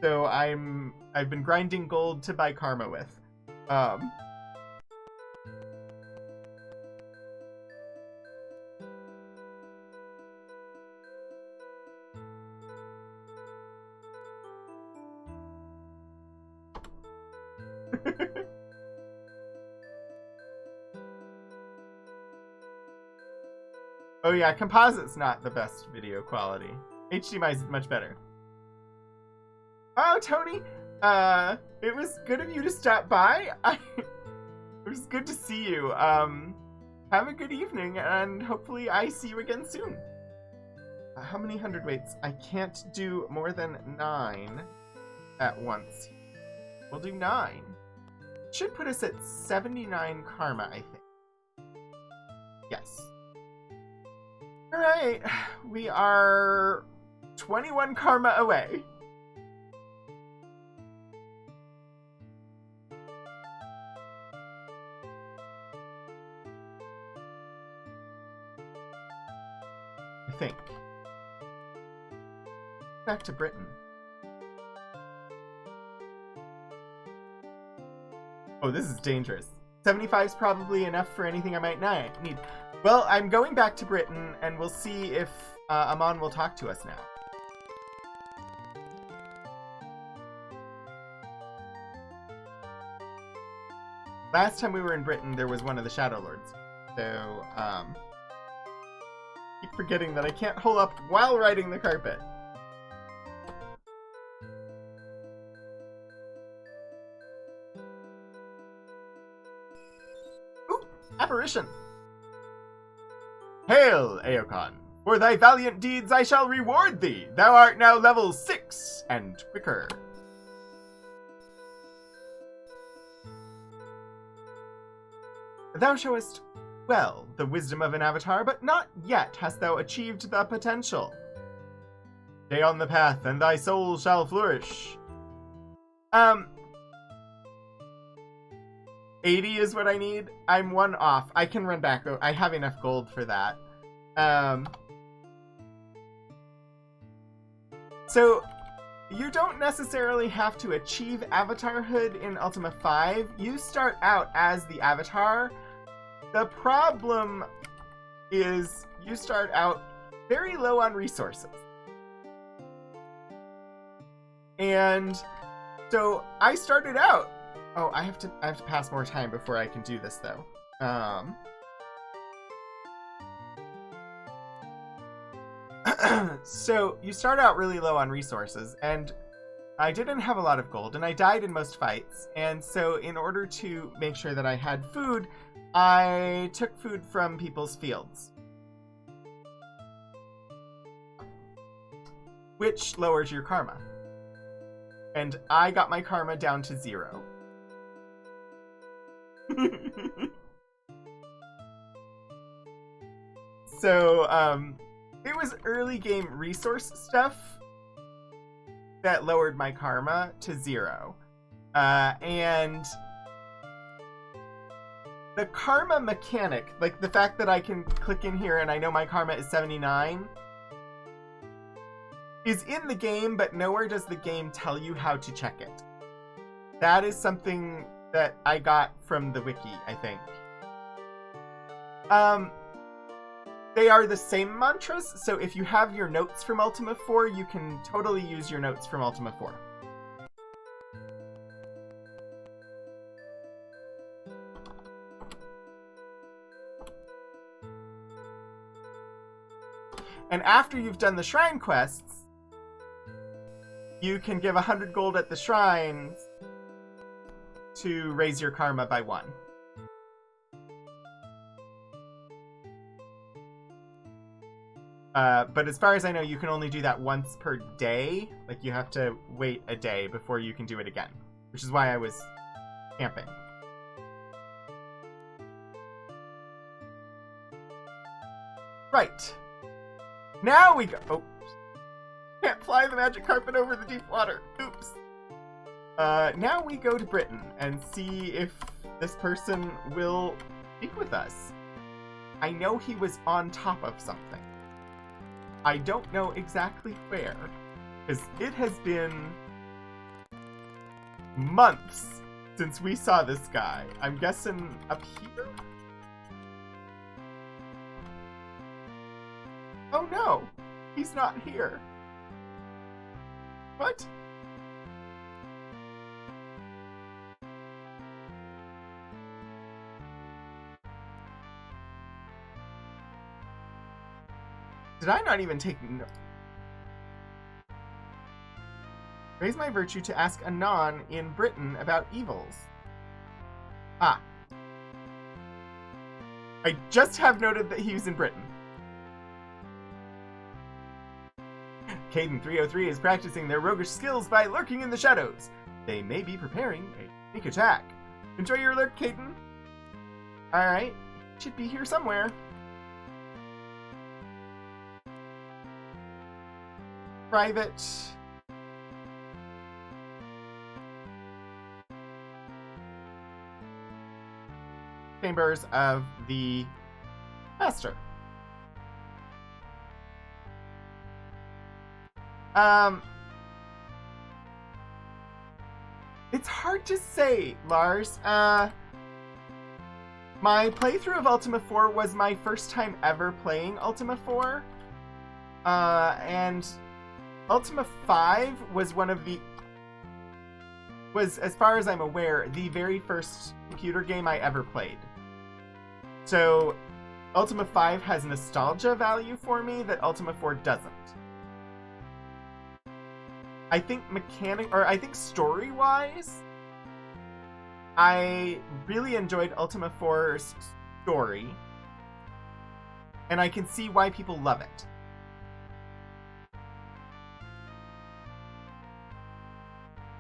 So I've been grinding gold to buy karma with. Oh yeah, composite's not the best video quality. HDMI is much better. Oh, Tony! It was good of you to stop by. It was good to see you. Have a good evening, and hopefully I see you again soon. How many hundredweights? I can't do more than 9 at once. We'll do 9. Should put us at 79 karma, I think. Yes. Alright, we are 21 karma away. I think. Back to Britain. Oh, this is dangerous. 75 is probably enough for anything I might need. Well, I'm going back to Britain, and we'll see if Amon will talk to us now. Last time we were in Britain, there was one of the Shadow Lords. So, keep forgetting that I can't hole up while riding the carpet. Ooh, apparition! Hail, Aokon! For thy valiant deeds I shall reward thee! Thou art now level 6, and quicker. Thou showest well the wisdom of an avatar, but not yet hast thou achieved the potential. Stay on the path, and thy soul shall flourish. 80 is what I need. I'm 1 off. I can run back. I have enough gold for that. So, you don't necessarily have to achieve avatarhood in Ultima 5. You start out as the avatar. The problem is you start out very low on resources. And so I started out. Oh, I have to pass more time before I can do this, though. So you start out really low on resources, and I didn't have a lot of gold, and I died in most fights. And so in order to make sure that I had food, I took food from people's fields, which lowers your karma. And I got my karma down to 0. So, it was early game resource stuff that lowered my karma to 0. And the karma mechanic, like the fact that I can click in here and I know my karma is 79, is in the game, but nowhere does the game tell you how to check it. That is something that I got from the wiki, I think. They are the same mantras, so if you have your notes from Ultima 4, you can totally use your notes from Ultima 4. And after you've done the shrine quests, you can give 100 gold at the shrines to raise your karma by 1. But as far as I know, you can only do that once per day. Like, you have to wait a day before you can do it again. Which is why I was camping. Right. Now we go... Oh. Can't fly the magic carpet over the deep water. Oops. Now we go to Britain and see if this person will speak with us. I know he was on top of something. I don't know exactly where, because it has been months since we saw this guy. I'm guessing up here? Oh no! He's not here. What? Did I not even take no? Raise my virtue to ask Anon in Britain about evils. Ah. I just have noted that he's in Britain. Caden 303 is practicing their roguish skills by lurking in the shadows. They may be preparing a sneak attack. Enjoy your lurk, Caden. Alright. Should be here somewhere. Private. Chambers of the Master. It's hard to say, Lars. My playthrough of Ultima 4 was my first time ever playing Ultima 4. And Ultima 5 was was, as far as I'm aware, the very first computer game I ever played. So, Ultima 5 has nostalgia value for me that Ultima 4 doesn't. I think story-wise, I really enjoyed Ultima 4's story, and I can see why people love it.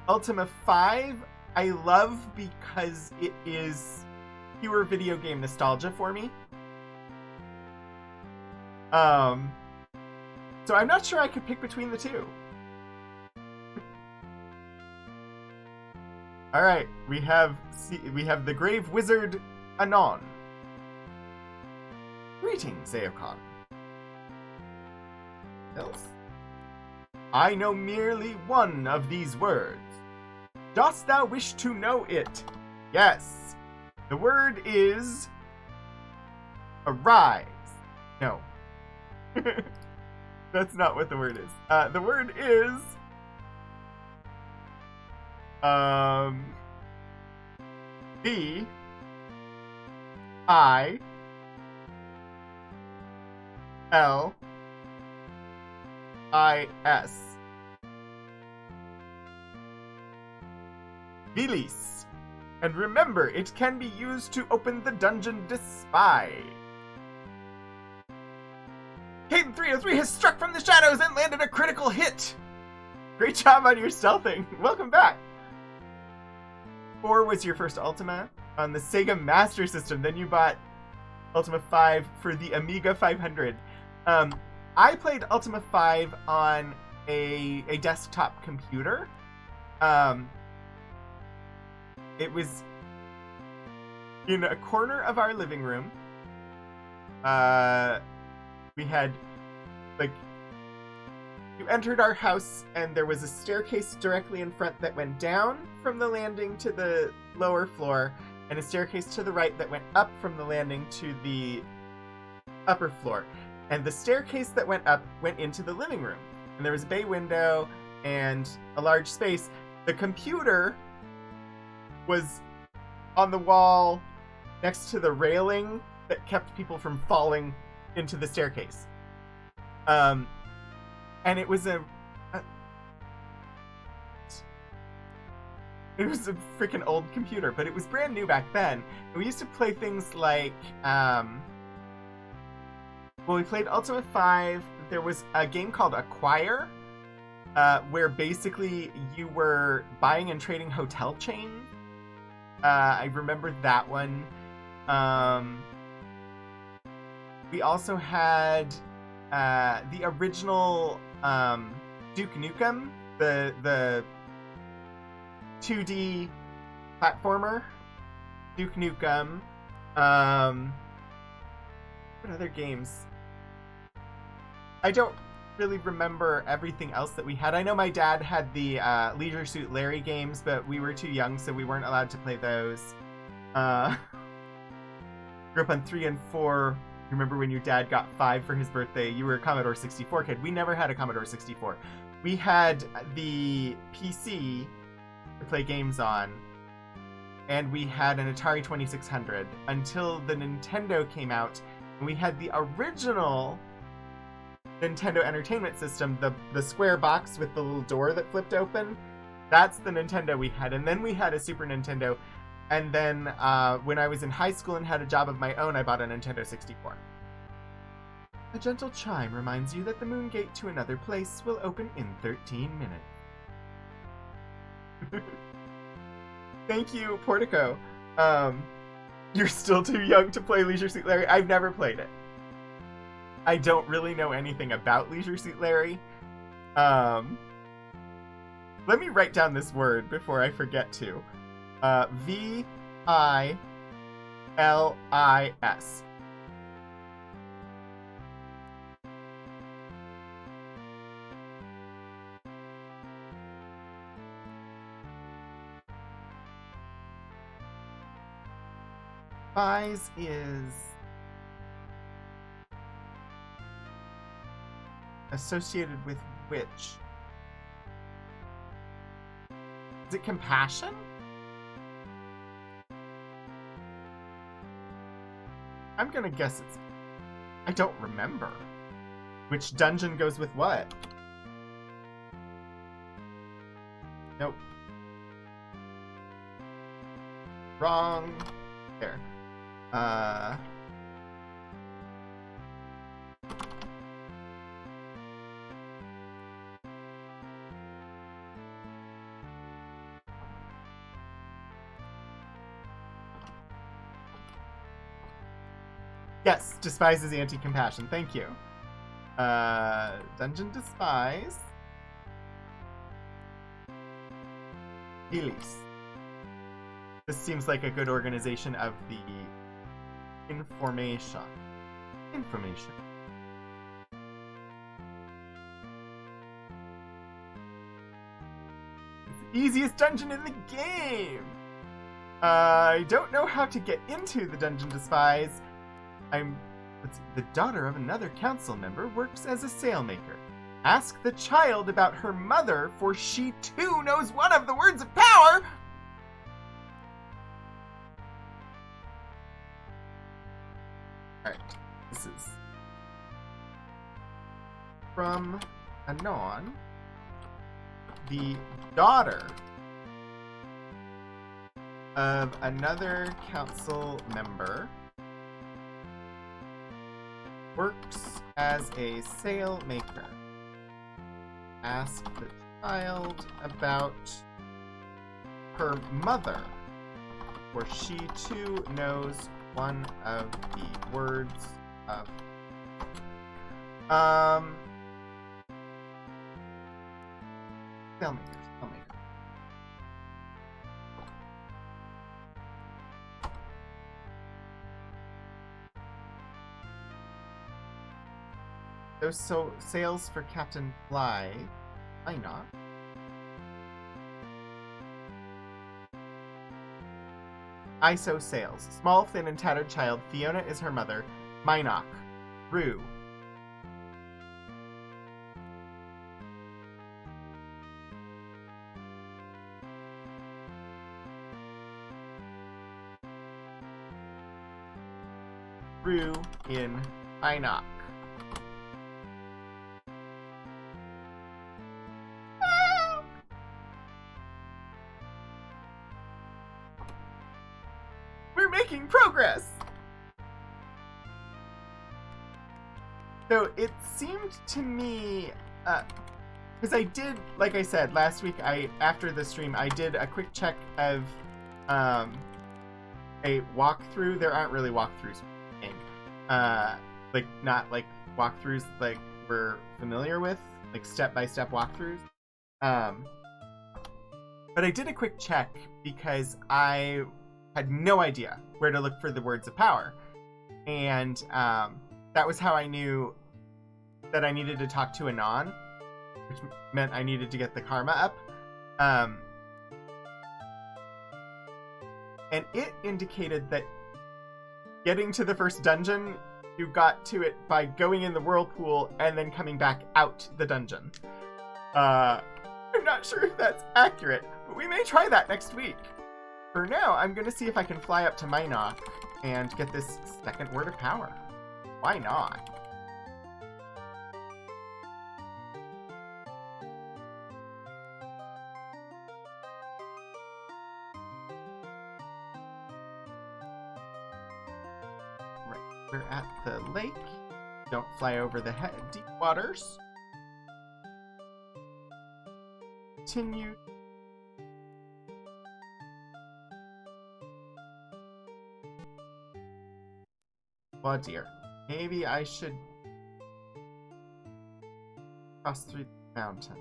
Ultima 5, I love because it is pure video game nostalgia for me. So I'm not sure I could pick between the two. Alright, we have the Grave Wizard Anon. Greetings, Aokon. Else? I know merely one of these words. Dost thou wish to know it? Yes. The word is... arise. No. That's not what the word is. The word is... B... I... L... I-S. Vilis. And remember, it can be used to open the dungeon Despy. Caden 303 has struck from the shadows and landed a critical hit! Great job on your stealthing. Welcome back. 4 was your first Ultima on the Sega Master System. Then you bought Ultima 5 for the Amiga 500. I played Ultima 5 on a desktop computer. It was in a corner of our living room. We had, like, you entered our house and there was a staircase directly in front that went down from the landing to the lower floor, and a staircase to the right that went up from the landing to the upper floor. And the staircase that went up went into the living room. And there was a bay window and a large space. The computer was on the wall next to the railing that kept people from falling into the staircase. And it was a freaking old computer, but it was brand new back then. And we used to play things like, we played Ultima 5. There was a game called Acquire, where basically you were buying and trading hotel chains. I remember that one. We also had the original Duke Nukem, the 2D platformer, Duke Nukem. What other games? I don't really remember everything else that we had. I know my dad had the Leisure Suit Larry games, but we were too young, so we weren't allowed to play those. Grew up on 3 and 4. Remember when your dad got 5 for his birthday? You were a Commodore 64 kid. We never had a Commodore 64. We had the PC to play games on, and we had an Atari 2600 until the Nintendo came out, and we had the original Nintendo Entertainment System, the square box with the little door that flipped open. That's the Nintendo we had. And then we had a Super Nintendo. And then when I was in high school and had a job of my own, I bought a Nintendo 64. A gentle chime reminds you that the moon gate to another place will open in 13 minutes. Thank you, Portico. You're still too young to play Leisure Suit Larry. I've never played it. I don't really know anything about Leisure Suit Larry. Let me write down this word before I forget to. V-I-L-I-S. Spies is associated with which? Is it compassion? I'm gonna guess it's... I don't remember. Which dungeon goes with what? Nope. Wrong. There. Yes, despise is anti-compassion. Thank you. Dungeon despise. Elise. This seems like a good organization of the information. Information. It's the easiest dungeon in the game! I don't know how to get into the Dungeon Despise. The daughter of another council member works as a sailmaker. Ask the child about her mother, for she too knows one of the words of power! Alright, this is from Anon, the daughter of another council member works as a sailmaker. Ask the child about her mother, for she too knows one of the words of sailmaker. Those sails for Captain Bly. Why not? ISO sails. Small, thin, and tattered child. Fiona is her mother. Minoc. Rue. Rue in Inoc. We're making progress! So it seemed to me, because I did, like I said, last week, after the stream, I did a quick check of a walkthrough. There aren't really walkthroughs in the game. Like, not like walkthroughs like we're familiar with, like step-by-step walkthroughs. But I did a quick check because I had no idea where to look for the words of power. And that was how I knew that I needed to talk to Anon, which meant I needed to get the karma up. And it indicated that getting to the first dungeon, you got to it by going in the whirlpool and then coming back out the dungeon. I'm not sure if that's accurate, but we may try that next week. For now, I'm going to see if I can fly up to Minoc and get this second word of power. Why not? Right, we're at the lake. Don't fly over the deep waters. Continue. Oh dear. Maybe I should cross through the mountain.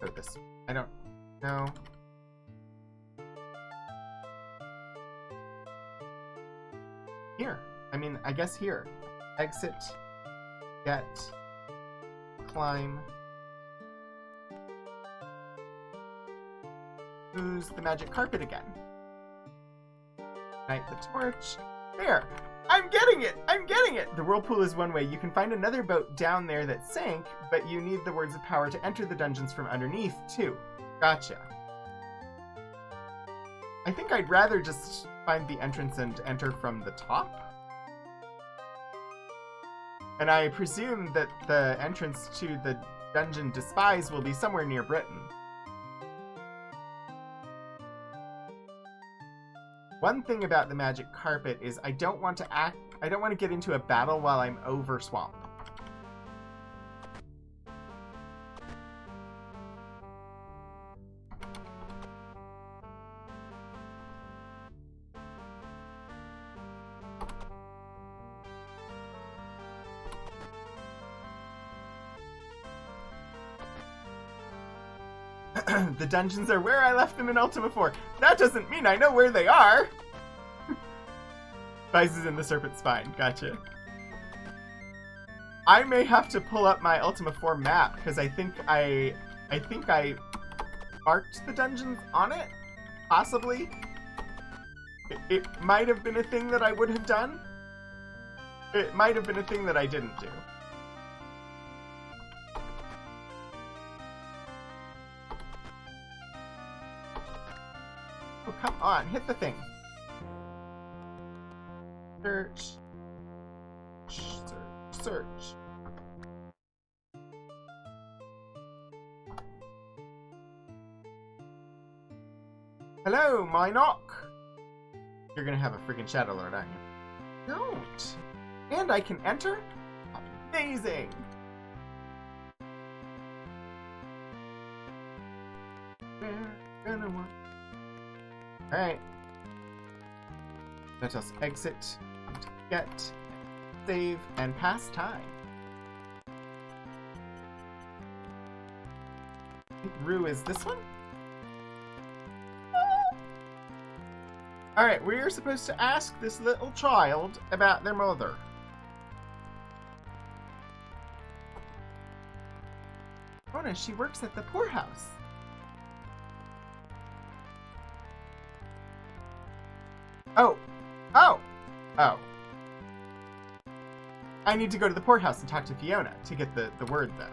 Go this way. I don't know. Here. I mean, I guess here. Exit. Get. Climb. Use the magic carpet again. Ignite the torch. There! I'm getting it! I'm getting it! The whirlpool is one way. You can find another boat down there that sank, but you need the words of power to enter the dungeons from underneath, too. Gotcha. I think I'd rather just find the entrance and enter from the top. And I presume that the entrance to the dungeon Despise will be somewhere near Britain. One thing about the magic carpet is I don't want to get into a battle while I'm over swamp. The dungeons are where I left them in Ultima 4. That doesn't mean I know where they are! Spice is in the Serpent Spine. Gotcha. I may have to pull up my Ultima 4 map, because I think I marked the dungeons on it? Possibly? It might have been a thing that I would have done. It might have been a thing that I didn't do. Oh, come on, hit the thing. Search. Search. Hello, Minoc. You're gonna have a freaking Shadow Lord, aren't you? Don't. And I can enter? Amazing. Alright. Let us exit, get, save, and pass time. I think Rue is this one? Alright, we're supposed to ask this little child about their mother. Mona, she works at the poorhouse. Oh. I need to go to the poorhouse and talk to Fiona to get the word, though.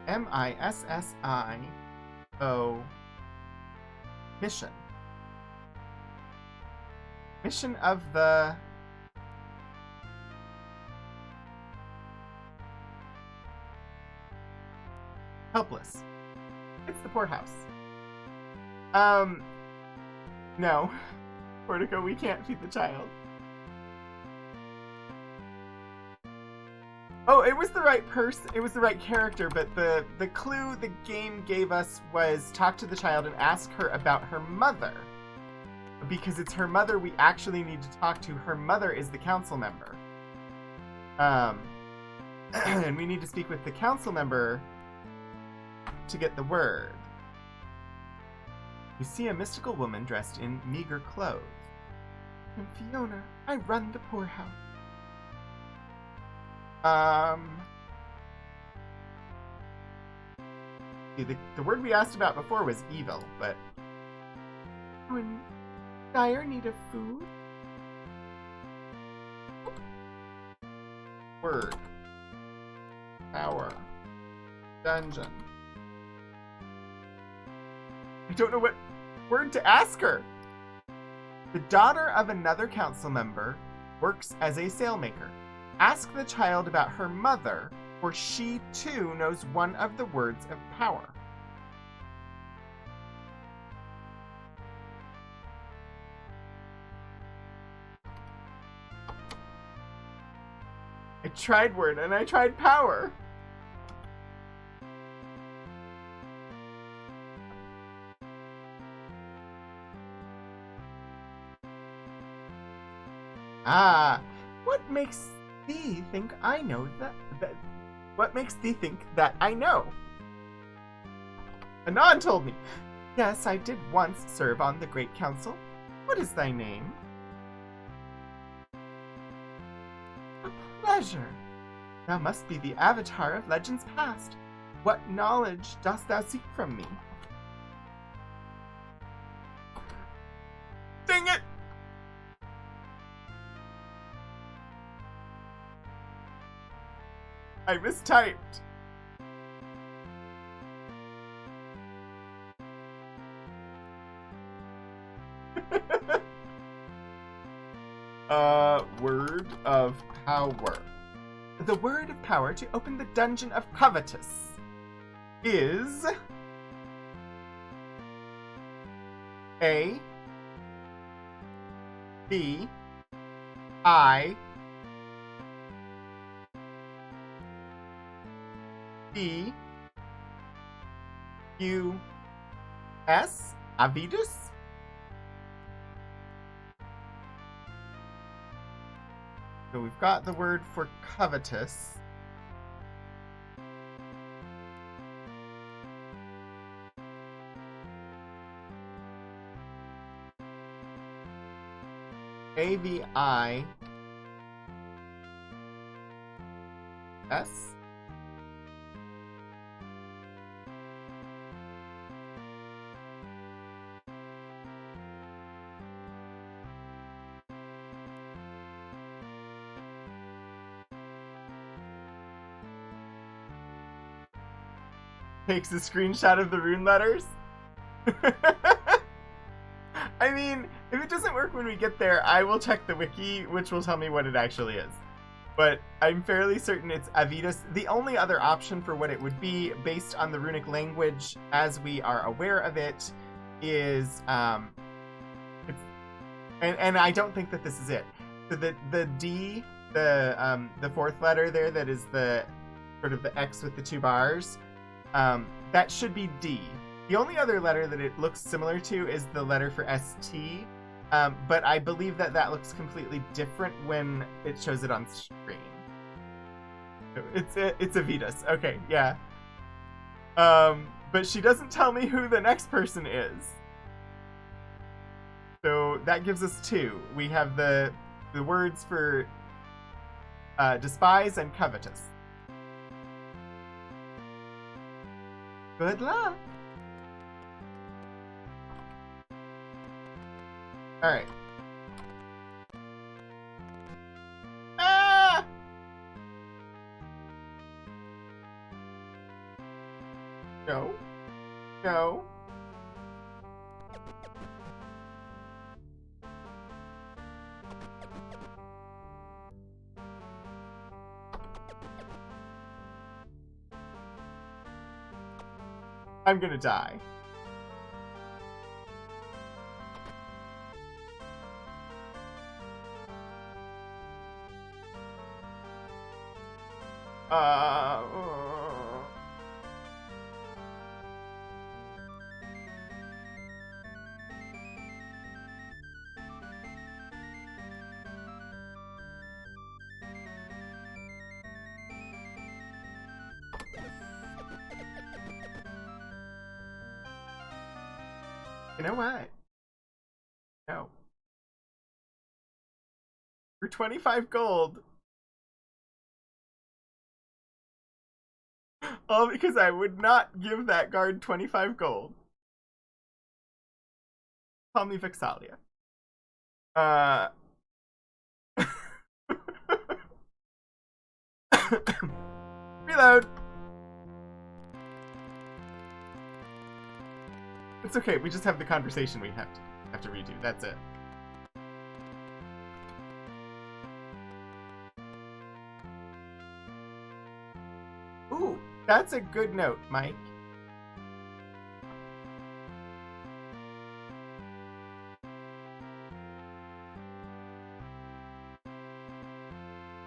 M-I-S-S-I-O. Mission. Mission of the... helpless. It's the poorhouse. No. Portico, we can't feed the child. Oh, it was the right person. It was the right character, but the clue the game gave us was talk to the child and ask her about her mother. Because it's her mother we actually need to talk to. Her mother is the council member. And we need to speak with the council member to get the word. You see a mystical woman dressed in meager clothes. I'm Fiona. I run the poorhouse. The word we asked about before was evil, but... When dire need of food? Word. Power. Dungeon. I don't know what word to ask her. The daughter of another council member works as a sailmaker. Ask the child about her mother, for she too knows one of the words of power. I tried word and I tried power. Ah, what makes thee think I know that what makes thee think that I know? Anon told me. Yes, I did once serve on the Great Council. What is thy name? A pleasure. Thou must be the avatar of legends past. What knowledge dost thou seek from me? Dang it! I mistyped. Word of power. The word of power to open the dungeon of Covetous is A B I B U S Avidus. So we've got the word for covetous. AVI S. Takes a screenshot of the rune letters. I mean, if it doesn't work when we get there, I will check the wiki, which will tell me what it actually is. But I'm fairly certain it's Avidus. The only other option for what it would be, based on the runic language as we are aware of it, is and I don't think that this is it. So the D, the fourth letter there, that is the sort of the X with the two bars. That should be D. The only other letter that it looks similar to is the letter for ST, but I believe that that looks completely different when it shows it on screen. It's Avidus. Okay, yeah. But she doesn't tell me who the next person is. So that gives us two. We have the words for despise and covetous. Good luck. All right. Ah! No. No. I'm gonna die. You know what? No. For 25 gold. All because I would not give that guard 25 gold. Call me Vexalia. Reload. It's okay, we just have the conversation we have to redo. That's it. Ooh, that's a good note, Mike.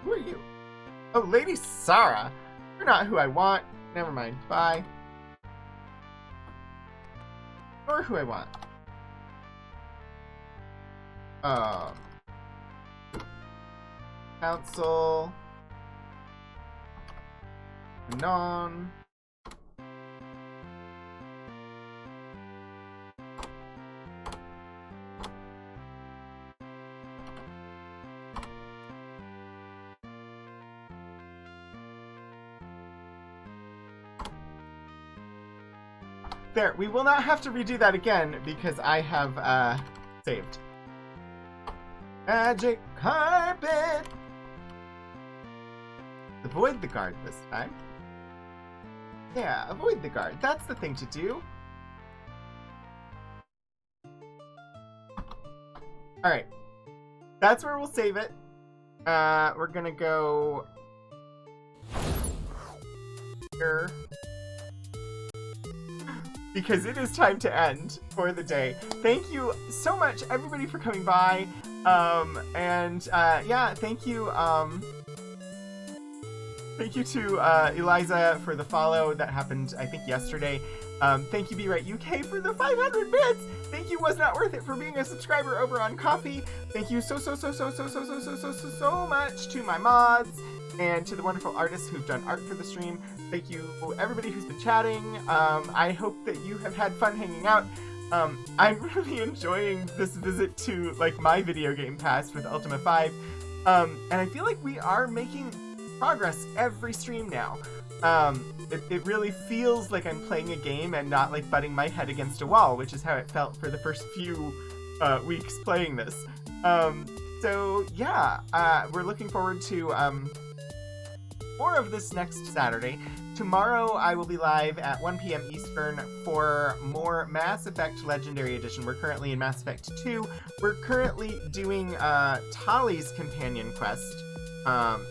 Who are you? Oh, Lady Sarah. You're not who I want. Never mind. Bye. Or who I want. Council. Non. There, we will not have to redo that again because I have saved. Magic carpet. Avoid the guard this time. Yeah, avoid the guard. That's the thing to do. Alright. That's where we'll save it. We're gonna go here. Because it is time to end for the day. Thank you so much, everybody, for coming by. Yeah, thank you. Thank you to Eliza for the follow that happened, I think, yesterday. Thank you, Be Right UK, for the 500 bits. Thank you, Was Not Worth It, for being a subscriber over on Coffee. Thank you so much to my mods and to the wonderful artists who've done art for the stream. Thank you, everybody who's been chatting. I hope that you have had fun hanging out. I'm really enjoying this visit to like my video game past with Ultima 5. And I feel like we are making progress every stream now. It really feels like I'm playing a game and not like butting my head against a wall, which is how it felt for the first few weeks playing this. So yeah, we're looking forward to more of this next Saturday. Tomorrow I will be live at 1 p.m. Eastern for more Mass Effect Legendary Edition. We're currently in Mass Effect 2. We're currently doing Tali's companion quest.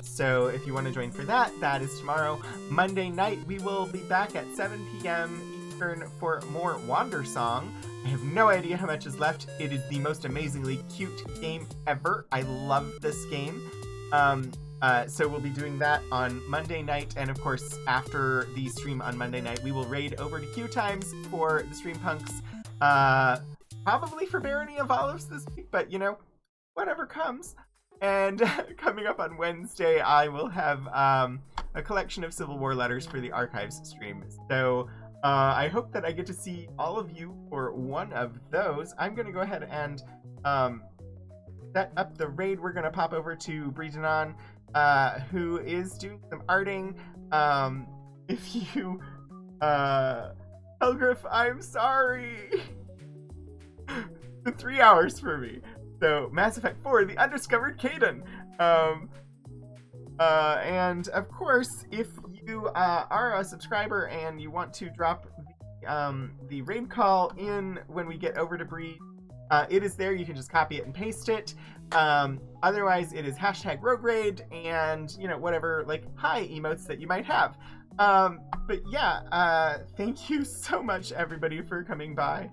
So if you want to join for that, that is tomorrow. Monday night, we will be back at 7 p.m. Eastern for more Wander Song. I have no idea how much is left. It is the most amazingly cute game ever. I love this game. So we'll be doing that on Monday night, and of course, after the stream on Monday night, we will raid over to Q Times for the Stream Punks. Probably for Barony of Olives this week, but you know, whatever comes. And coming up on Wednesday, I will have a collection of Civil War letters for the Archives stream. So I hope that I get to see all of you for one of those. I'm going to go ahead and set up the raid. We're going to pop over to Breedanon, who is doing some arting. If you... Helgriff, I'm sorry! The 3 hours for me. So, Mass Effect 4, The Undiscovered Caden. And, of course, if you are a subscriber and you want to drop the raid call in when we get over to Breed. It is there. You can just copy it and paste it. Otherwise, it is hashtag Rogue Raid and, you know, whatever, like, hi emotes that you might have. But yeah, thank you so much, everybody, for coming by.